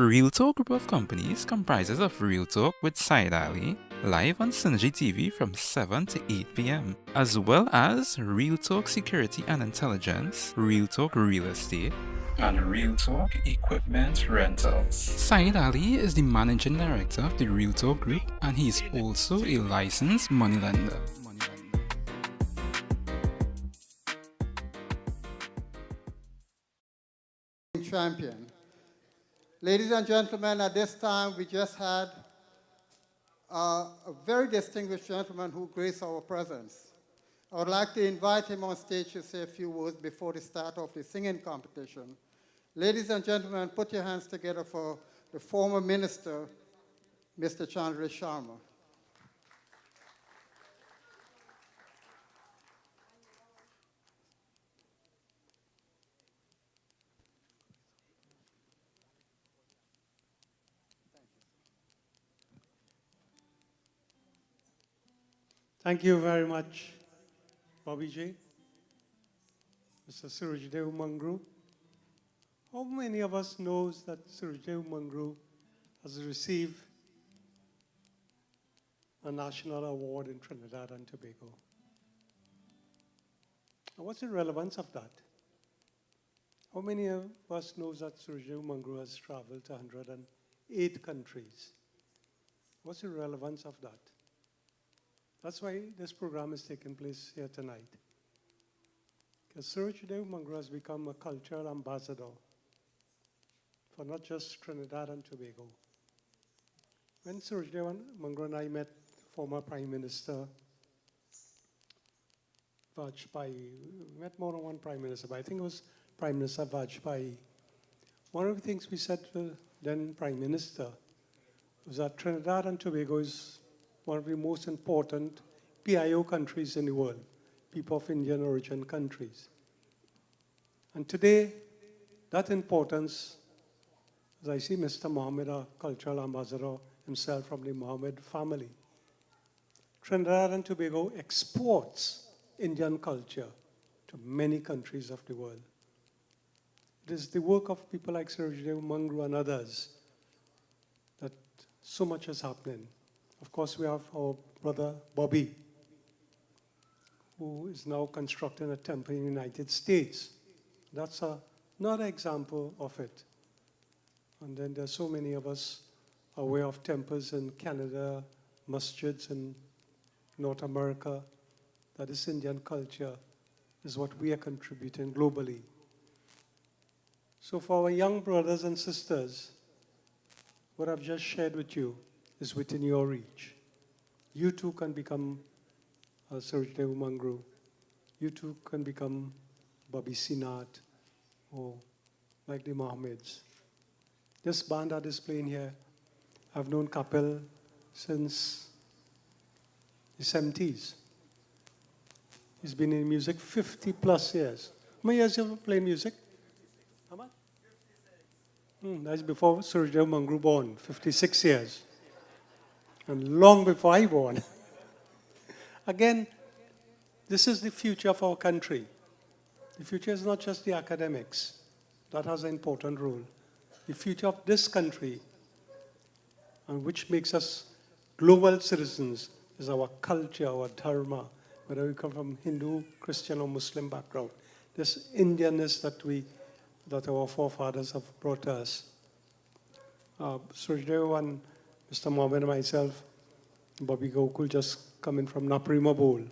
Real Talk Group of Companies comprises of Real Talk with Side Alley, live on Synergy TV from 7 to 8 p.m., as well as Real Talk Security and Intelligence, Real Talk Real Estate, and Real Talk Equipment Rentals. Saeed Ali is the Managing Director of the Real Talk Group, and he is also a licensed moneylender. Champion. Ladies and gentlemen, at this time we just had a very distinguished gentleman who graced our presence. I would like to invite him on stage to say a few words before the start of the singing competition. Ladies and gentlemen, put your hands together for the former minister, Mr. Chandra Sharma. Thank you very much, Bobby J. Mr. Surajdev Mangru. How many of us knows that Surajdev Mangru has received a national award in Trinidad and Tobago? And what's the relevance of that? How many of us knows that Surajdev Mangru has traveled to 108 countries? What's the relevance of that? That's why this program is taking place here tonight. Because Surajdev Mangru has become a cultural ambassador for not just Trinidad and Tobago. When Surajdev Mangru and I met former Prime Minister Vajpayee, we met more than one Prime Minister, but I think it was Prime Minister Vajpayee. One of the things we said to the then Prime Minister was that Trinidad and Tobago is one of the most important PIO countries in the world, people of Indian origin countries. And today, that importance, as I see Mr. Mohammed, our cultural ambassador himself from the Mohammed family, Trinidad and Tobago exports Indian culture to many countries of the world. It is the work of people like Surajdev Mangru and others that so much is happening. Of course, we have our brother Bobby, who is now constructing a temple in the United States. That's another example of it. And then there's so many of us aware of temples in Canada, masjids in North America, that this Indian culture is what we are contributing globally. So for our young brothers and sisters, what I've just shared with you is within your reach. You too can become Surajdev Mangru. You too can become Bobby Sinat or like the Mohammeds. This band that is playing here, I've known Kappel since the 70s. He's been in music 50 plus years. How many years have you played music? How much? That's before Surajdev Mangru born, 56 years. And long before I born. Again, this is the future of our country. The future is not just the academics. That has an important role. The future of this country, and which makes us global citizens, is our culture, our dharma, whether we come from Hindu, Christian, or Muslim background. This Indianness that our forefathers have brought to us. Surajdev and Mr. Mohammed and myself, Bobby Gokul, just coming from Naprima Bowl.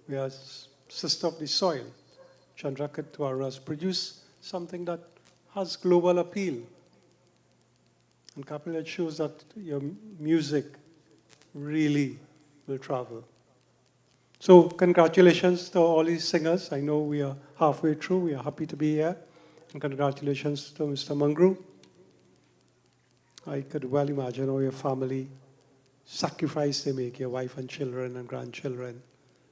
We are sister of the soil. Chandra Katwara has produced something that has global appeal. And Kappel, it shows that your music really will travel. So congratulations to all these singers. I know we are halfway through. We are happy to be here. And congratulations to Mr. Mangru. I could well imagine how your family sacrifice they make, your wife and children and grandchildren,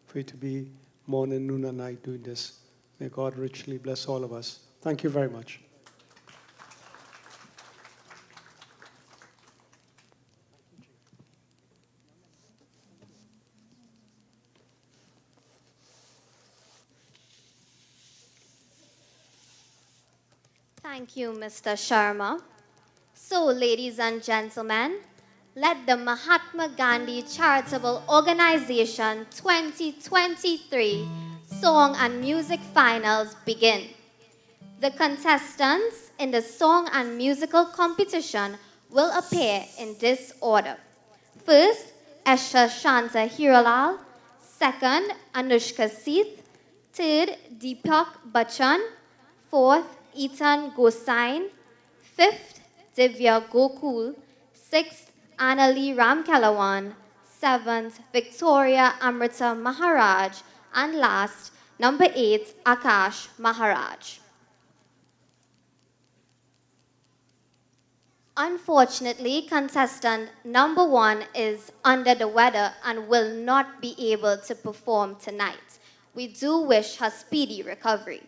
for you to be morning, noon, and night doing this. May God richly bless all of us. Thank you very much. Thank you, Mr. Sharma. So, ladies and gentlemen, let the Mahatma Gandhi Charitable Organization 2023 Song and Music Finals begin. The contestants in the song and musical competition will appear in this order. First, Esha Shanta Hiralal. Second, Anushka Seeth. Third, Deepak Bachchan. Fourth, Ethan Gosain. Fifth, Divya Gokul. Sixth, Annalie Ramkalawan. Seventh, Victoria Amrita Maharaj. And last, number 8, Akash Maharaj. Unfortunately, contestant number 1 is under the weather and will not be able to perform tonight. We do wish her speedy recovery.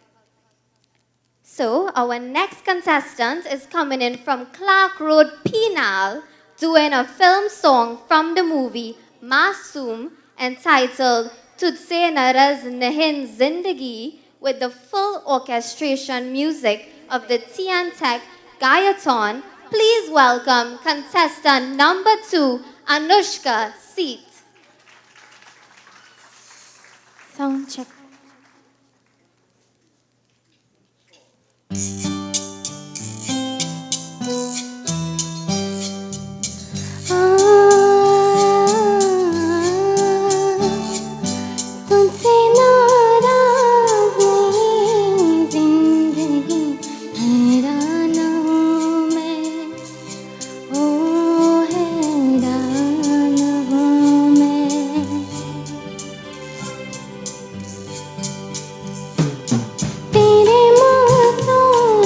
So, our next contestant is coming in from Clark Road, Penal, doing a film song from the movie Masoom entitled Tudse Naraz Nahin Zindagi with the full orchestration music of the Tian Tech Gayaton. Please welcome contestant number 2, Anushka Seeth. Sound check. तुझसे नाराज नहीं जिंदगी हैरान हूँ मैं ओ हैरान हूँ मैं तेरे मुँह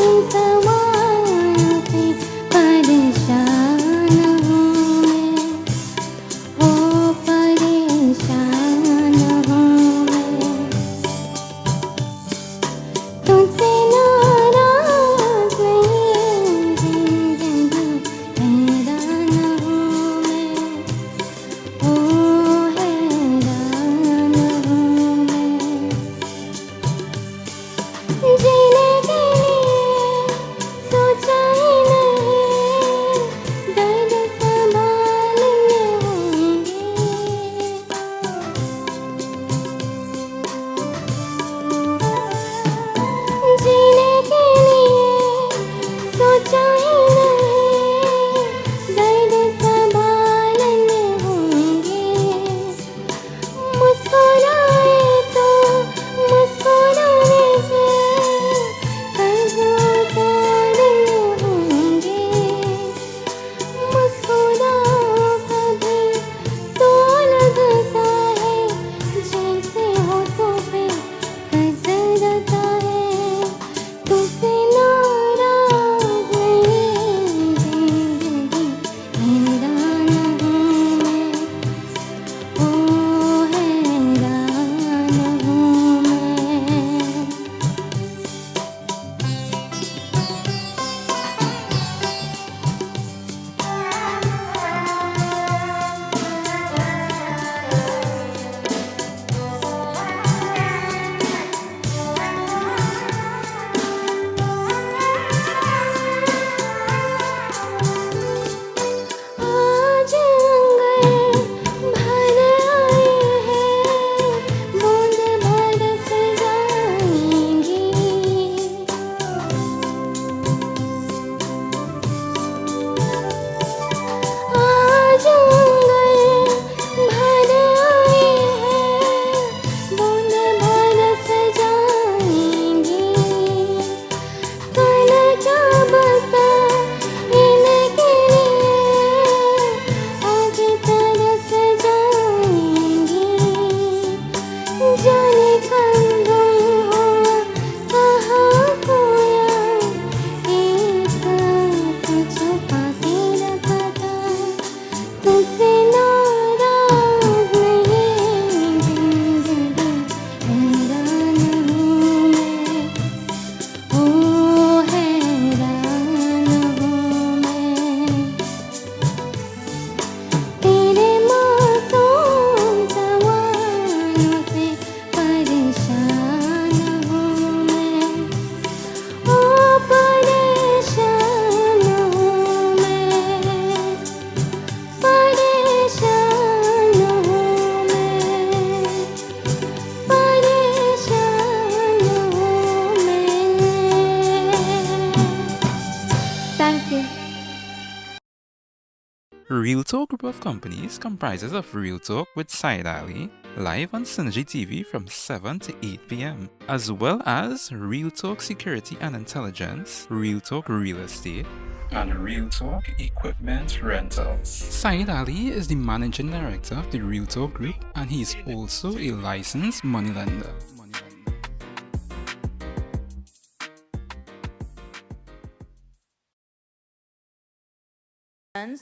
Real Talk Group of Companies comprises of Real Talk with Said Ali, live on Synergy TV from 7 to 8 p.m., as well as Real Talk Security and Intelligence, Real Talk Real Estate, and Real Talk Equipment Rentals. Said Ali is the Managing Director of the Real Talk Group, and he is also a licensed moneylender.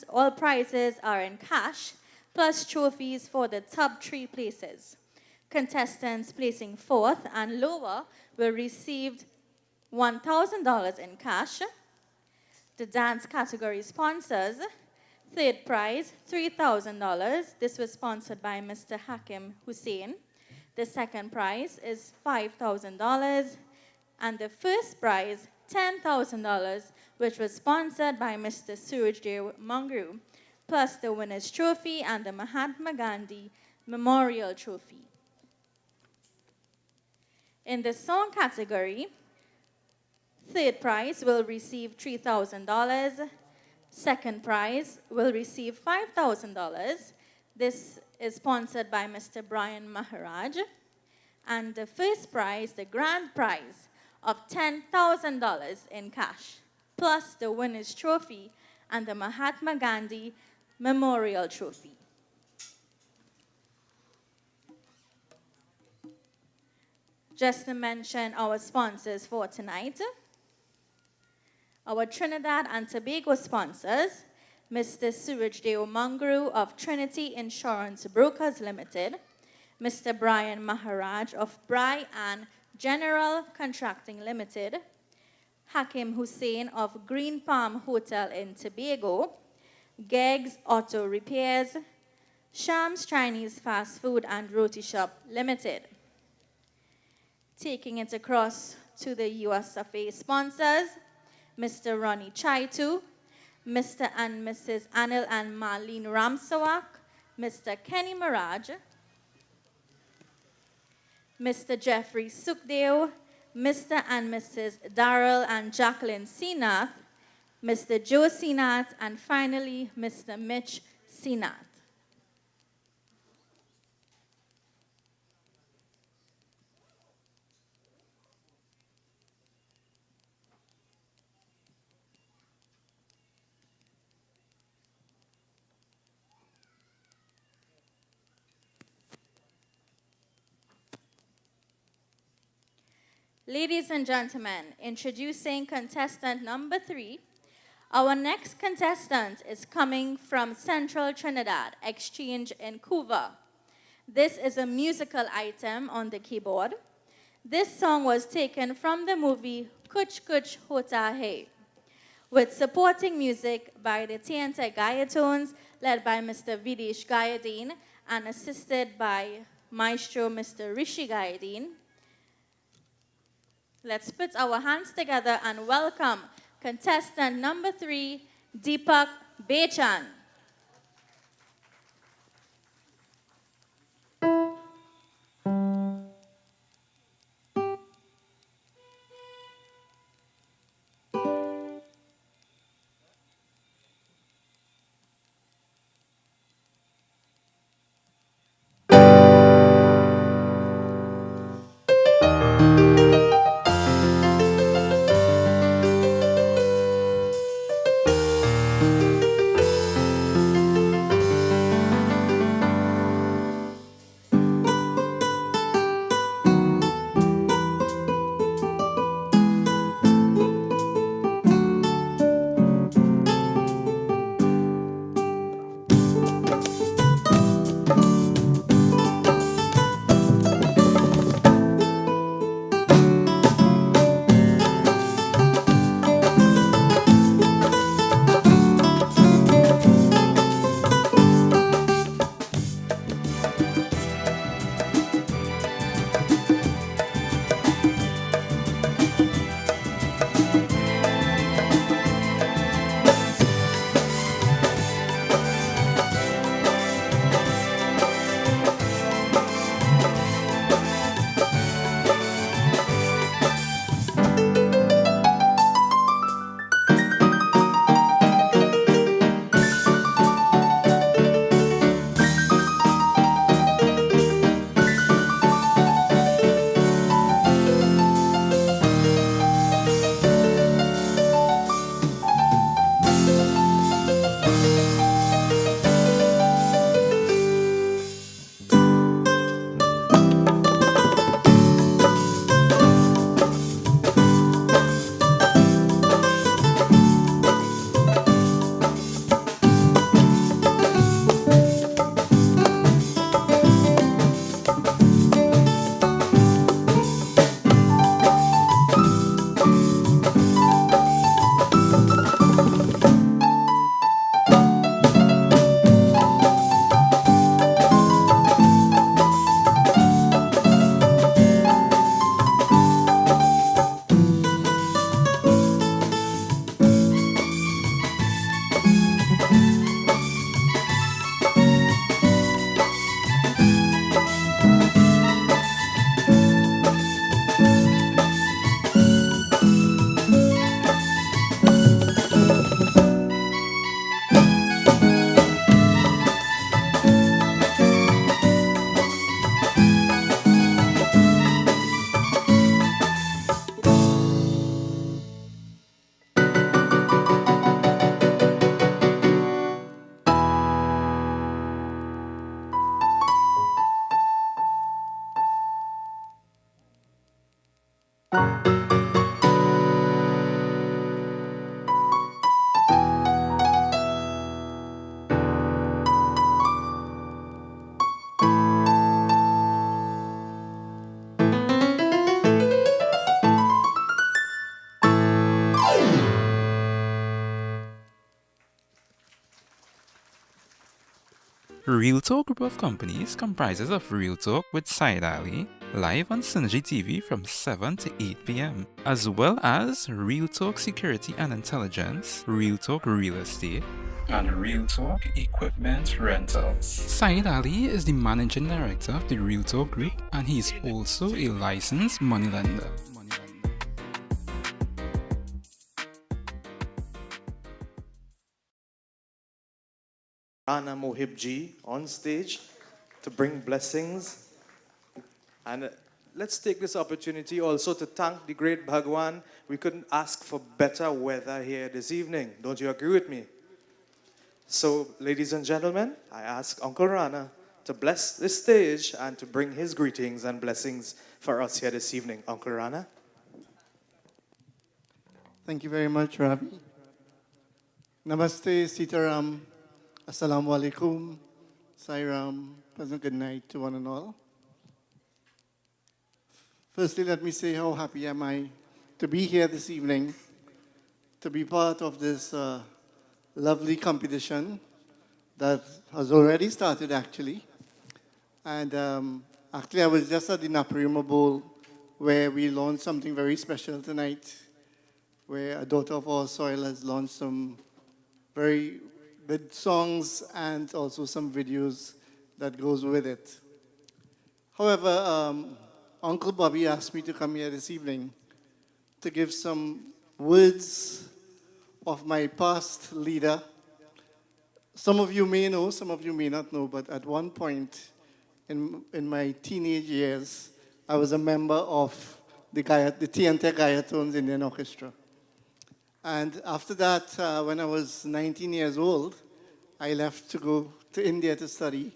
All prizes are in cash, plus trophies for the top 3 places. Contestants placing 4th and lower will receive $1,000 in cash. The dance category sponsors: 3rd prize, $3,000. This was sponsored by Mr. Hakim Hussein. The 2nd prize is $5,000. And the 1st prize, $10,000, which was sponsored by Mr. Surajdev Mangru, plus the winner's trophy and the Mahatma Gandhi Memorial Trophy. In the song category, 3rd prize will receive $3,000. 2nd prize will receive $5,000. This is sponsored by Mr. Brian Maharaj. And the 1st prize, the grand prize, of $10,000 in cash, plus the winner's trophy and the Mahatma Gandhi Memorial Trophy. Just to mention our sponsors for tonight. Our Trinidad and Tobago sponsors: Mr. Surajdev Mangru of Trinity Insurance Brokers Limited, Mr. Brian Maharaj of Bry and General Contracting Limited, Hakim Hussein of Green Palm Hotel in Tobago, Geggs Auto Repairs, Shams Chinese Fast Food and Roti Shop Limited. Taking it across to the US of A sponsors: Mr. Ronnie Chaitu, Mr. and Mrs. Anil and Marlene Ramsawak, Mr. Kenny Miraj, Mr. Jeffrey Sukdeo, Mr. and Mrs. Darrell and Jacqueline Senath, Mr. Joe Senath, and finally, Mr. Mitch Senath. Ladies and gentlemen, introducing contestant number 3. Our next contestant is coming from Central Trinidad Exchange in Couva. This is a musical item on the keyboard. This song was taken from the movie Kuch Kuch Hota Hai, with supporting music by the TNT Gayatones, led by Mr. Videsh Gadin and assisted by Maestro Mr. Rishi Gadin. Let's put our hands together and welcome contestant number 3, Deepak Bechan. Real Talk Group of Companies comprises of Real Talk with Said Ali, live on Synergy TV from 7 to 8 p.m., as well as Real Talk Security and Intelligence, Real Talk Real Estate, and Real Talk Equipment Rentals. Said Ali is the Managing Director of the Real Talk Group, and he is also a licensed moneylender. Rana Mohibji on stage to bring blessings. And let's take this opportunity also to thank the great Bhagwan. We couldn't ask for better weather here this evening. Don't you agree with me? So, ladies and gentlemen, I ask Uncle Rana to bless this stage and to bring his greetings and blessings for us here this evening. Uncle Rana. Thank you very much, Ravi. Namaste, Sitaram. Assalamu alaikum. Sairam. Pleasant good night to one and all. Firstly, let me say how happy am I to be here this evening, to be part of this lovely competition that has already started, actually. And actually, I was just at the Naparima Bowl where we launched something very special tonight, where a daughter of our soil has launched some very good songs and also some videos that goes with it. However, Uncle Bobby asked me to come here this evening to give some words of my past leader. Some of you may know, some of you may not know, but at one point in my teenage years, I was a member of the Tiente Gayatones Indian Orchestra. And after that, when I was 19 years old, I left to go to India to study,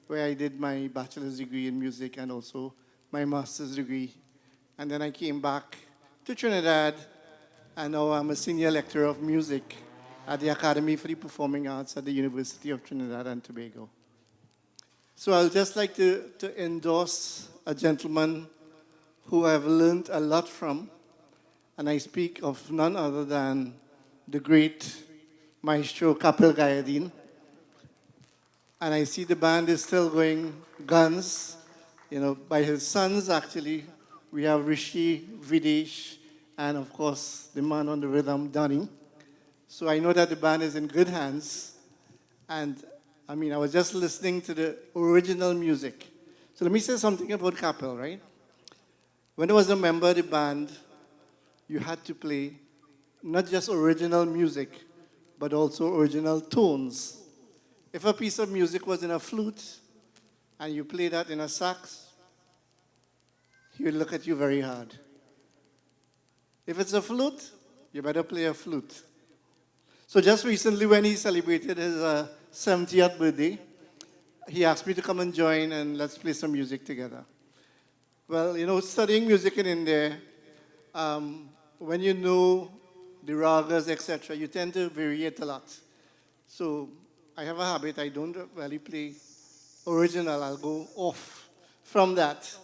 where I did my bachelor's degree in music and also my master's degree. And then I came back to Trinidad, and now I'm a senior lecturer of music at the Academy for the Performing Arts at the University of Trinidad and Tobago. So I'd just like to endorse a gentleman who I've learned a lot from, and I speak of none other than the great maestro Kappel Gadin. And I see the band is still going guns. You know, by his sons, actually, we have Rishi, Videsh, and of course, the man on the rhythm, Donny. So I know that the band is in good hands. And I mean, I was just listening to the original music. So let me say something about Kappel, right? When I was a member of the band, you had to play not just original music, but also original tones. If a piece of music was in a flute and you play that in a sax, he would look at you very hard. If it's a flute, you better play a flute. So just recently when he celebrated his 70th birthday, he asked me to come and join and let's play some music together. Well, you know, studying music in India, when you know the ragas, etc., you tend to vary it a lot. So I have a habit, I don't really play original, I'll go off from that.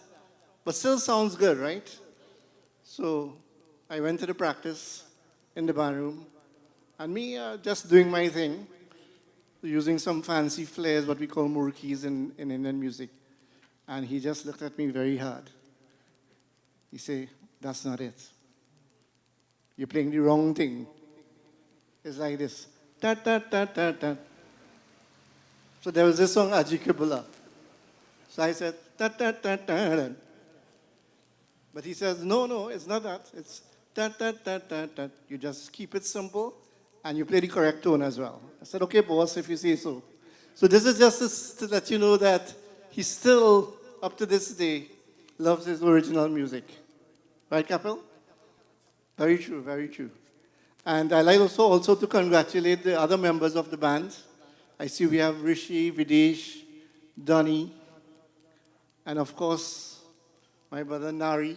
But still sounds good, right? So I went to the practice in the barroom, and me just doing my thing, using some fancy flares, what we call murkis in Indian music. And he just looked at me very hard. He said, that's not it. You're playing the wrong thing. It's like this. Ta ta ta ta ta. So there was this song, Ajikabula. So I said, ta ta ta ta ta. But he says, no, it's not that. It's ta ta ta ta ta. You just keep it simple, and you play the correct tone as well. I said, okay, boss, if you say so. So this is just to let you know that he still, up to this day, loves his original music. Right, Kappel? Very true, very true. And I'd like also to congratulate the other members of the band. I see we have Rishi, Videsh, Donny, and of course, my brother Nari.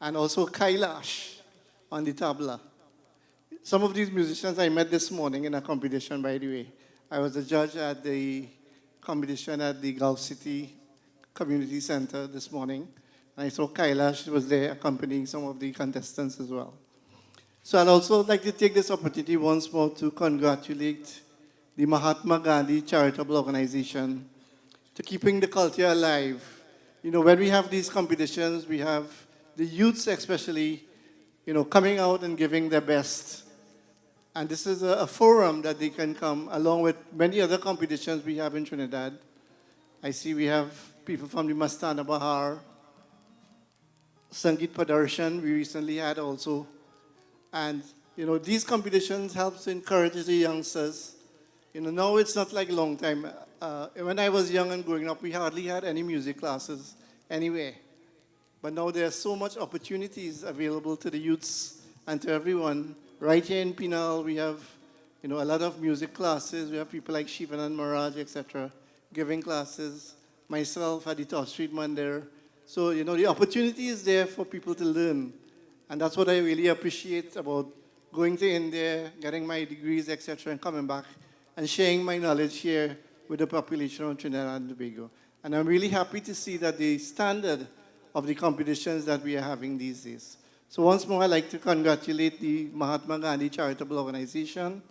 and also Kailash on the tabla. Some of these musicians I met this morning in a competition, by the way. I was a judge at the competition at the Gulf City Community Center this morning. And I saw Kailash was there accompanying some of the contestants as well. So I'd also like to take this opportunity once more to congratulate the Mahatma Gandhi Charitable Organization to keeping the culture alive. You know, when we have these competitions, we have the youths especially, you know, coming out and giving their best. And this is a forum that they can come, along with many other competitions we have in Trinidad. I see we have people from the Mastana Bahar, Sangeet Padarshan we recently had also. And, you know, these competitions help to encourage the youngsters. You know, now it's not like a long time. When I was young and growing up, we hardly had any music classes anywhere. But now there are so much opportunities available to the youths and to everyone. Right here in Pinal, we have, you know, a lot of music classes. We have people like Shivanand Maharaj, etc., giving classes. Myself at the Todd Street Mandir. So, you know, the opportunity is there for people to learn. And that's what I really appreciate about going to India, getting my degrees, etc., and coming back and sharing my knowledge here with the population of Trinidad and Tobago. And I'm really happy to see that the standard of the competitions that we are having these days. So once more, I'd like to congratulate the Mahatma Gandhi Charitable Organization,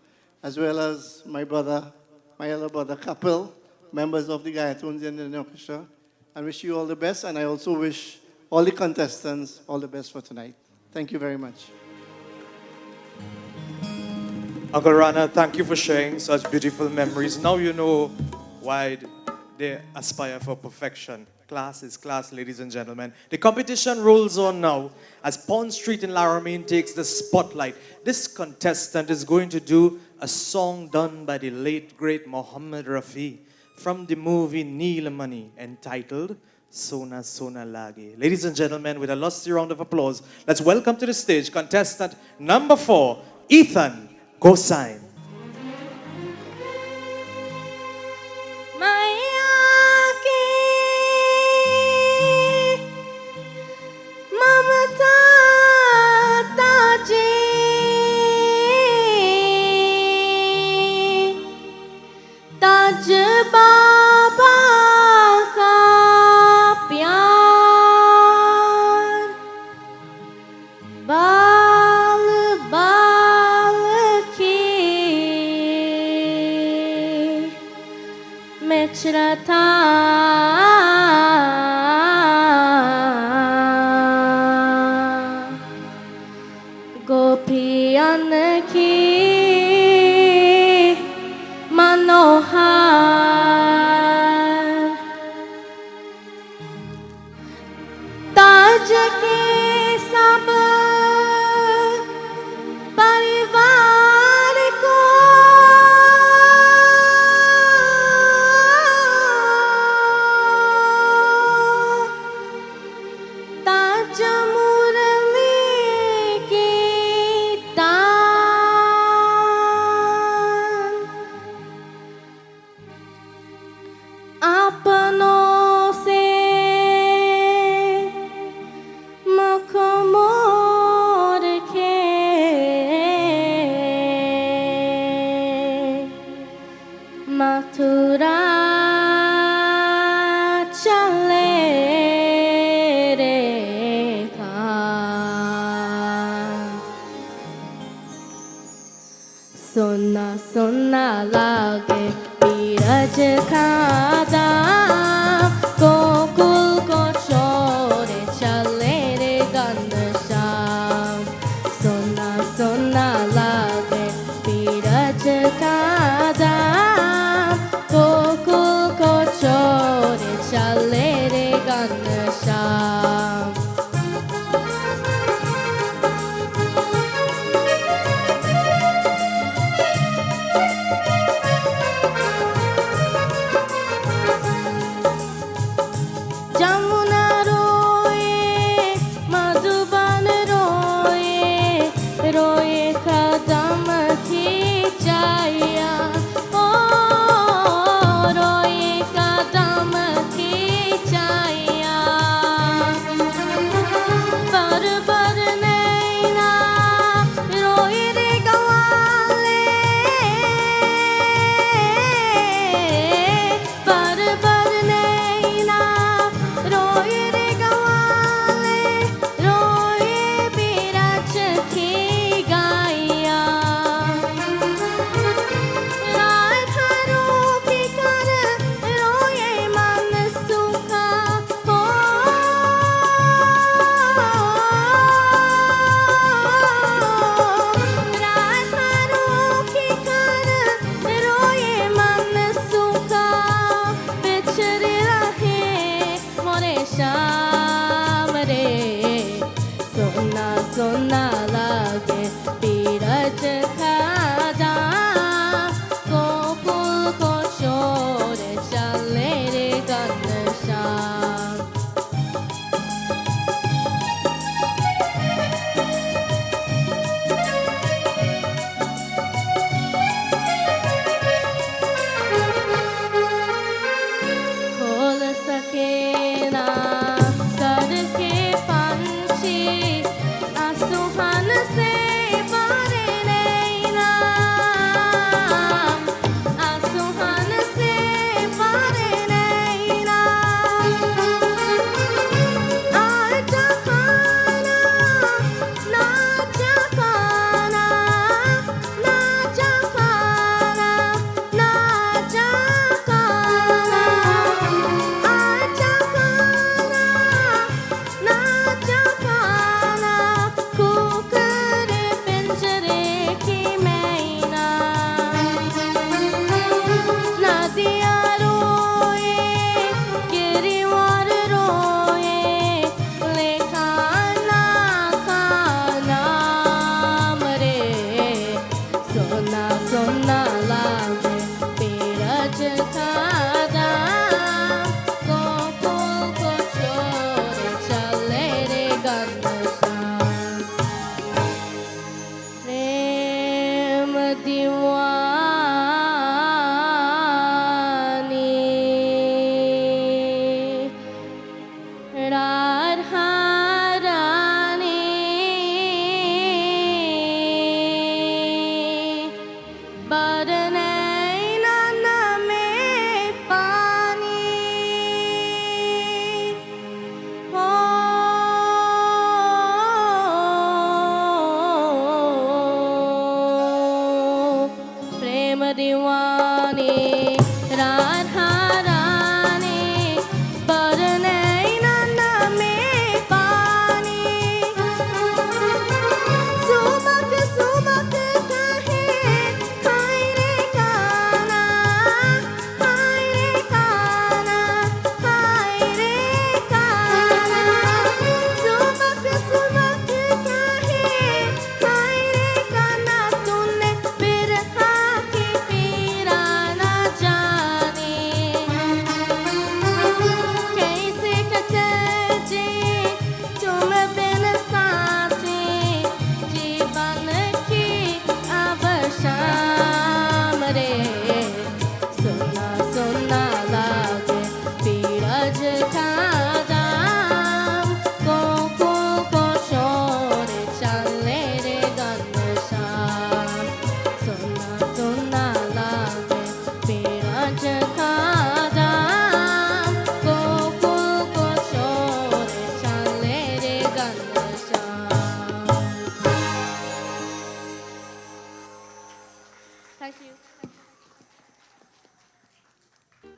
as well as my brother, my elder brother Kappel, members of the Gayatones and the Orchestra, and wish you all the best. And I also wish all the contestants all the best for tonight. Thank you very much. Uncle Rana, thank you for sharing such beautiful memories. Now you know why they aspire for perfection. Class is class, ladies and gentlemen. The competition rolls on now as Pond Street in Laramie takes the spotlight. This contestant is going to do a song done by the late, great Mohammed Rafi from the movie Neelamani entitled Sona Sona Lage. Ladies and gentlemen, with a lusty round of applause, let's welcome to the stage contestant number 4, Ethan Gosain. ताज बाबा का प्यार बाल बाल की मिचरता गोपियन की मनोहार ताज के सब परिवार को ताज मुरली की तान अपनों से मुख मोर के मथुरा चले रे खान सोना सोना लागे पीरज खादा गोकुल को छोड़े चले रे घनश्याम सोना सोना लागे पीरज खादा गोकुल को छोड़े चले रे Ghanshyam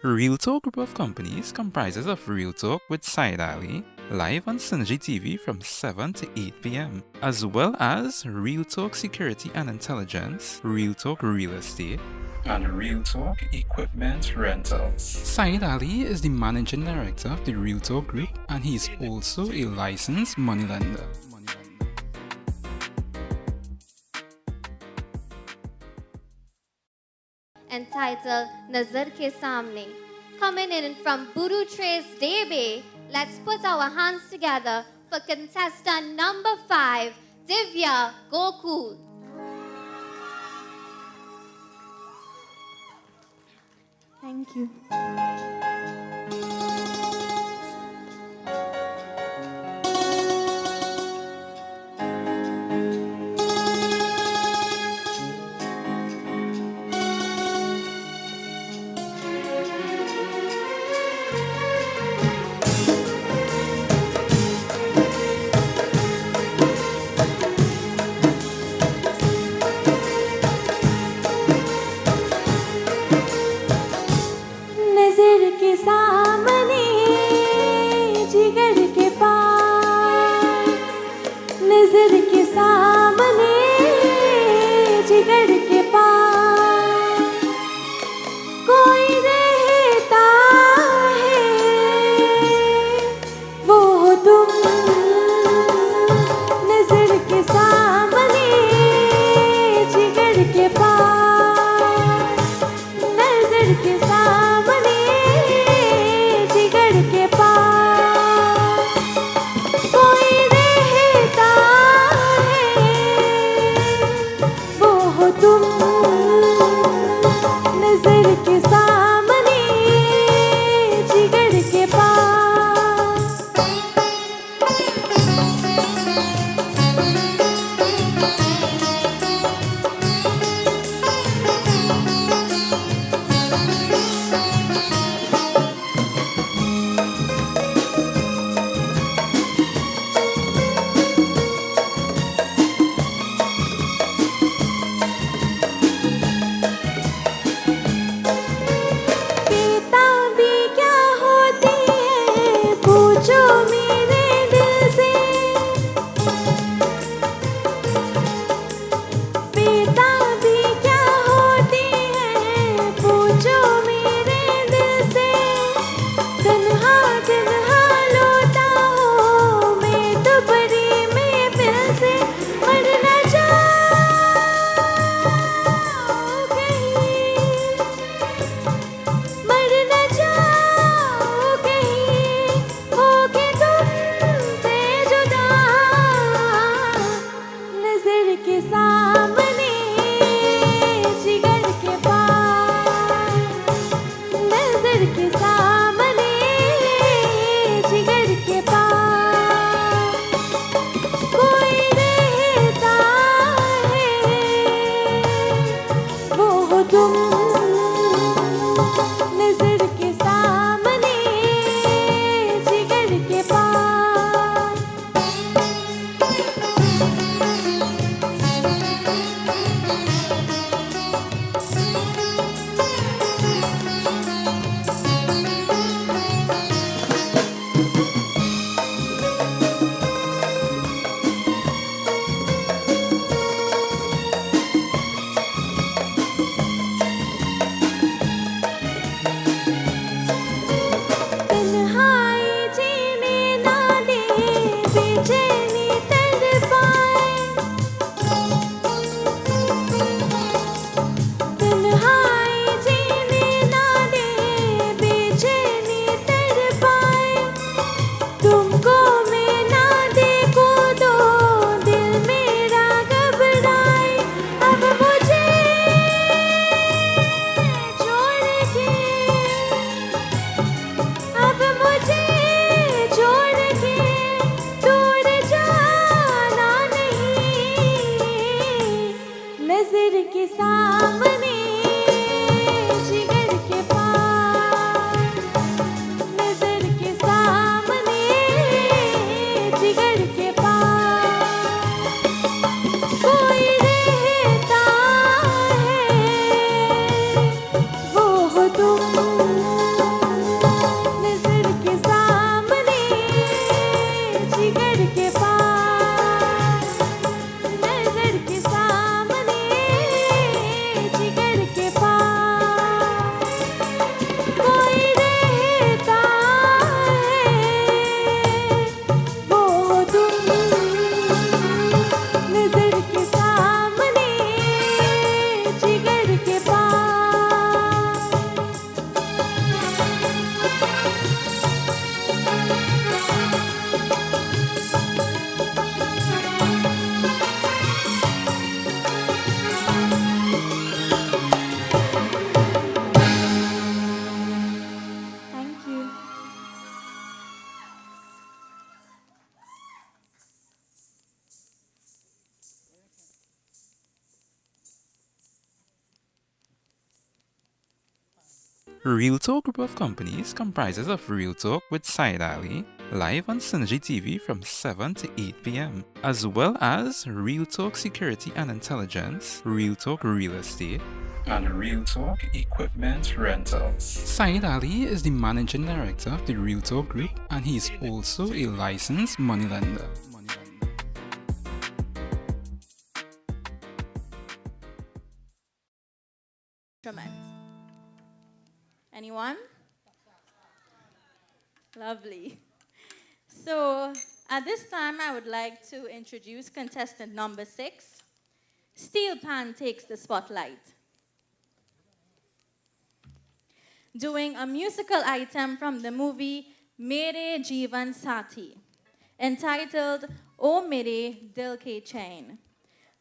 Real Talk Group of Companies comprises of Real Talk with Said Ali, live on Synergy TV from 7 to 8 p.m., as well as Real Talk Security and Intelligence, Real Talk Real Estate, and Real Talk Equipment Rentals. Said Ali is the Managing Director of the Real Talk Group, and he is also a licensed moneylender. Entitled Nazar Ke Samne. Coming in from Buru Trace Debe, let's put our hands together for contestant number 5, Divya Gokul. Thank you. नजर के सामने जिगर के पास नजर के सामने जिगर के पास कोई रहता है वो हो तुम नजर के सामने जिगर के पास नजर के सामने Real Talk Group of Companies comprises of Real Talk with Said Ali, live on Synergy TV from 7 to 8 p.m., as well as Real Talk Security and Intelligence, Real Talk Real Estate, and Real Talk Equipment Rentals. Said Ali is the Managing Director of the Real Talk Group, and he is also a licensed moneylender. Anyone? Lovely. So at this time, I would like to introduce contestant number 6. Steel Pan takes the spotlight. Doing a musical item from the movie Mere Jeevan Saathi, entitled O Mere Dil Ke Chain,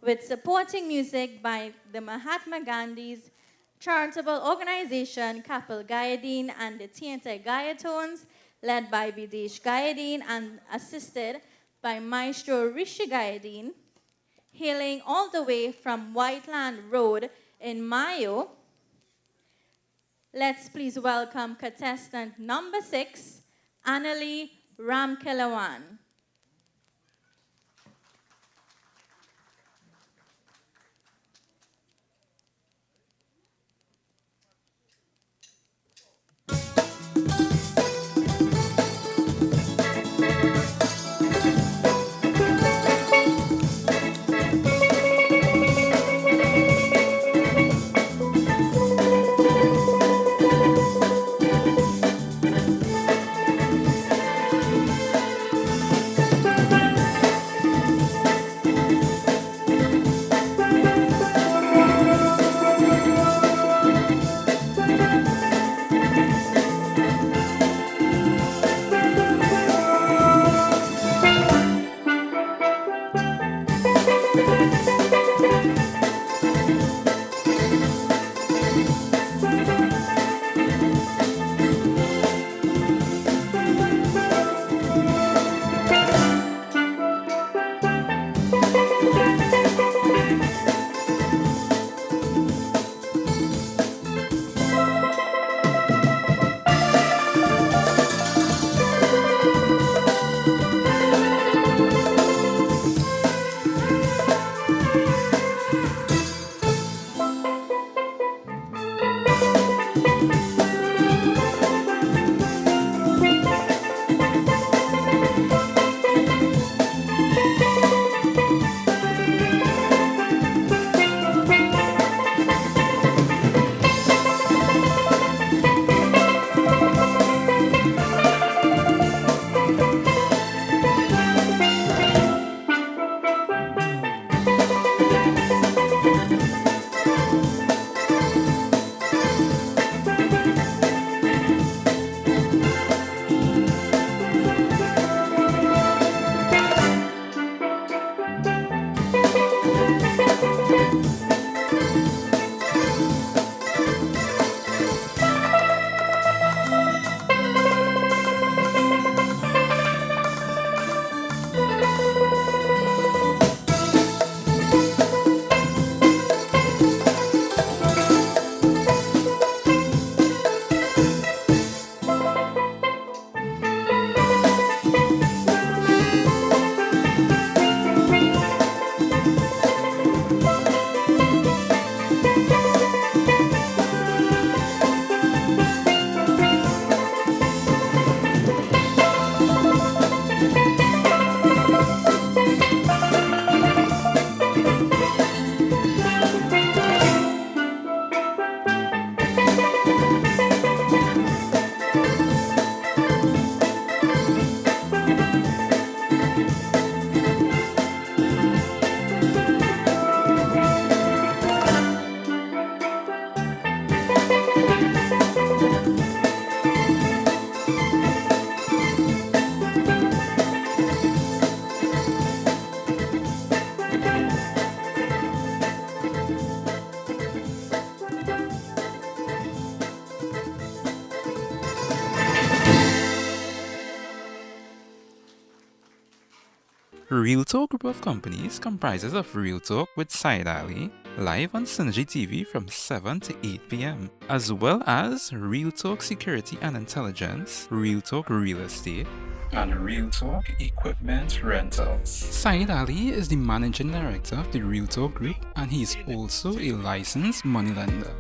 with supporting music by the Mahatma Gandhi's Charitable Organization Kappel Gadin and the Theatre Gayatones, led by Videsh Gadin and assisted by Maestro Rishi Gadin, hailing all the way from Whiteland Road in Mayo. Let's please welcome contestant number 6, Annalie Ramkelawan. Real Talk Group of Companies comprises of Real Talk with Said Ali, live on Synergy TV from 7 to 8 p.m., as well as Real Talk Security and Intelligence, Real Talk Real Estate, and Real Talk Equipment Rentals. Said Ali is the Managing Director of the Real Talk Group, and he is also a licensed moneylender.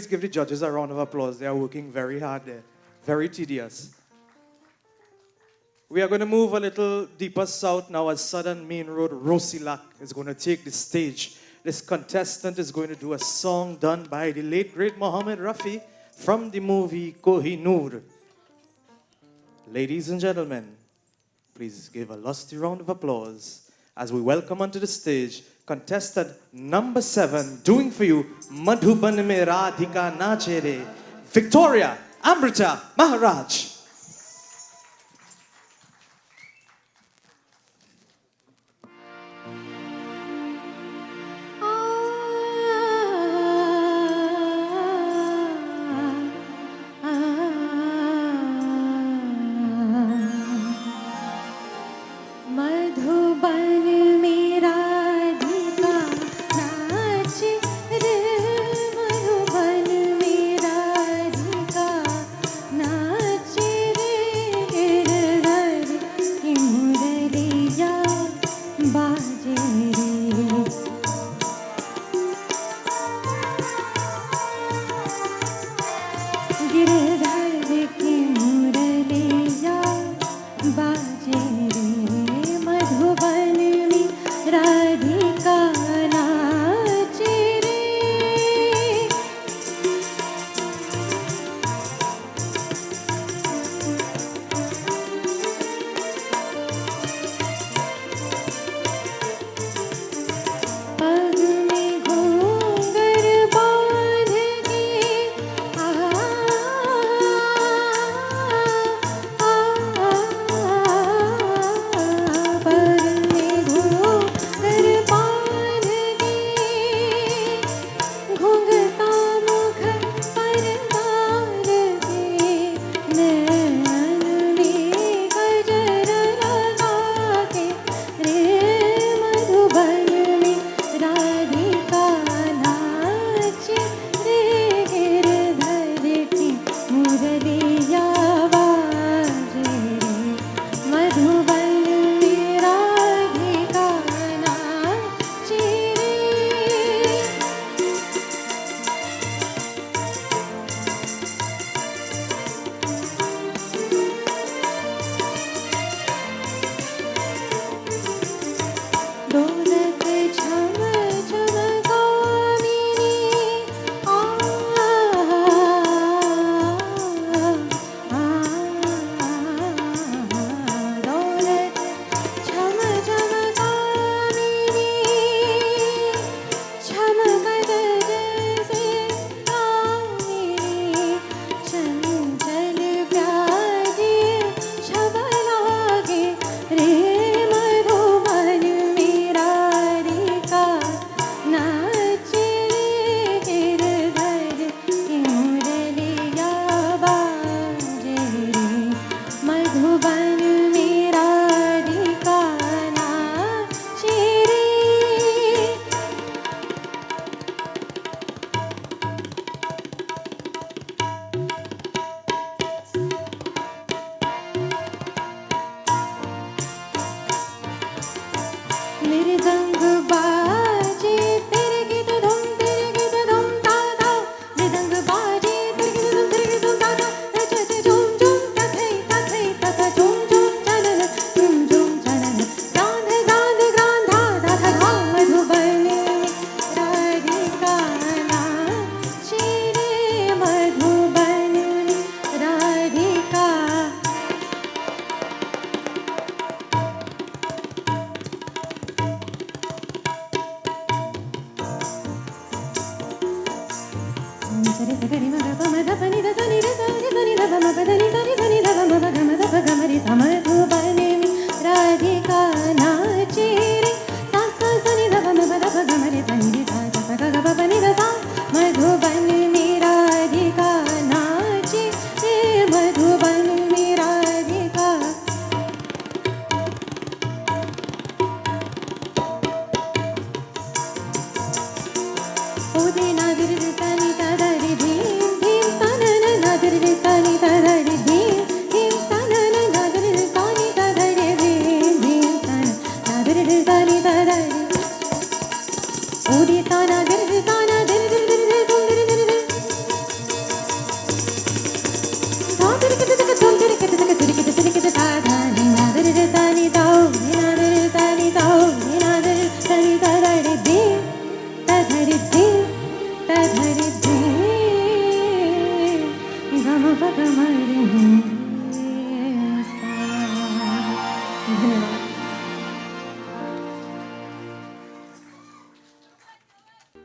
Please give the judges a round of applause. They are working very hard there. Very tedious. We are going to move a little deeper south now as Southern Main Road, Rosilak is going to take the stage. This contestant is going to do a song done by the late great Muhammad Rafi from the movie Kohinoor. Ladies and gentlemen, please give a lusty round of applause as we welcome onto the stage contestant number 7, doing for you Madhuban Mein Radhika Nachere, Victoria Amrita Maharaj.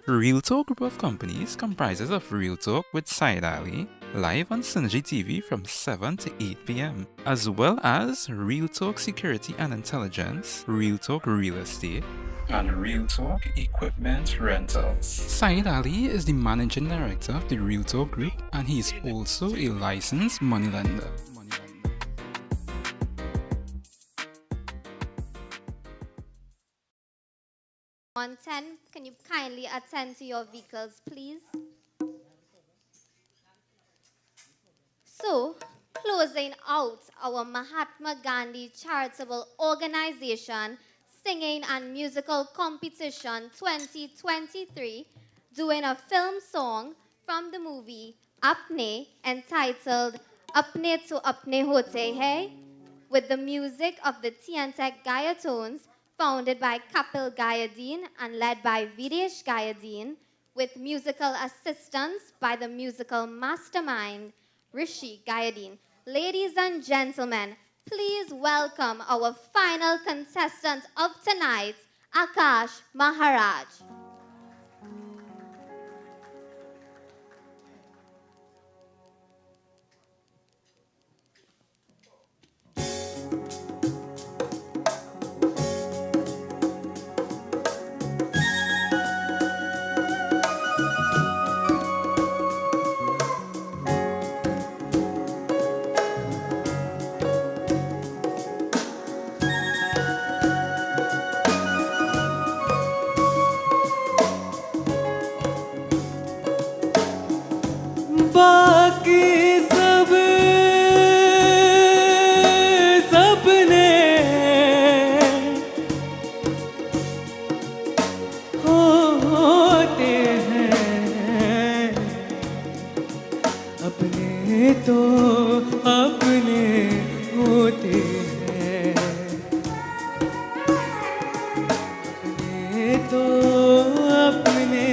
Real Talk Group of Companies comprises of Real Talk with Said Ali, live on Synergy TV from 7 to 8 p.m., as well as Real Talk Security and Intelligence, Real Talk Real Estate, and Real Talk Equipment Rentals. Said Ali is the Managing Director of the Real Talk Group, and he is also a licensed moneylender. On 10, can you kindly attend to your vehicles, please? So, closing out our Mahatma Gandhi Charitable Organization Singing and Musical Competition 2023, doing a film song from the movie Apne entitled Apne to Apne Hote Hai, with the music of the Tiantec Gayatones, founded by Kappel Gadin and led by Videsh Gadin, with musical assistance by the musical mastermind Rishi Gadin. Ladies and gentlemen, please welcome our final contestant of tonight, Akash Maharaj. बाकी सब सपने होते हैं, अपने तो अपने होते हैं, अपने तो अपने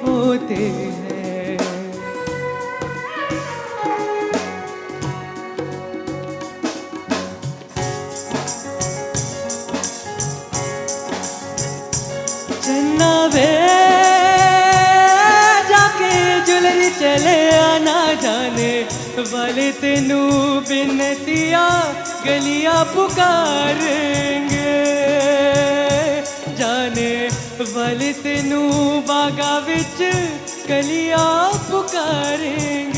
होते हैं। जाके जुलरी चले आना जाने वाले तेनू बिनतिया गलियां पुकारेंगे, जाने वाले तेनू बागा विच गलियां पुकारेंगे।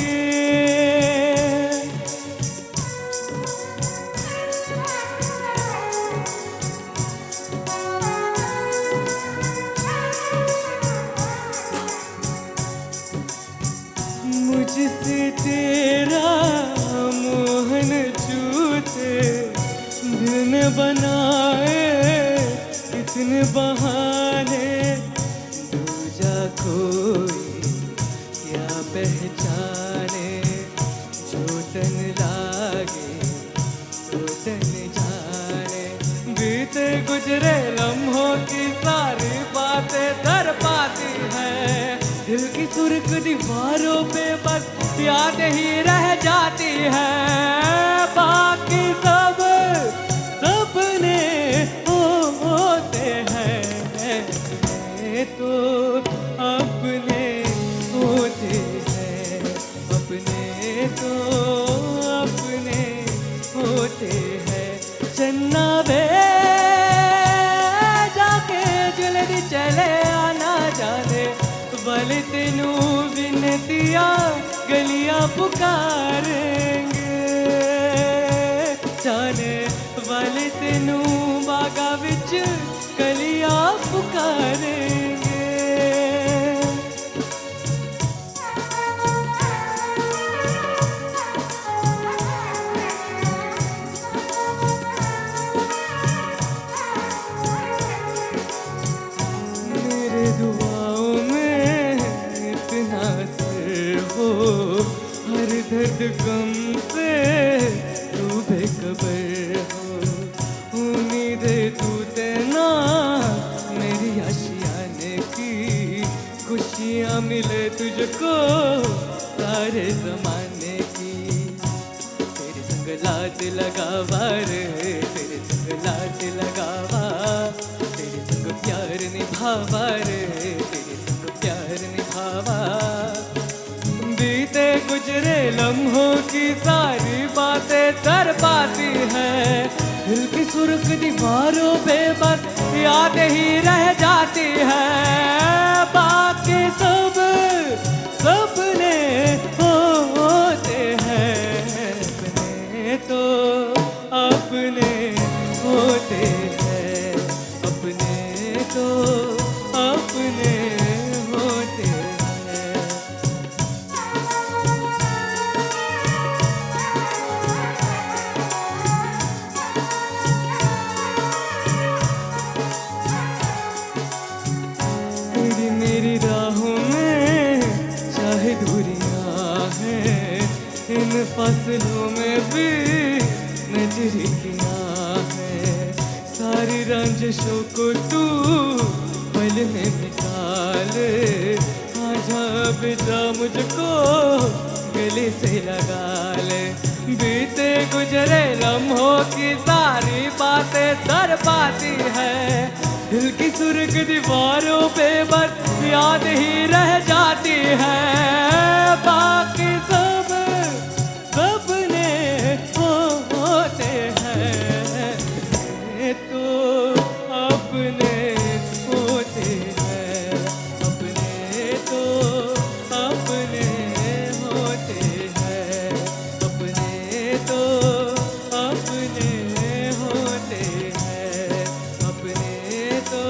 मुझसे तेरा मोहन छूटे दिन बनाए कितने बहाने, दूजा कोई क्या पहचाने, जो तन लागे तो तन जाने, बीते गुजरे लम्हों की सारी बातें कर पाती है, दिल की सुर्ख दीवारों पे बस याद ही रह जाती है। बाकी सब सपने होते हैं, अपने तो अपने होते हैं, अपने तो अपने होते हैं। चन्ना वे जाके जल्दी चले आना जाने वाले तेनू बिनतिया गलियां पुकारेंगे, जाने वाले तेनू बागा विच गलियां पुकारेंगे। खुद गम से तू बेखबर हो उम्मीदें टूटे ना मेरी आशियाने की खुशियाँ मिले तुझको सारे जमाने की तेरे संग लाट लगावा रे तेरे संग लाट लगावा तेरे संग प्यार निभावा रे तेरे संग प्यार निभावा बीते गुजरे लम्हों की सारी बातें तर पाती है दिल की सुर्ख दीवारों पे बस याद ही रह जाती है बाकी सब सपने होते हैं अपने तो अपने होते हैं अपने तो अपने होते हैं तेरी मेरी राहों में चाहे दूरियां हैं इन फसलों में भी नजरियां हैं सारी रंजिशों को तू पल में मिटा ले आजा बेटा मुझको गले से लगा ले बीते गुजरे लम्हों की सारी बातें तर पाती है दिल की सुर्ख दीवारों पे बस याद ही रह जाती है बाकी सब सपने होते हैं ये तो अपने होते हैं अपने तो अपने होते हैं अपने तो अपने होते हैं अपने तो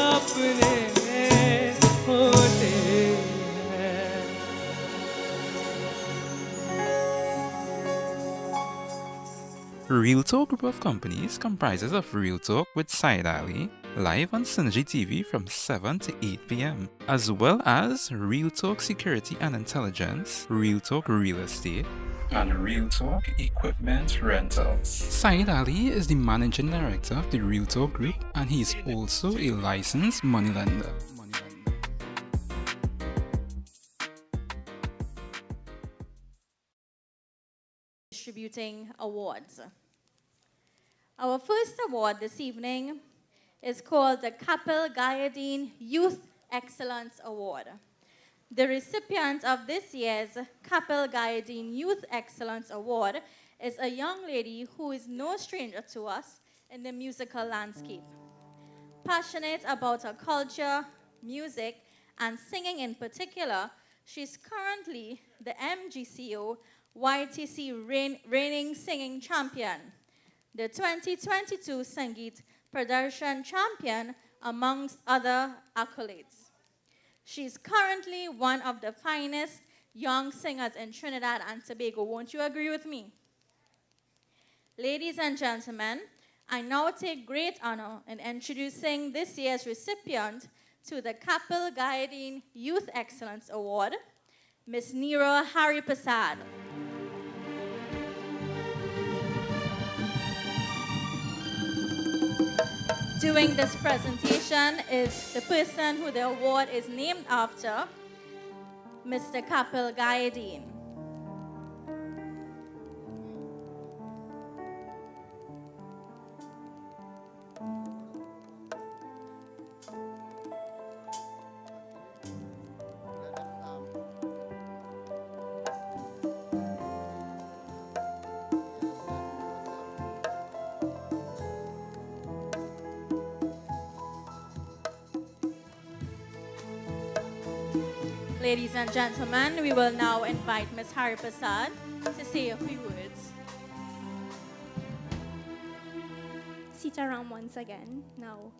अपने होते हैं Real Talk Group of Companies comprises of Real Talk with Said Ali, live on Synergy TV from 7 to 8 p.m., as well as Real Talk Security and Intelligence, Real Talk Real Estate, and Real Talk Equipment Rentals. Said Ali is the managing director of the Real Talk Group, and he is also a licensed moneylender. Distributing awards. Our first award this evening is called the Kappel Gadin Youth Excellence Award. The recipient of this year's Kappel Gadin Youth Excellence Award is a young lady who is no stranger to us in the musical landscape. Passionate about her culture, music, and singing in particular, she's currently the MGCO YTC reigning singing champion, the 2022 Sangeet Pradarsan champion, amongst other accolades. She's currently one of the finest young singers in Trinidad and Tobago. Won't you agree with me? Ladies and gentlemen, I now take great honor in introducing this year's recipient to the Kappel Gadin Youth Excellence Award, Ms. Neera Haripasad. Doing this presentation is the person who the award is named after, Mr. Kappel Gadin. Ladies and gentlemen, we will now invite Ms. Haripasad to say a few words. Sitaram once again. Now,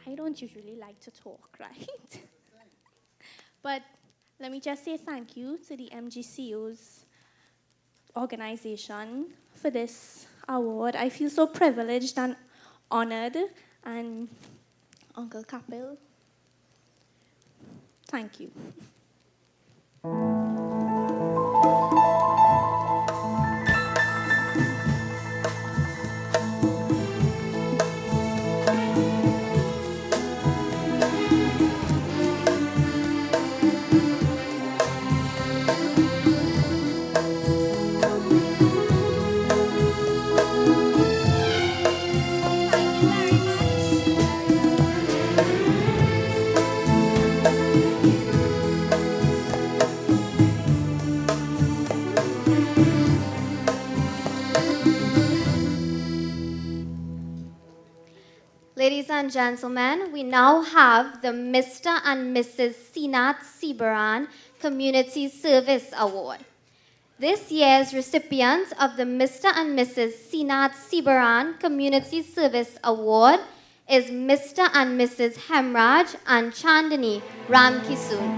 I don't usually like to talk, right? But let me just say thank you to the MGCO's organization for this award. I feel so privileged and honored. And Uncle Kappel, thank you. Ladies and gentlemen, we now have the Mr. and Mrs. Sinat Sibaran Community Service Award. This year's recipients of the Mr. and Mrs. Sinat Sibaran Community Service Award is Mr. and Mrs. Hemraj and Chandani Ramkisoon.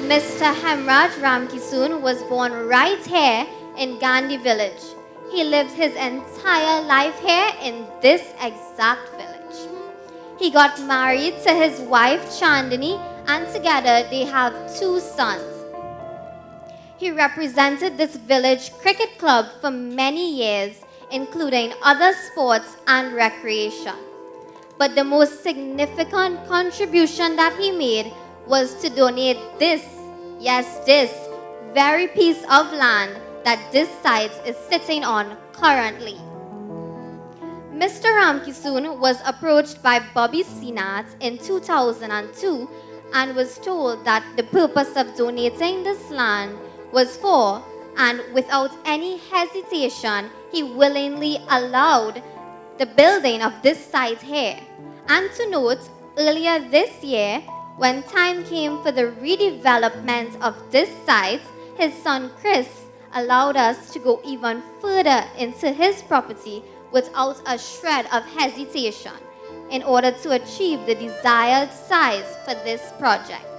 Mr. Hemraj Ramkisoon was born right here in Gandhi village. He lived his entire life here in this exact village. He got married to his wife Chandani, and together they have 2 sons. He represented this village cricket club for many years, including other sports and recreation. But the most significant contribution that he made was to donate this, yes, this very piece of land that this site is sitting on currently. Mr. Ramkisoon was approached by Bobby Sinat in 2002 and was told that the purpose of donating this land was for, and without any hesitation, he willingly allowed the building of this site here. And to note, earlier this year, when time came for the redevelopment of this site, his son Chris allowed us to go even further into his property without a shred of hesitation in order to achieve the desired size for this project.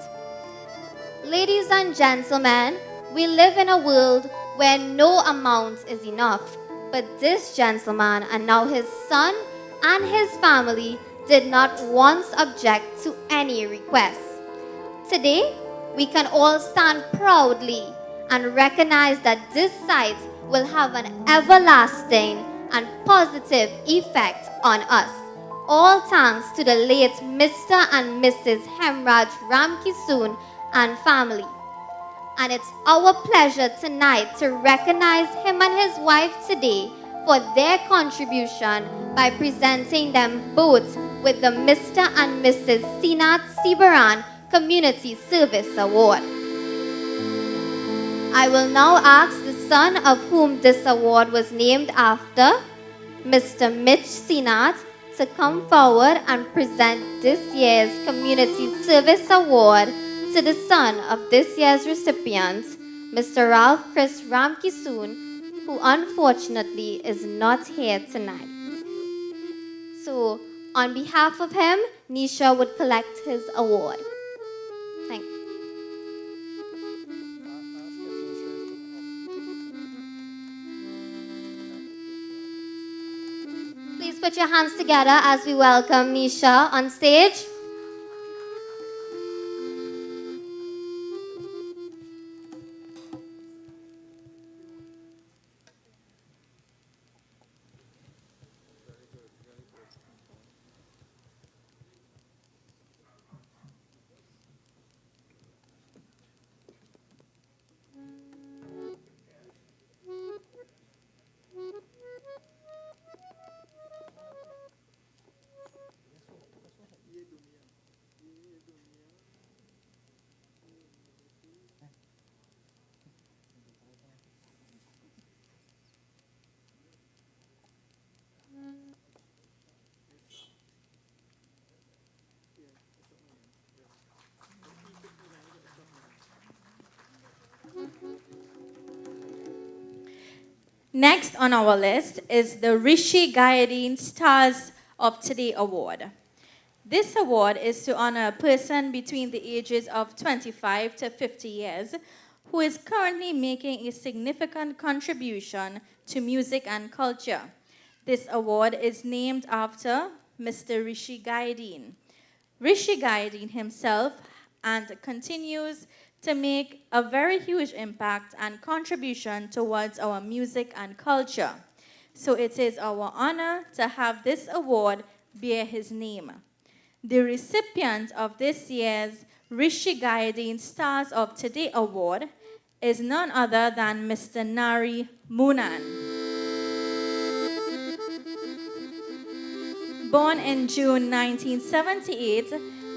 Ladies and gentlemen, we live in a world where no amount is enough, but this gentleman and now his son and his family did not once object to any requests. Today, we can all stand proudly and recognize that this site will have an everlasting and positive effect on us. All thanks to the late Mr. and Mrs. Hemraj Ramkisoon and family. And it's our pleasure tonight to recognize him and his wife today for their contribution by presenting them both with the Mr. and Mrs. Sinat Sibaran Community Service Award. I will now ask the son of whom this award was named after, Mr. Mitch Sinat, to come forward and present this year's Community Service Award to the son of this year's recipient, Mr. Ralph Chris Ramkisoon, who unfortunately is not here tonight. So, on behalf of him, Nisha would collect his award. Thank you. Please put your hands together as we welcome Nisha on stage. Next on our list is the Rishi Gadin Stars of Today Award. This award is to honor a person between the ages of 25 to 50 years who is currently making a significant contribution to music and culture. This award is named after Mr. Rishi Gadin. Rishi Gadin himself and continues to make a very huge impact and contribution towards our music and culture. So it is our honor to have this award bear his name. The recipient of this year's Rishi Gadin Stars of Today Award is none other than Mr. Nari Moonan. Born in June 1978,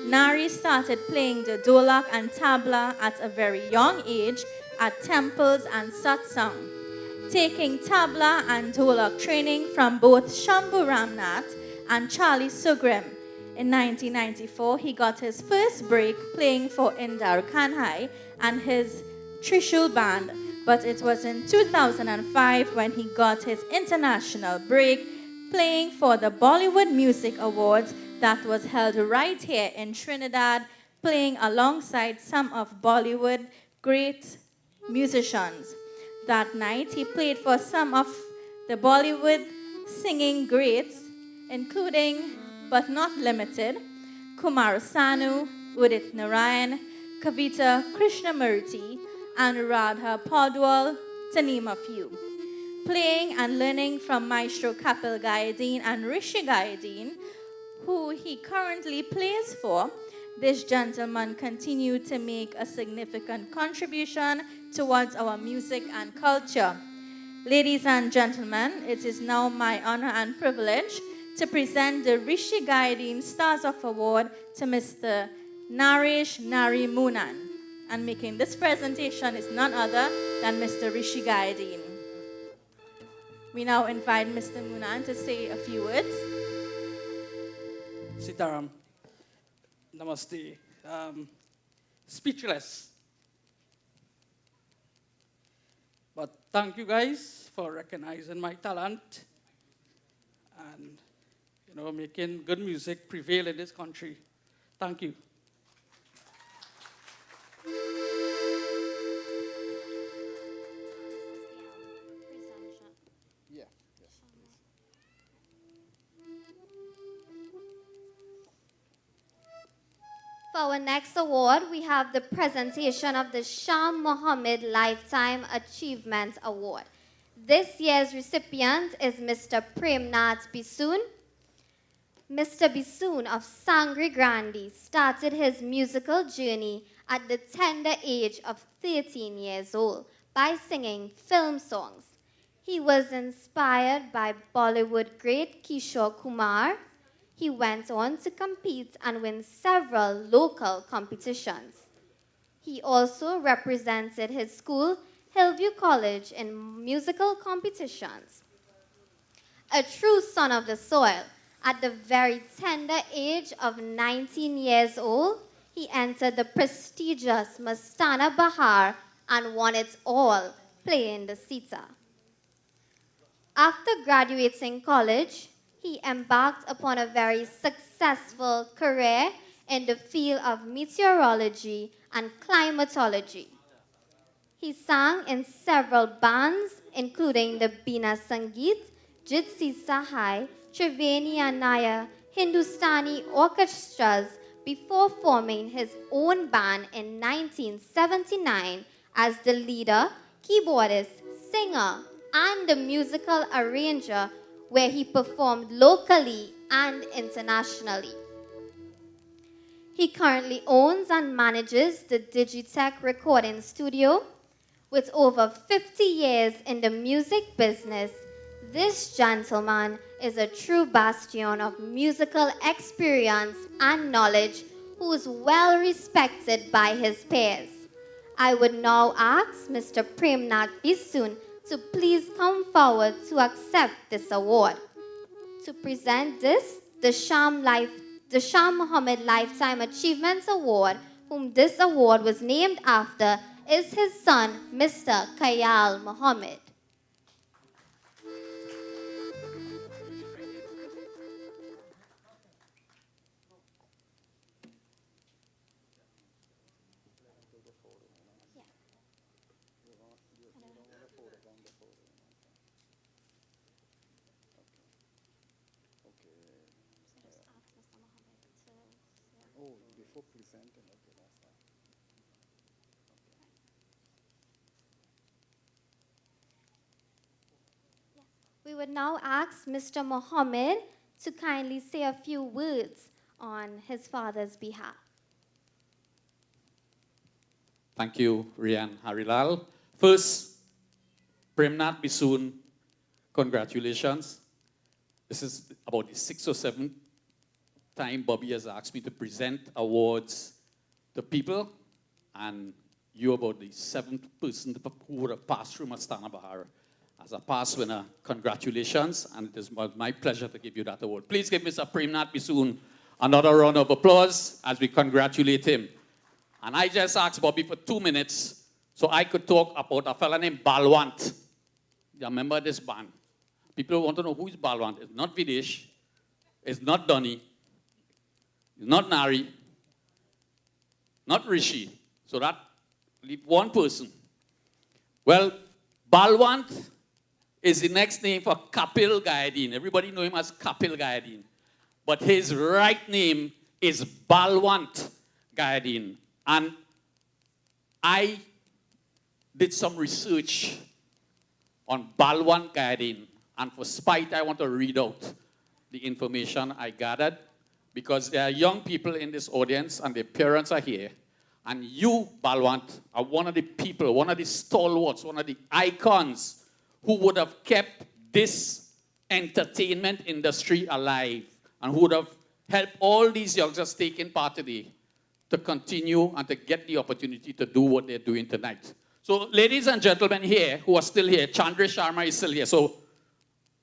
Nari started playing the dholak and tabla at a very young age at temples and satsang. taking tabla and dholak training from both Shambhu Ramnath and Charlie Sugrim. In 1994, he got his first break playing for Indar Kanhai and his Trishul band, but it was in 2005 when he got his international break playing for the Bollywood Music Awards that was held right here in Trinidad, playing alongside some of Bollywood great musicians. That night, he played for some of the Bollywood singing greats, including but not limited Kumar Sanu, Udit Narayan, Kavita Krishnamurti, and Radha Podwal, to name a few. Playing and learning from Maestro Kappel Gadin and Rishi Gadin, who he currently plays for, this gentleman continued to make a significant contribution towards our music and culture. Ladies and gentlemen, it is now my honor and privilege to present the Rishi Gadin Stars of Award to Mr. Naresh Narimunan. And making this presentation is none other than Mr. Rishi Gadin. We now invite Mr. Munan to say a few words. Sitaram, namaste. Speechless. But thank you guys for recognizing my talent and making good music prevail in this country. Thank you. For our next award, we have the presentation of the Shah Mohammed Lifetime Achievement Award. This year's recipient is Mr. Premnath Bisoon. Mr. Bisoon of Sangre Grande started his musical journey at the tender age of 13 years old by singing film songs. He was inspired by Bollywood great Kishore Kumar. He went on to compete and win several local competitions. He also represented his school, Hillview College, in musical competitions. A true son of the soil, at the very tender age of 19 years old, he entered the prestigious Mastana Bahar and won it all, playing the sitar. After graduating college, he embarked upon a very successful career in the field of meteorology and climatology. He sang in several bands, including the Bina Sangeet, Jitsi Sahai, Triveni and Naya, Hindustani orchestras, before forming his own band in 1979 as the leader, keyboardist, singer, and the musical arranger, where he performed locally and internationally. He currently owns and manages the Digitech recording studio. With over 50 years in the music business, this gentleman is a true bastion of musical experience and knowledge who is well respected by his peers. I would now ask Mr. Premnath Bisoon to please come forward to accept this award. To present this, the Shah Mohammed Lifetime Achievement Award, whom this award was named after, is his son, Mr. Kayal Mohammed. We would now ask Mr. Mohammed to kindly say a few words on his father's behalf. Thank you, Rian Harilal. First, Premnath Bisoon, congratulations. This is about the 6th or 7th time Bobby has asked me to present awards to people, and you're about the 7th person who would have passed through Mastana Bahar. As a past winner, congratulations, and it is my pleasure to give you that award. Please give Mr. Premnath Bisoon another round of applause as we congratulate him. And I just asked Bobby for 2 minutes so I could talk about a fella named Balwant. You remember this band? People want to know who is Balwant. It's not Videsh, it's not Donny, it's not Nari, not Rishi. So that leave one person. Well, Balwant is the next name for Kappel Gadin. Everybody know him as Kappel Gadin. But his right name is Balwant Gadin. And I did some research on Balwant Gadin. And for spite, I want to read out the information I gathered, because there are young people in this audience and their parents are here. And you, Balwant, are one of the people, one of the stalwarts, one of the icons who would have kept this entertainment industry alive and who would have helped all these youngsters taking part today to continue and to get the opportunity to do what they're doing tonight. So, ladies and gentlemen here who are still here, Chandra Sharma is still here. So,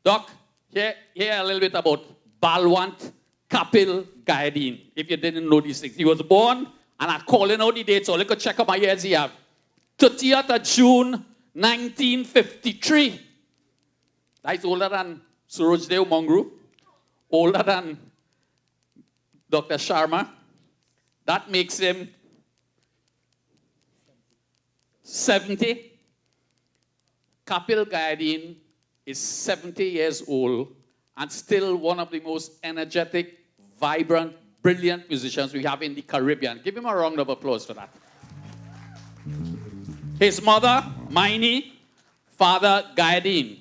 Doc, hear a little bit about Balwant Kappel Gadin, if you didn't know these things. He was born, and I'm calling out the dates, so let's check out my years he have. 30th of June, 1953. That's older than Surojdev Mongru, older than Dr. Sharma. That makes him 70. Kappel Gadin is 70 years old and still one of the most energetic, vibrant, brilliant musicians we have in the Caribbean. Give him a round of applause for that. His mother, Maini, father, Gadin.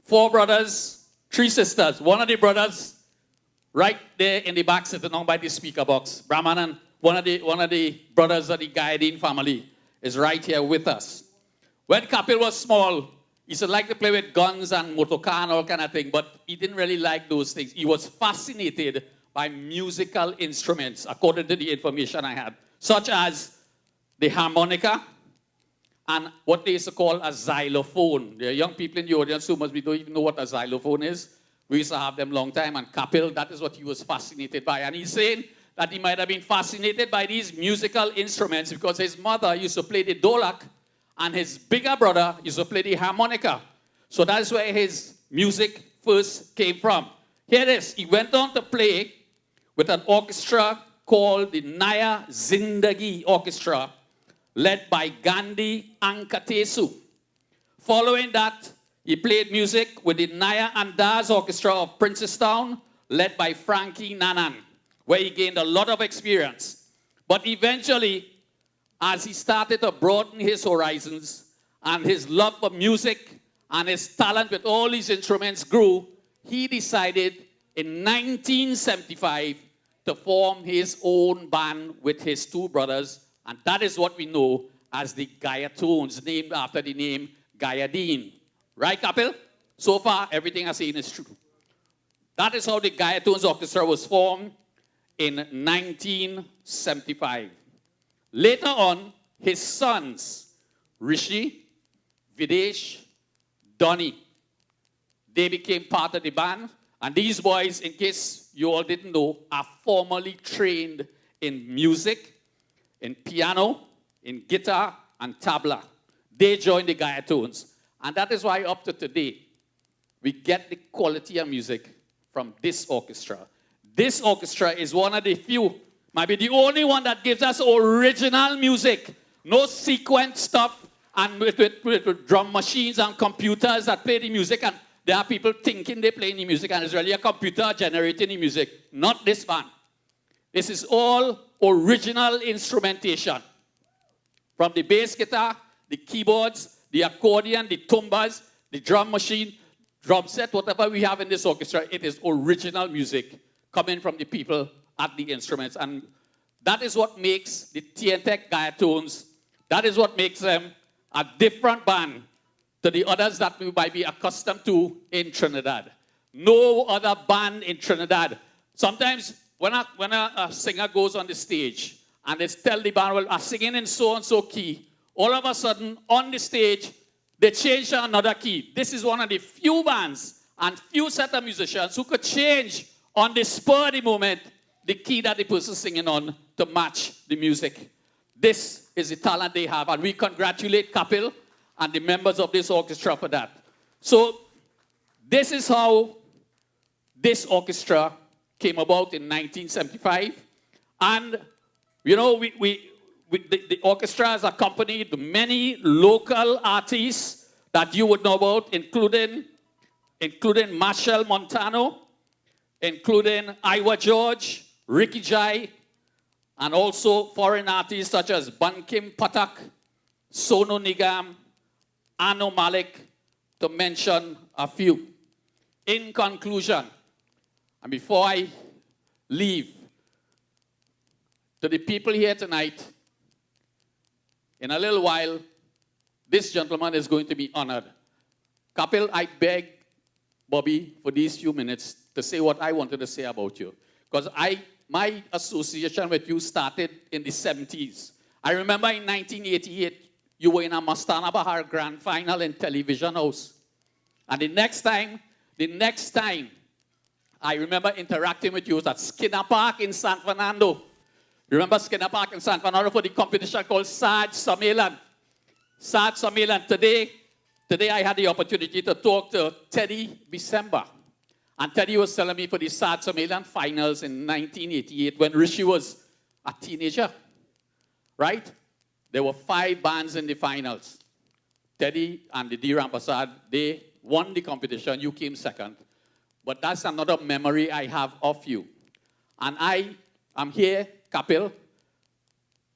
4 brothers, 3 sisters. One of the brothers, right there in the back, sitting on by the speaker box. Brahmanan, one of the brothers of the Gadin family, is right here with us. When Kappel was small, he used to like to play with guns and motorcar and all kind of thing, but he didn't really like those things. He was fascinated by musical instruments, according to the information I had, such as the harmonica and what they used to call a xylophone. There are young people in the audience who don't even know what a xylophone is. We used to have them long time, and Kappel, that is what he was fascinated by. And he's saying that he might have been fascinated by these musical instruments because his mother used to play the dolak, and his bigger brother used to play the harmonica. So that's where his music first came from. Here it is. He went on to play with an orchestra called the Naya Zindagi Orchestra, led by Gandhi Ankatesu. Following that, he played music with the Naya Andaz Orchestra of Princestown, led by Frankie Nanan, where he gained a lot of experience. But eventually, as he started to broaden his horizons and his love for music and his talent with all these instruments grew, he decided in 1975 to form his own band with his 2 brothers, and that is what we know as the Gayatones, named after the name Gadin. Right, Kappel? So far, everything I say is true. That is how the Gayatones Orchestra was formed in 1975. Later on, his sons, Rishi, Videsh, Donny, they became part of the band. And these boys, in case you all didn't know, are formally trained in music, in piano, in guitar, and tabla. They joined the Gayatones. And that is why up to today, we get the quality of music from this orchestra. This orchestra is one of the few, might be the only one that gives us original music. No sequence stuff and with drum machines and computers that play the music. And there are people thinking they're playing the music and it's really a computer generating the music. Not this band. This is all original instrumentation. From the bass guitar, the keyboards, the accordion, the tumbas, the drum machine, drum set, whatever we have in this orchestra, it is original music coming from the people at the instruments. And that is what makes the TNTech Gayatones, that is what makes them a different band to the others that we might be accustomed to in Trinidad. No other band in Trinidad. Sometimes when a singer goes on the stage and they tell the band, well, I'm singing in so-and-so key, all of a sudden on the stage, they changed to another key. This is one of the few bands and few set of musicians who could change on the spur of the moment the key that the person singing on to match the music. This is the talent they have, and we congratulate Kappel and the members of this orchestra for that. So this is how this orchestra came about in 1975. And, you know, the orchestra has accompanied many local artists that you would know about, including Marshall Montano, including Iowa George, Ricky Jai, and also foreign artists such as Bankim Patak, Sonu Nigam, Anu Malik, to mention a few. In conclusion, and before I leave, to the people here tonight, in a little while, this gentleman is going to be honored. Kappel, I beg Bobby for these few minutes to say what I wanted to say about you. Because my association with you started in the 70s. I remember in 1988, you were in a Mastana Bahar Grand Final in Television House. And the next time, I remember interacting with you was at Skinner Park in San Fernando. Remember Skinner Park in San Fernando for the competition called Saj Samelan. Saj Samelan. Today I had the opportunity to talk to Teddy Bisemba. And Teddy was telling me for the Saj Samelan finals in 1988 when Rishi was a teenager. Right? There were 5 bands in the finals. Teddy and the D. Rampasad, they won the competition. You came second. But that's another memory I have of you. And I am here, Kappel,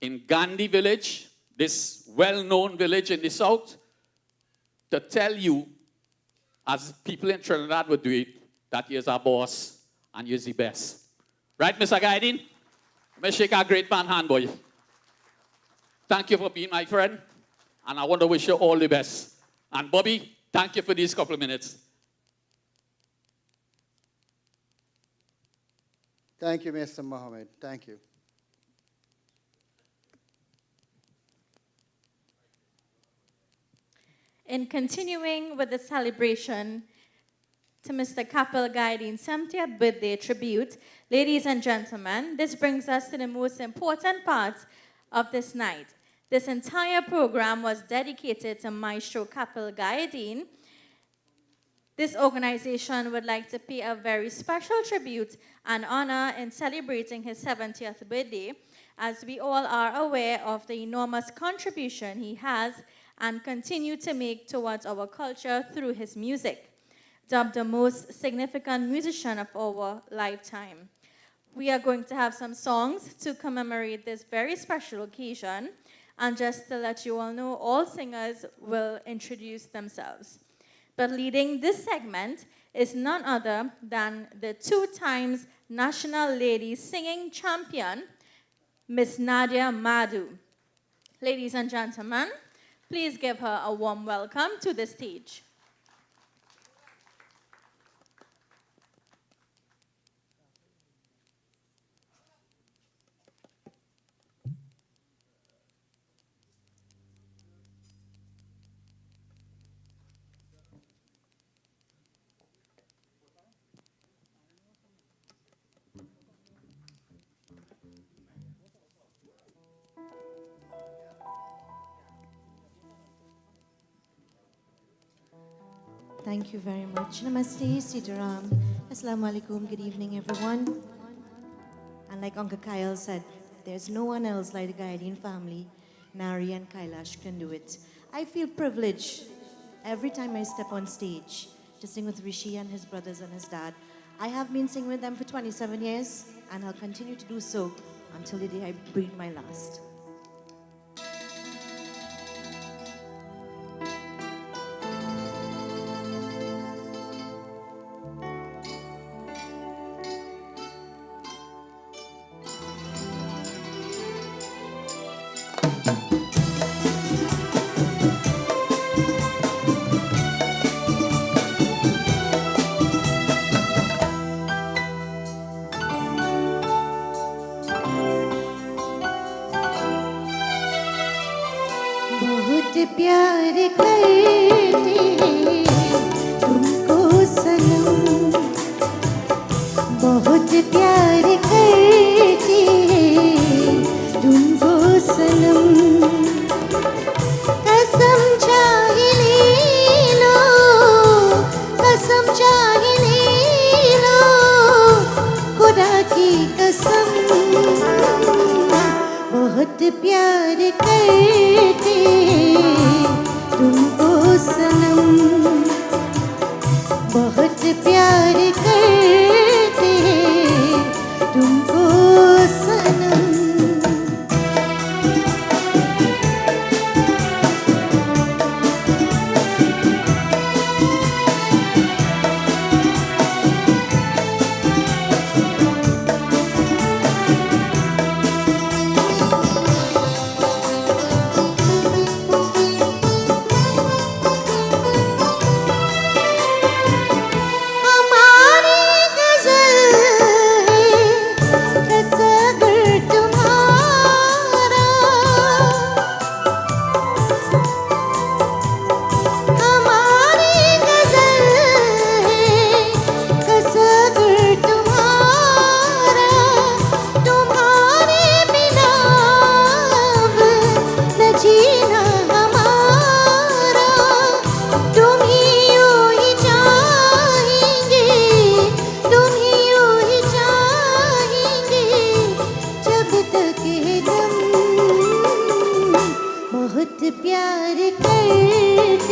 in Gandhi village, this well-known village in the south, to tell you, as people in Trinidad would do it, that you're our boss and you're the best. Right, Mr. Gadin? Let me shake our great man hand, boy. Thank you for being my friend, and I want to wish you all the best. And Bobby, thank you for these couple of minutes. Thank you, Mr. Mohammed. Thank you. In continuing with the celebration to Mr. Kappel Gadin's 70th birthday tribute, ladies and gentlemen, this brings us to the most important part of this night. This entire program was dedicated to Maestro Kappel Gadin. This organization would like to pay a very special tribute and honor in celebrating his 70th birthday, as we all are aware of the enormous contribution he has and continue to make towards our culture through his music, dubbed the most significant musician of our lifetime. We are going to have some songs to commemorate this very special occasion, and just to let you all know, all singers will introduce themselves. But leading this segment is none other than the 2 times National Ladies Singing Champion, Miss Nadia Madhu. Ladies and gentlemen, please give her a warm welcome to the stage. Thank you very much. Namaste, Sitaram. Assalamu alaikum. Good evening, everyone. And like Uncle Kyle said, there's no one else like the Gadin family. Nari and Kailash can do it. I feel privileged every time I step on stage to sing with Rishi and his brothers and his dad. I have been singing with them for 27 years, and I'll continue to do so until the day I breathe my last. प्यार करते हैं तुमको सनम, बहुत प्यार करते हैं तुमको सनम। कसम चाहे ले लो, कसम चाहे ले लो, खुदा की कसम, बहुत प्यार करते हैं तुमको सनम, बहुत प्यार करते हैं तुमको सनम। प्यार करते हैं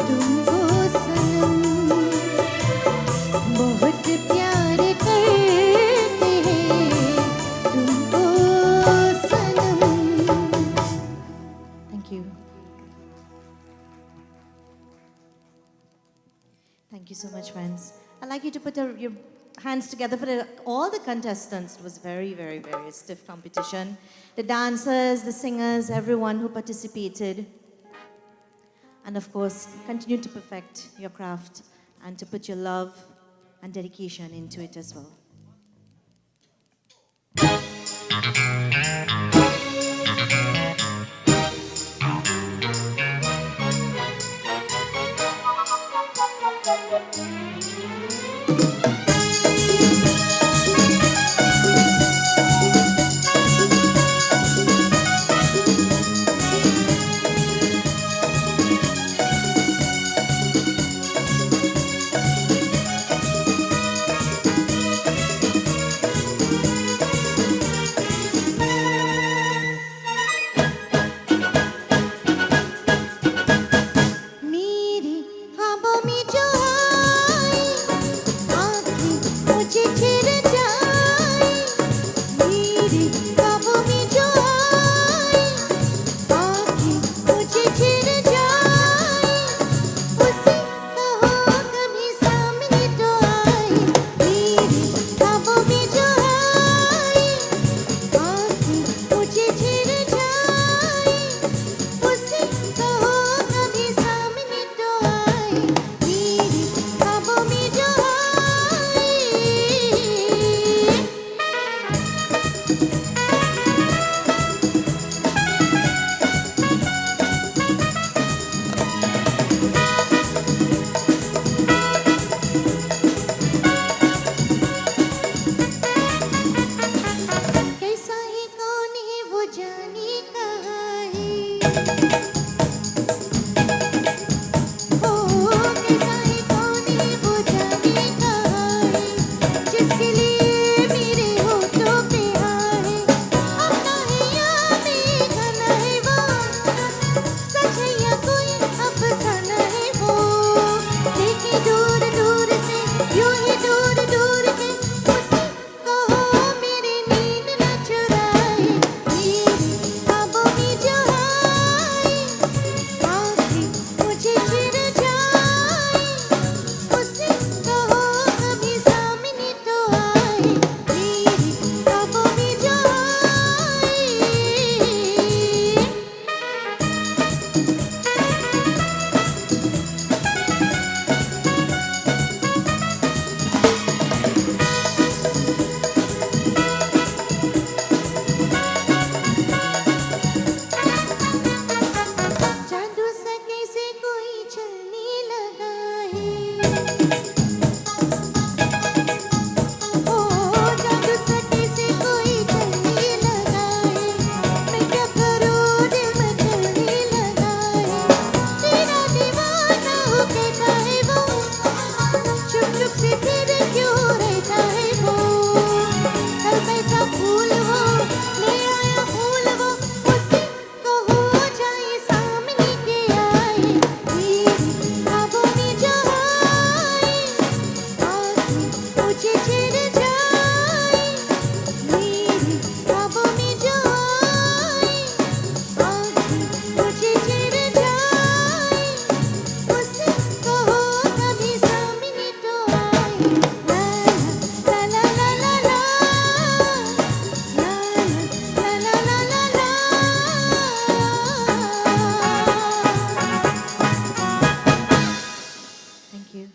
तुमको सनम, बहुत प्यार करते हैं तुमको सनम। Thank you so much, friends. I'd like you to put your hands together for all the contestants. It was very, very, very stiff competition. The dancers, the singers, everyone who participated. And of course, continue to perfect your craft and to put your love and dedication into it as well. कैसा है कौन है वो जाने कहाँ है ओ कैसा है कौन है वो जाने कहाँ है जिसके लिए मेरे होठों पे आए अपना है या बेगाना है वो सच है या कोई अफसाना है वो देखे दूर दूर से यूं ही दूर दूर के उसे कहो मेरी नींद न चुराए मेरे ख्वाबों में जो आए आके मुझे चिर जाए उसे कहो कभी सामने तो आए मेरे ख्वाबों में जो आए जादू सा कैसे कोई चलने लगा है ओ जादू सा कैसे कोई चलने लगा है मैं क्या करूँ दिल में चलने लगा है तेरा दीवाना हो कहता है वो चुप चुप से फिर क्यों रहता है वो कल बैठा फूल वो ले आया फूल वो उसे कहो जाए सामने के आए मेरे ख्वाबों में जो आए आके मुझे चिर जाए मेरे ख्वाबों में जो आए आके मुझे चिर जाए उसे कहो कभी सामने तो आए ला ला ला ला ला ला ला ला ला ला Thank you.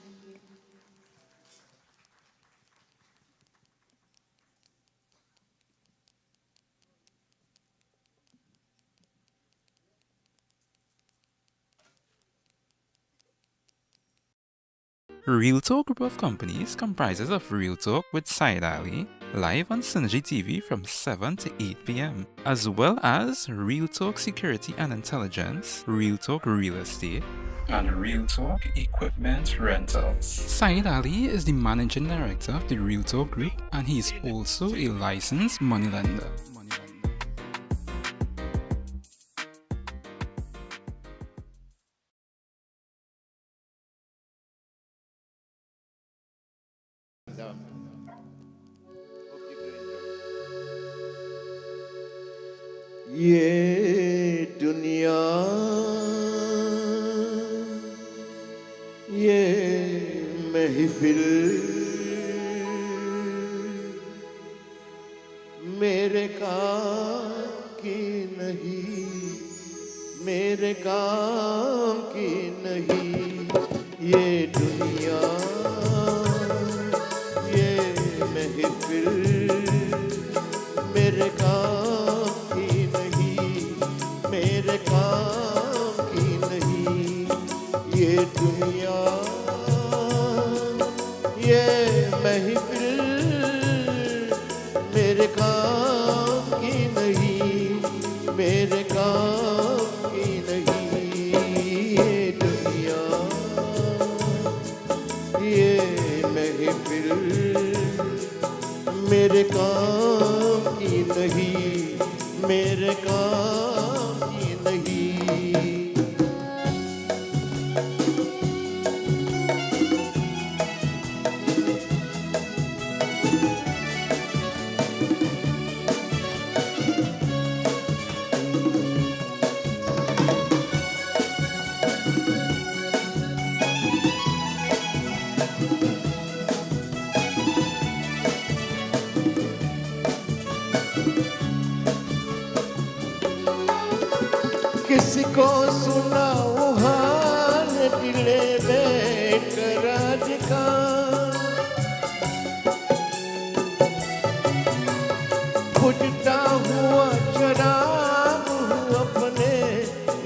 Real Talk Group of Companies comprises of Real Talk with Said Ali, live on Synergy TV from 7 to 8 p.m., as well as Real Talk Security and Intelligence, Real Talk Real Estate, and Real Talk Equipment Rentals. Said Ali is the managing director of the Real Talk Group, and he is also a licensed moneylender. ये दुनिया ये महफिल मेरे काम की नहीं मेरे काम की नहीं ये दुनिया ये महफिल मेरे काम की नहीं मेरे काम की नहीं ये दुनिया ये महफिल मेरे काम की नहीं मेरे काम की नहीं ये दुनिया ये महफिल मेरे काम की नहीं मेरे काम की नहीं किसको सुनाऊं हाल दिले बेकरार का बुझता हुआ चराग हूँ अपने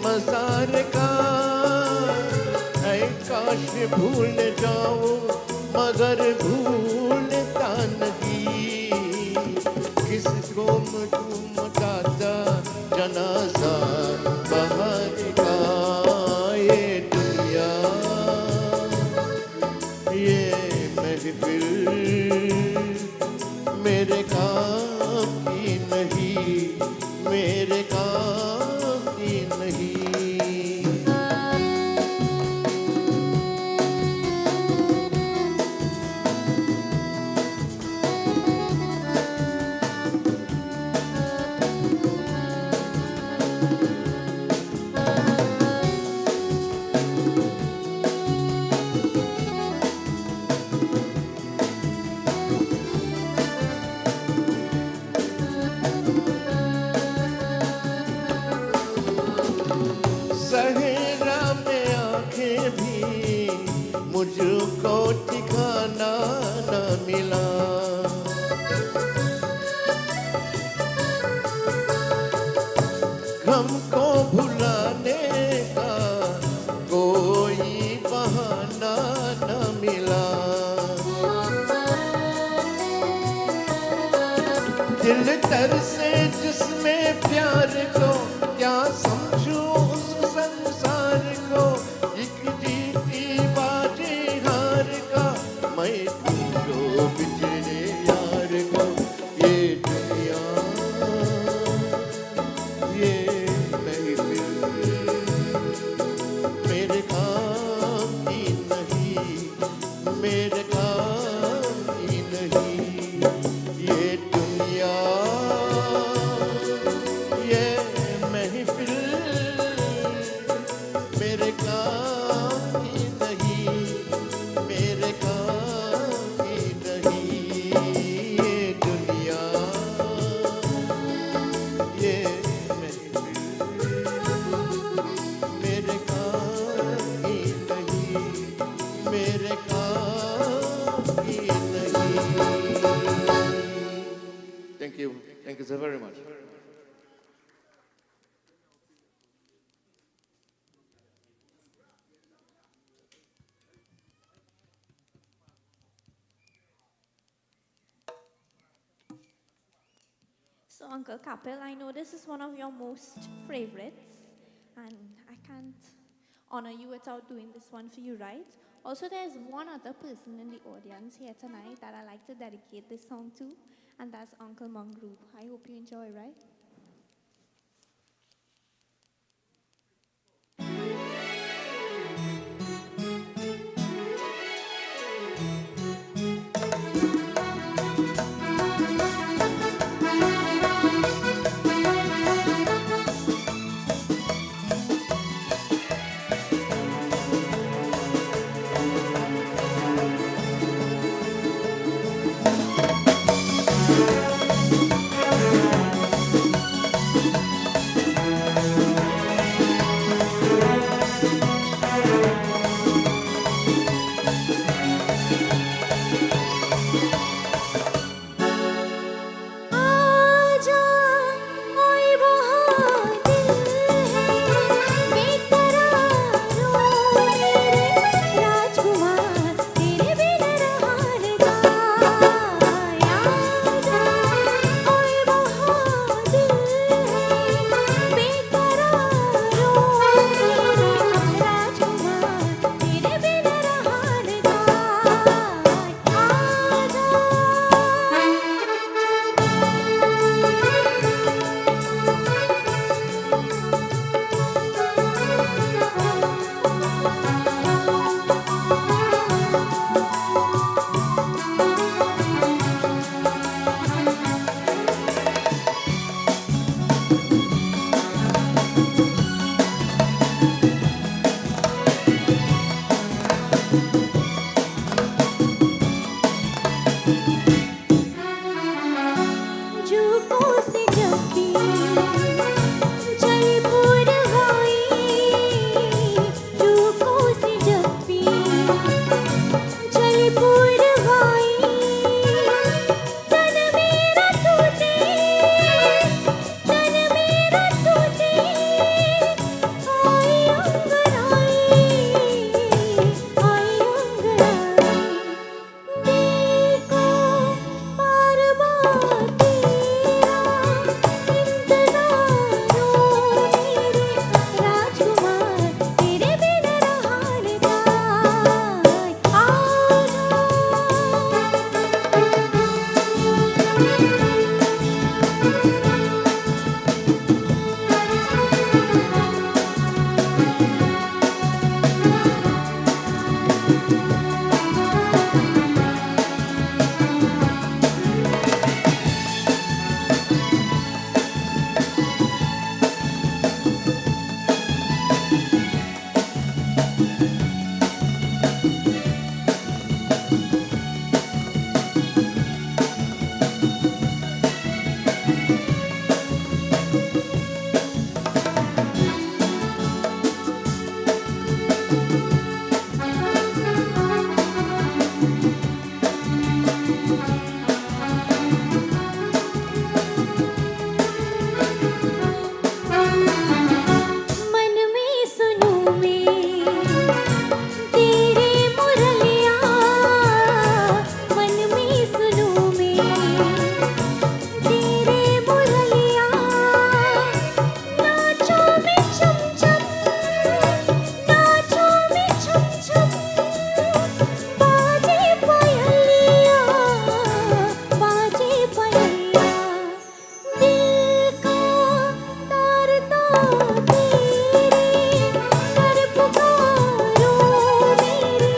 मजार का। ऐ काश भूल जाऊं मगर भूलता नहीं। किसको मजूम दादा जनाजा बाहर का। ये दुनिया ये महफिल मेरे काम की नहीं, मेरे काम की नहीं। सहरा में आंखें भी मुझको ठिकाना न मिला। गम को भुलाने का कोई बहाना न मिला। दिल तरसे जिसमें प्यार को क्या समझूं उस संसार को। एक जीती बाजी हार का मैं ढूंढो बिछड़े यार को। ये दुनिया ये महफिल मेरे काम की नहीं, मेरे काम की नहीं। ये दुनिया ये महफिल मेरे काम की नहीं, मेरे काम की नहीं। ये दुनिया ये महफिल मेरे काम की नहीं, मेरे काम की नहीं। Thank you so very much. So, Uncle Kappel, I know this is one of your most favorites, and I can't honor you without doing this one for you, right? Also, there's one other person in the audience here tonight that I like to dedicate this song to, and that's Uncle Mangru. I hope you enjoy, right? मन में सुनूं मैं तेरे मुरलिया, मन में सुनूं मैं तेरे मुरलिया, नाचो मैं चम चम, नाचो मैं चम चम, बाजे पायलिया, बाजे पायलिया, दिल का तार तो तेरे कर पुकारो मेरे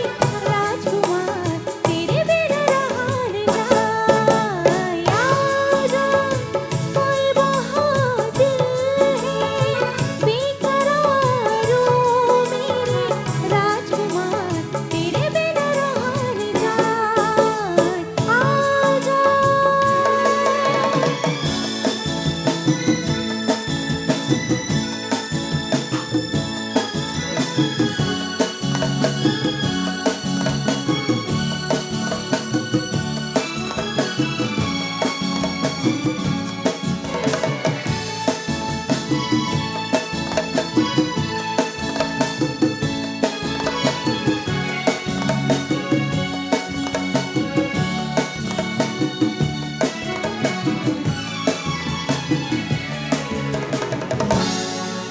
राजकुमार, तेरे बिन रहा न जाए, आजा कोई बहुत दिल है बेकरारो मेरे राजकुमार, तेरे बिन रहा न जाए, आजा।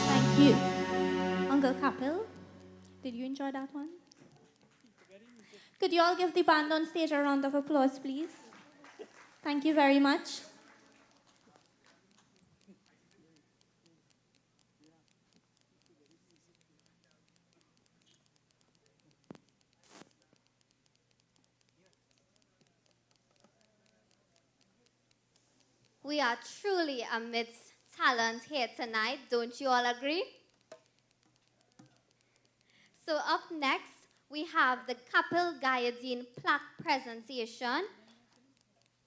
Thank you. Uncle Kappel, did you enjoy that one? Could you all give the band on stage a round of applause, please? Thank you very much. We are truly amidst talent here tonight, don't you all agree? So up next, we have the Kappel Gadin plaque presentation,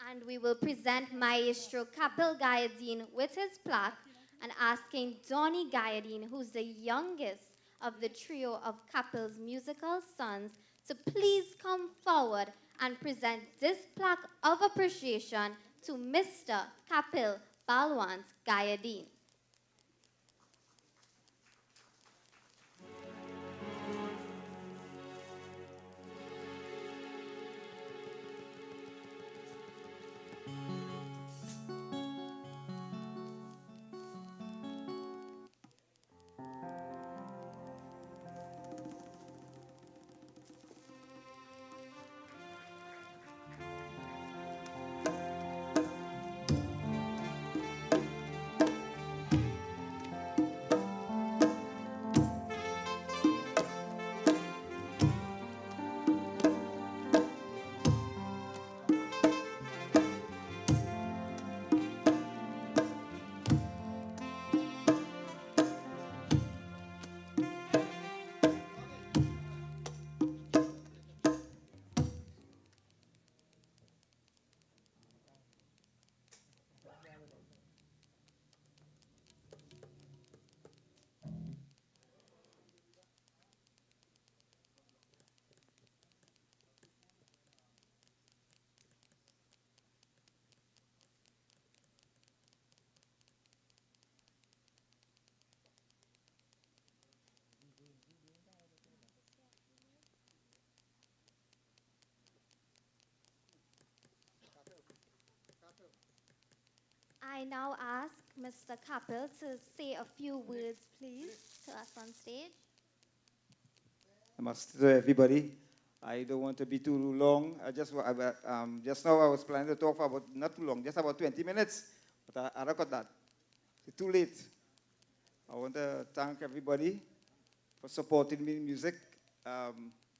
and we will present Maestro Kappel Gadin with his plaque and asking Donny Gadin, who's the youngest of the trio of Kappel's musical sons, to please come forward and present this plaque of appreciation to Mr. Kappel Balwant Gadin. I now ask Mr. Kappel to say a few words, please, to us on stage. Namaste to everybody. I don't want to be too long. Just now I was planning to talk for about, not too long, just about 20 minutes, but I got that. It's too late. I want to thank everybody for supporting me in music.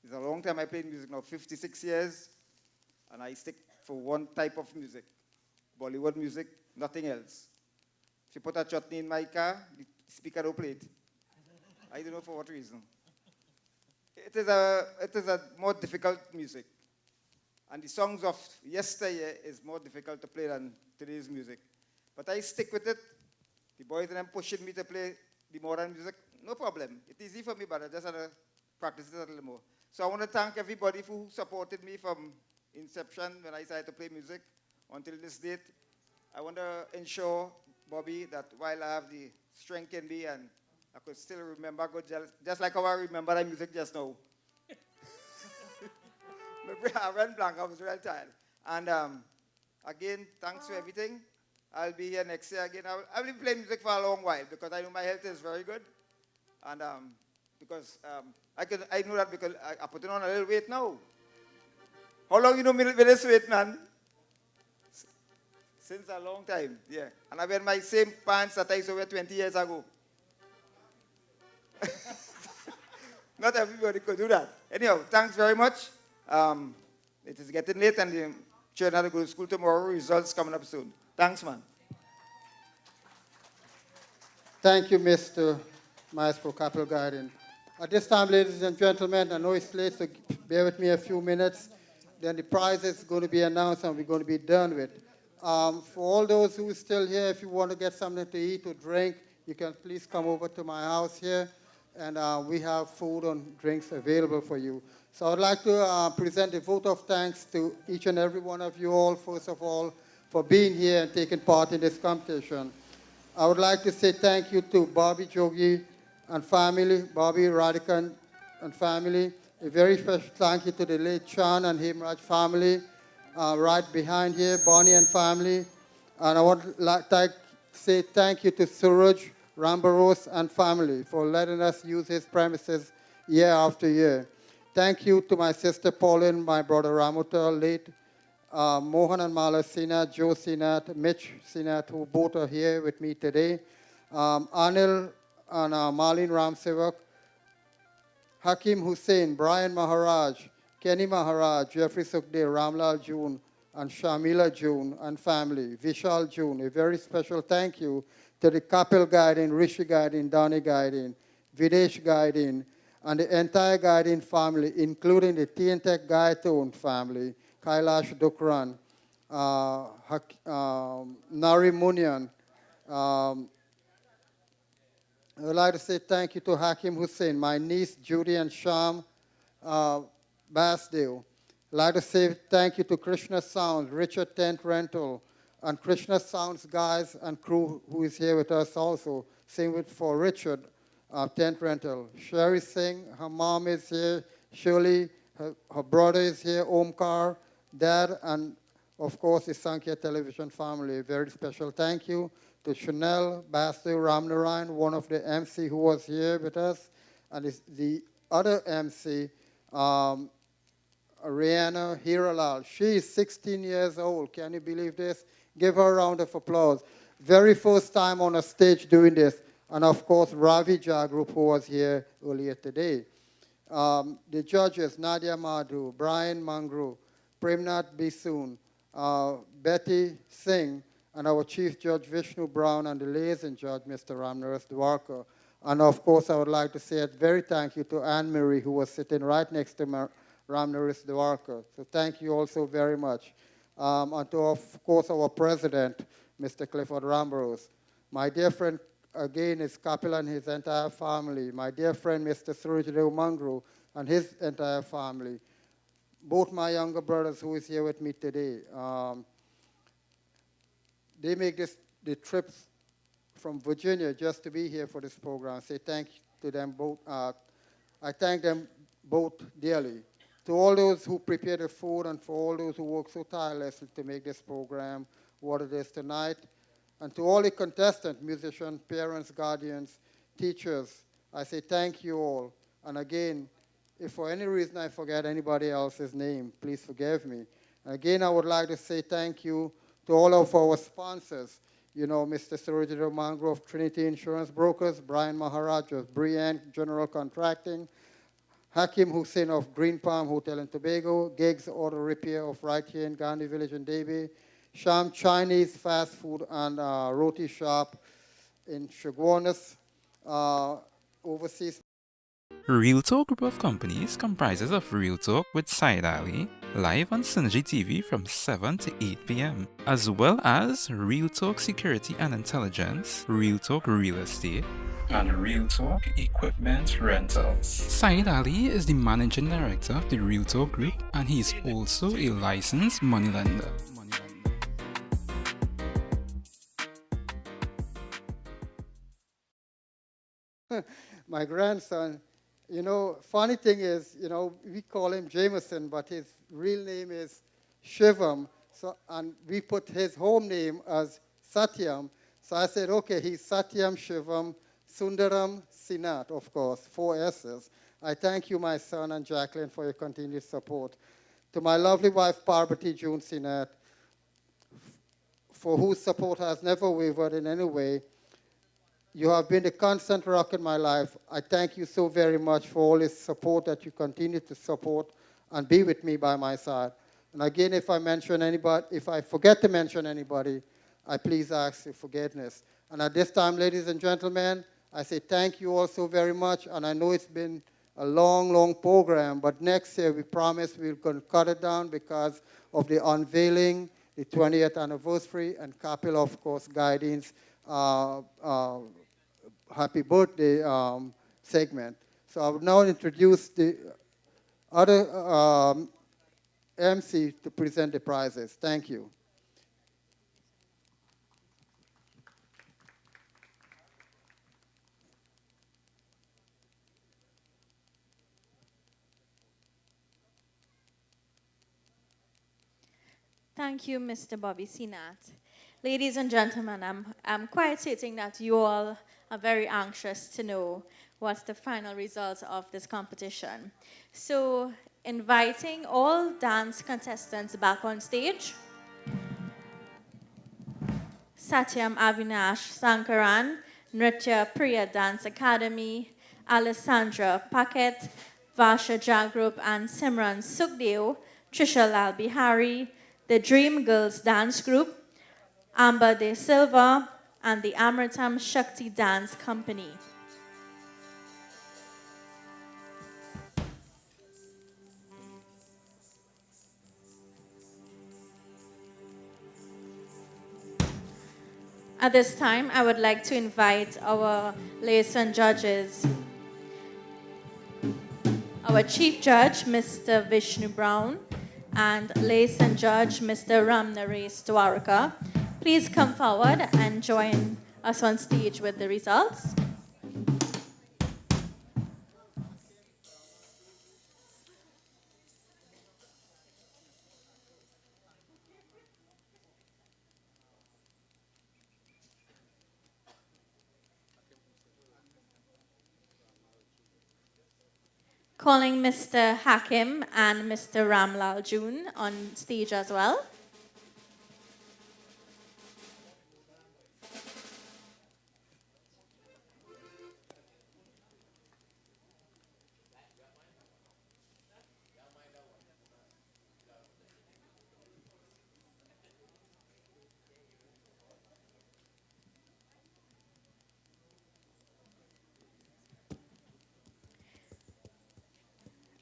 It's a long time I played music now, 56 years, and I stick for one type of music, Bollywood music, nothing else. If you put a chutney in my car, the speaker don't play it. I don't know for what reason. It is a more difficult music. And the songs of yesteryear is more difficult to play than today's music. But I stick with it. The boys and them pushing me to play the modern music, no problem. It's easy for me, but I just had to practice it a little more. So I want to thank everybody who supported me from inception when I started to play music until this date. I want to ensure, Bobby, that while I have the strength in me and I could still remember good, just like how I remember that music just now. I went blank, I was real tired. And again, thanks for everything. I'll be here next year again. I'll be playing music for a long while because I know my health is very good. And because I know that because I put on a little weight now. How long you know me with this weight, man? Since a long time, yeah. And I wear my same pants that I used to wear 20 years ago. Not everybody could do that. Anyhow, thanks very much. It is getting late and the children have to go to school tomorrow. Results coming up soon. Thanks, man. Thank you, Mr. Maestro Kappel Gadin. At this time, ladies and gentlemen, I know it's late, so bear with me a few minutes. Then the prize is going to be announced and we're going to be done with. For all those who are still here, if you want to get something to eat or drink, you can please come over to my house here, and we have food and drinks available for you. So I'd like to present a vote of thanks to each and every one of you all, first of all, for being here and taking part in this competition. I would like to say thank you to Bobby Jogi and family, Bobby Radican and family. A very special thank you to the late Chan and Himraj family. Right behind here, Bonnie and family. And I want to say thank you to Suraj Rambaros and family for letting us use his premises year after year. Thank you to my sister Pauline, my brother Ramuta, late Mohan and Mala Sinat, Joe Sinat, Mitch Sinat, who both are here with me today. Anil and Malin Ramsevak, Hakim Hussain, Brian Maharaj, Kenny Maharaj, Jeffrey Sukhdeo, Ramlal June, and Shamila June and family, Vishal June. A very special thank you to the Kappel Gadin, Rishi Gadin, Dani Gadin, Videsh Gadin, and the entire Gadin family, including the Tientek Gaiton family, Kailash Dukran, Nari Munyan. I would like to say thank you to Hakim Hussain, my niece Judy and Sham Basdeo. I'd like to say thank you to Krishna Sounds, Richard Tent Rental, and Krishna Sounds guys and crew who is here with us also. Same with for Richard, Tent Rental. Sherry Singh, her mom is here. Shirley, her brother is here. Omkar, dad, and of course the Sankhya Television family. A very special thank you to Chanel Basu Ramnarayan, one of the MC who was here with us, and the other MC, Rihanna Hiralal. She is 16 years old. Can you believe this? Give her a round of applause. Very first time on a stage doing this. And of course, Ravi Jagrup, who was here earlier today. The judges, Nadia Madhu, Brian Mangru, Premnath Bisoon, Betty Singh, and our Chief Judge Vishnu Brown, and the liaison judge, Mr. Ramnaras Dwarka. And of course, I would like to say a very thank you to Anne-Marie, who was sitting right next to Ramnaras Dwarka. So thank you also very much. And to, of course, our president, Mr. Clifford Rambrose. My dear friend, again, is Kappel and his entire family. My dear friend, Mr. Surajdev Mangru, and his entire family. Both my younger brothers who is here with me today. They make the trips from Virginia just to be here for this program. Say thank you to them both. I thank them both dearly. To all those who prepare the food and for all those who work so tirelessly to make this program what it is tonight. And to all the contestants, musicians, parents, guardians, teachers, I say thank you all. And again, if for any reason I forget anybody else's name, please forgive me. And again, I would like to say thank you to all of our sponsors. You know, Mr. Surajdev Mangro of Trinity Insurance Brokers, Brian Maharaj of Brian General Contracting, Hakim Hussain of Green Palm Hotel and Tobago, Gigs Auto Repair of right here in Gandhi Village in Debe, Sham Chinese Fast Food and Roti Shop in Shagwanas, overseas. Real Talk Group of Companies comprises of Real Talk with Said Ali, live on Synergy TV from 7 to 8 p.m., as well as Real Talk Security and Intelligence, Real Talk Real Estate, and Real Talk Equipment Rentals. Saeed Ali is the Managing Director of the Real Talk Group, and he is also a licensed moneylender. My grandson, you know, funny thing is, you know, we call him Jameson, but his real name is Shivam. So, and we put his home name as Satyam. So I said, okay, he's Satyam Shivam Sundaram Sinat, of course, 4 S's. I thank you, my son and Jacqueline, for your continued support. To my lovely wife, Parvati June Sinat, for whose support has never wavered in any way. You have been a constant rock in my life. I thank you so very much for all this support that you continue to support and be with me by my side. And again, if I forget to mention anybody, I please ask for forgiveness. And at this time, ladies and gentlemen, I say thank you all so very much. And I know it's been a long, long program, but next year we promise we're going to cut it down because of the unveiling, the 20th anniversary, and Kappel, of course, Gadin's happy birthday segment. So I would now introduce the other MC to present the prizes. Thank you. Thank you, Mr. Bobby Sinat. Ladies and gentlemen, I'm quite certain that you all are very anxious to know what's the final results of this competition. So, inviting all dance contestants back on stage. Satyam Avinash Sankaran, Nritya Priya Dance Academy, Alessandra Paquet, Vasha Jagrup and Simran Sukhdeo, Trisha Lal Bihari, the Dream Girls Dance Group, Amber De Silva, and the Amritam Shakti Dance Company. At this time, I would like to invite our liaison judges. Our Chief Judge, Mr. Vishnu Brown, and liaison judge, Mr. Ram Naresh Dwarka. Please come forward and join us on stage with the results. Calling Mr. Hakim and Mr. Ramlal June on stage as well.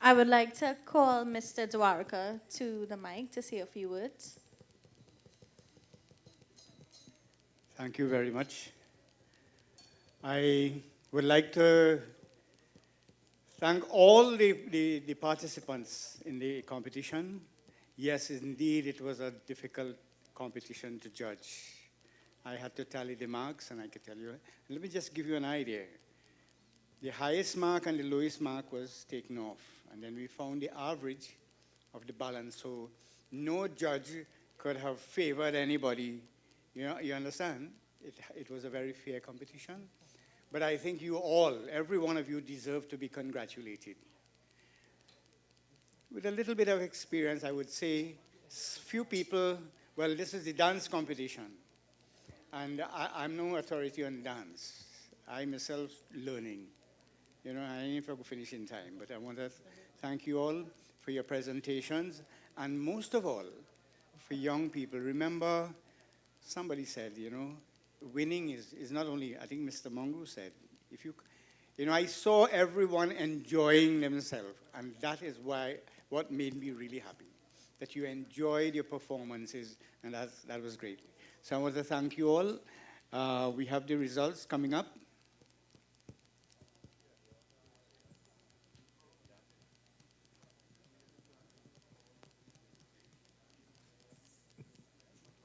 I would like to call Mr. Dwarka to the mic to say a few words. Thank you very much. I would like to thank all the participants in the competition. Yes, indeed, it was a difficult competition to judge. I had to tally the marks, and I could tell you. Let me just give you an idea. The highest mark and the lowest mark was taken off, and then we found the average of the balance. So no judge could have favored anybody. You know, you understand? It was a very fair competition. But I think you all, every one of you, deserve to be congratulated. With a little bit of experience, I would say, few people, well, this is the dance competition. And I'm no authority on dance. I myself learning. You know, I ain't going to finish in time, but I want to thank you all for your presentations, and most of all, for young people. Remember, somebody said, you know, winning is not only, I think Mr. Mongo said, if you know, I saw everyone enjoying themselves, and that is what made me really happy. that you enjoyed your performances, and that was great. So I want to thank you all. We have the results coming up.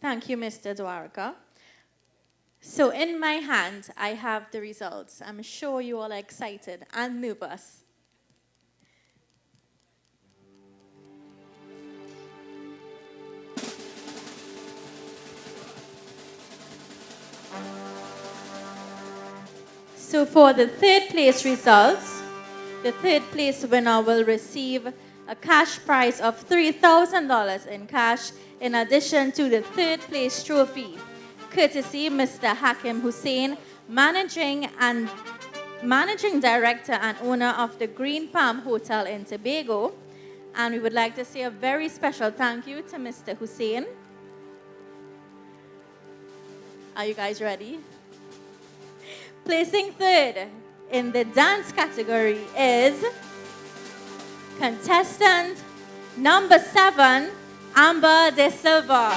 Thank you, Mr. Dwarka. So in my hand, I have the results. I'm sure you all are excited and nervous. So for the third place results, the third place winner will receive a cash prize of $3,000 in cash in addition to the third place trophy, courtesy Mr. Hakim Hussein, Managing Director and owner of the Green Palm Hotel in Tobago. And we would like to say a very special thank you to Mr. Hussein. Are you guys ready? Placing third in the dance category is contestant number 7, Amber De Silva.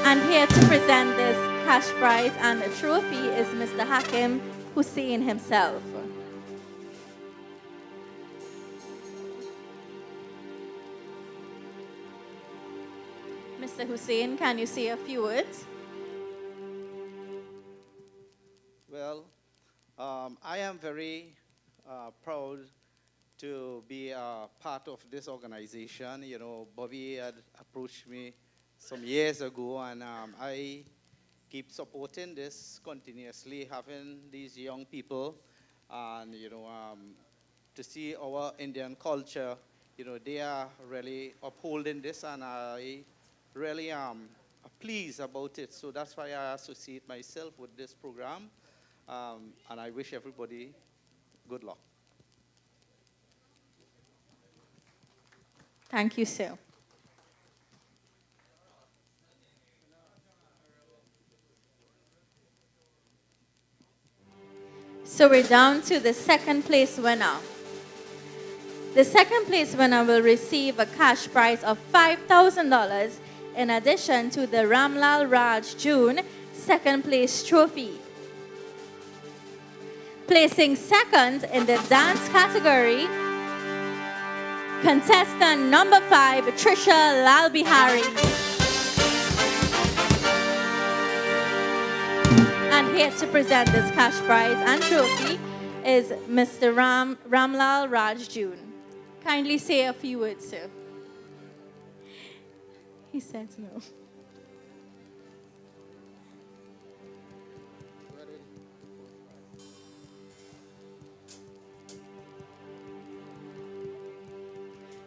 And here to present this cash prize and the trophy is Mr. Hakim Hussein himself. Mr. Hussein, can you say a few words? Well, I am very proud to be a part of this organization. You know, Bobby had approached me some years ago, and I keep supporting this continuously, having these young people, and to see our Indian culture. They are really upholding this, and I really am pleased about it. So that's why I associate myself with this program. And I wish everybody good luck. Thank you, sir. So we're down to the second place winner. The second place winner will receive a cash prize of $5,000 in addition to the Ramlal Raj June second place trophy. Placing second in the dance category, contestant number 5, Trisha Lalbihari. And here to present this cash prize and trophy is Mr. Ramlal Raj June. Kindly say a few words, sir. He said no.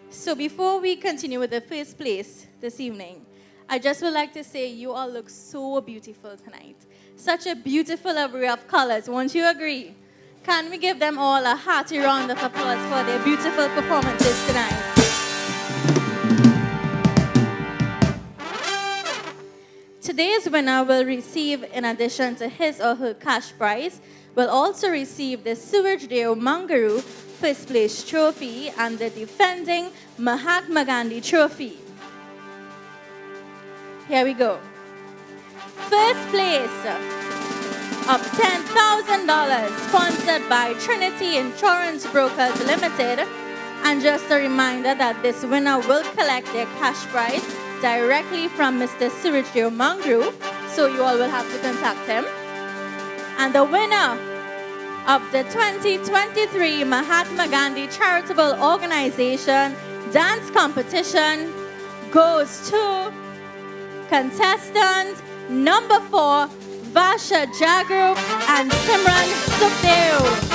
So before we continue with the first place this evening, I just would like to say you all look so beautiful tonight. Such a beautiful array of colors, won't you agree? Can we give them all a hearty round of applause for their beautiful performances tonight? Today's winner will receive, in addition to his or her cash prize, will also receive the Surajdev Mangaru First Place Trophy and the defending Mahatma Gandhi Trophy. Here we go. First place of $10,000 sponsored by Trinity Insurance Brokers Limited. And just a reminder that this winner will collect their cash prize directly from Mr. Surajdev Mangaru, so you all will have to contact him. And the winner of the 2023 Mahatma Gandhi Charitable Organization Dance Competition goes to contestant number 4, Vasha Jagrup and Simran Sukhdev.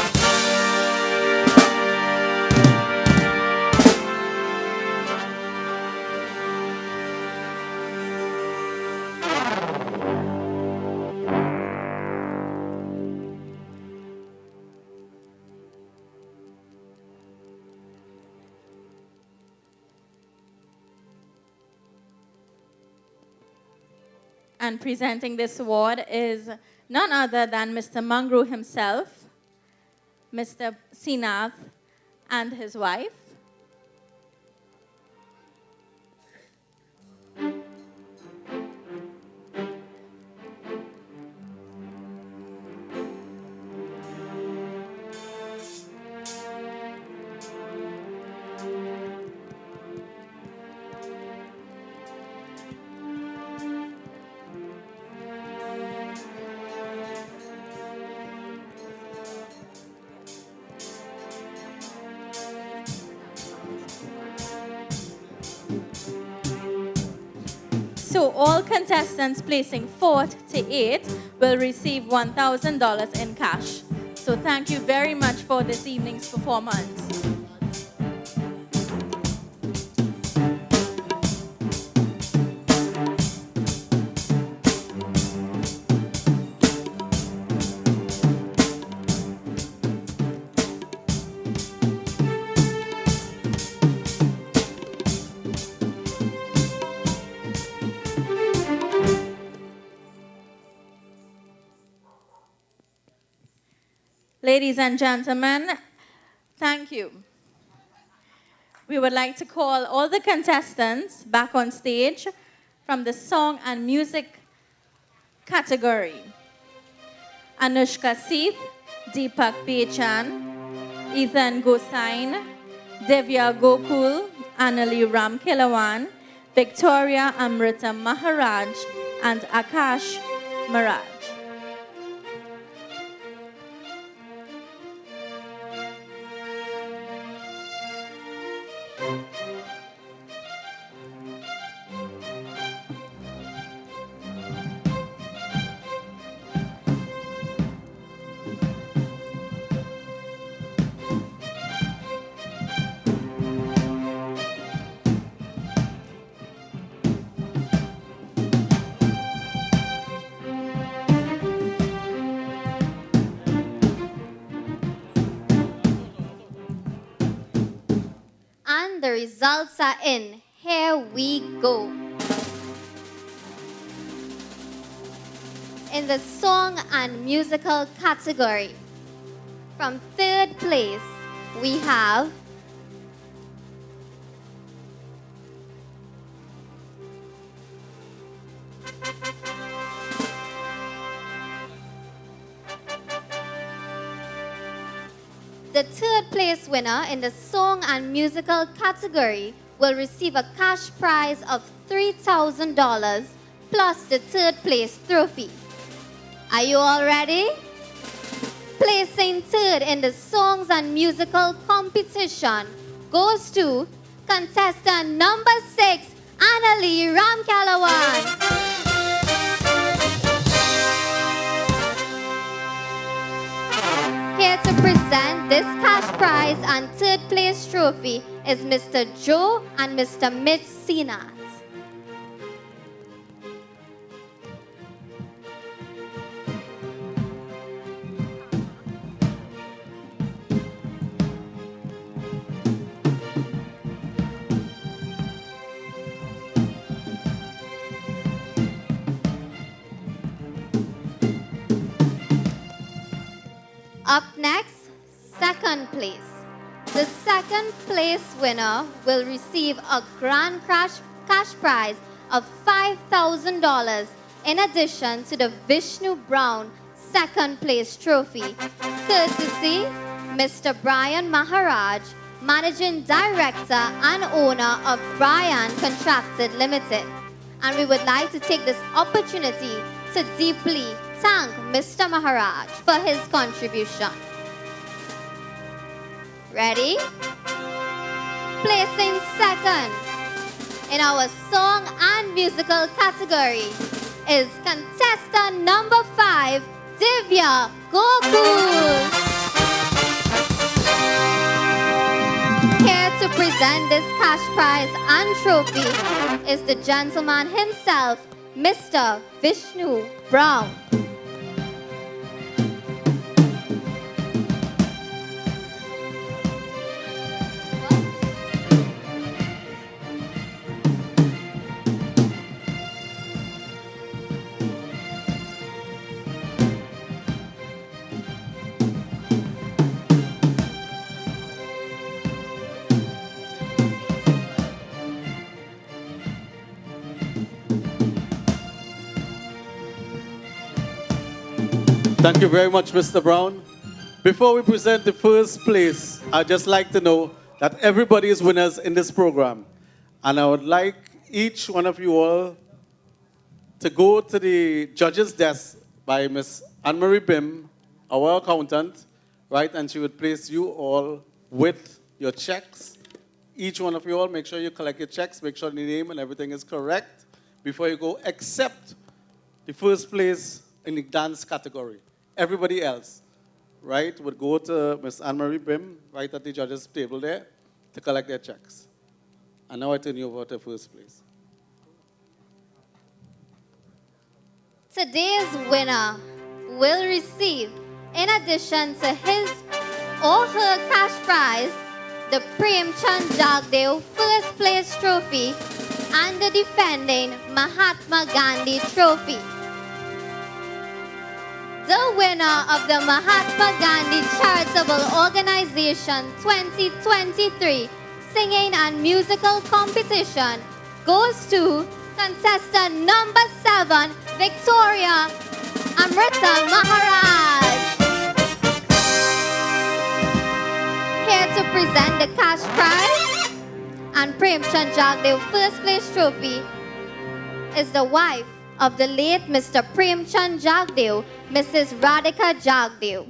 And presenting this award is none other than Mr. Mangaru himself, Mr. Sinath, and his wife. So all contestants placing 4th to 8th will receive $1,000 in cash. So thank you very much for this evening's performance. Ladies and gentlemen, thank you. We would like to call all the contestants back on stage from the song and music category. Anushka Seeth, Deepak Bechan, Ethan Gosain, Devya Gokul, Annalie Ram Kilawan, Victoria Amrita Maharaj, and Akash Maraj. And the results are in. Here we go. In the song and musical category, from 3rd place, we have the 3rd place winner in the song and musical category will receive a cash prize of $3,000 plus the 3rd place trophy. Are you all ready? Placing 3rd in the songs and musical competition goes to contestant number 6, Annalie Ramkalawan. Here to present this cash prize and 3rd place trophy is Mr. Joe and Mr. Mitch Sinat. Up next, 2nd place. The 2nd place winner will receive a grand cash prize of $5,000 in addition to the Vishnu Brown 2nd place trophy, courtesy Mr. Brian Maharaj, Managing Director and owner of Brian Contracted Limited. And we would like to take this opportunity to deeply thank Mr. Maharaj for his contribution. Ready? Placing 2nd in our song and musical category is contestant number 5, Divya Gokul. Here to present this cash prize and trophy is the gentleman himself, Mr. Vishnu Brown. Thank you very much, Mr. Brown. Before we present the 1st place, I'd just like to know that everybody is winners in this program. And I would like each one of you all to go to the judge's desk by Miss Anne-Marie Bim, our accountant, right? And she would place you all with your checks. Each one of you all, make sure you collect your checks, make sure the name and everything is correct before you go, except the first place in the dance category. Everybody else, right, would go to Miss Anne-Marie Brim, right at the judges' table there, to collect their checks. And now I turn you over to first place. Today's winner will receive, in addition to his or her cash prize, the Prem Chand Jagdeo First Place Trophy and the defending Mahatma Gandhi Trophy. The winner of the Mahatma Gandhi Charitable Organization 2023 Singing and Musical Competition goes to contestant number 7, Victoria Amrita Maharaj. Here to present the cash prize and Prem Chand Jagdeo First Place Trophy is the wife of the late Mr. Prem Chand Jagdeo, Mrs. Radhika Jagdeo.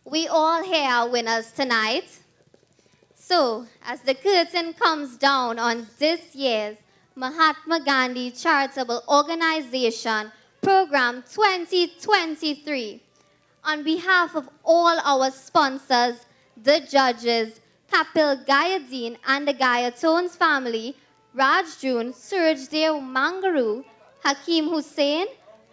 We all here are winners tonight. So, as the curtain comes down on this year's Mahatma Gandhi Charitable Organization Program 2023, on behalf of all our sponsors, the judges, Kappel Gadin and the Gayatones family, Raj June, Surajdev Mangaru, Hakeem Hussain,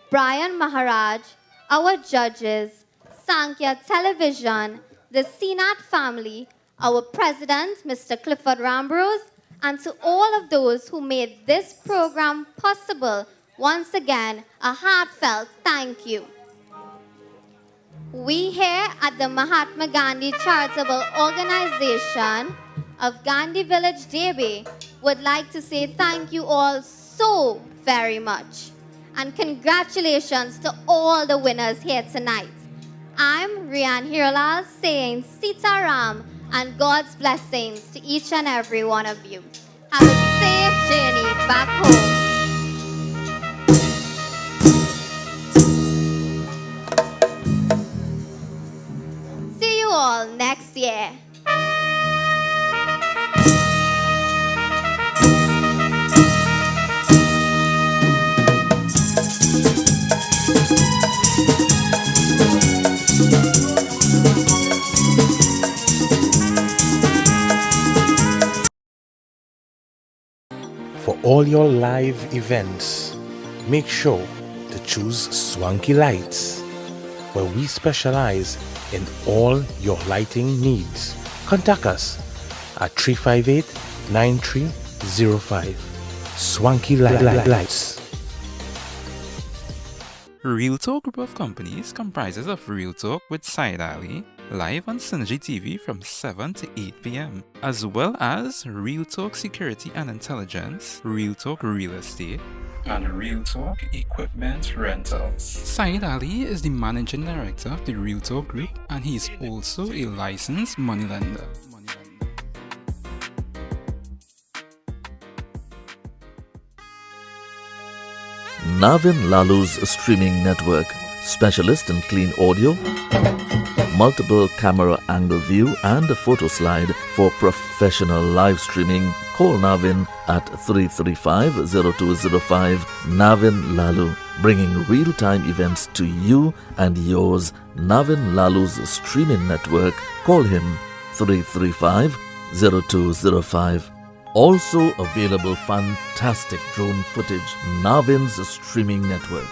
Brian Maharaj, our judges, Sankhya Television, the CNAT family, our president, Mr. Clifford Rambrose, and to all of those who made this program possible, once again, a heartfelt thank you. We here at the Mahatma Gandhi Charitable Organization of Gandhi Village, Debe, would like to say thank you all so very much. And congratulations to all the winners here tonight. I'm Rian Hiralal saying Sitaram and God's blessings to each and every one of you. Have a safe journey back home. See you all next year. For all your live events, make sure to choose Swanky Lights, where we specialize in all your lighting needs. Contact us at 358-9305. Swanky Lights. Real Talk Group of Companies comprises of Real Talk with Said Ali, live on Synergy TV from 7 to 8 p.m., as well as Real Talk Security and Intelligence, Real Talk Real Estate, and Real Talk Equipment Rentals. Said Ali is the Managing Director of the Real Talk Group, and he is also a licensed moneylender. Navin Lalu's streaming network, specialist in clean audio, multiple camera angle view and a photo slide for professional live streaming. Call Navin at 335-0205. Navin Lalu, bringing real-time events to you and yours. Navin Lalu's streaming network. Call him 335-0205. Also available fantastic drone footage. Navin's streaming network.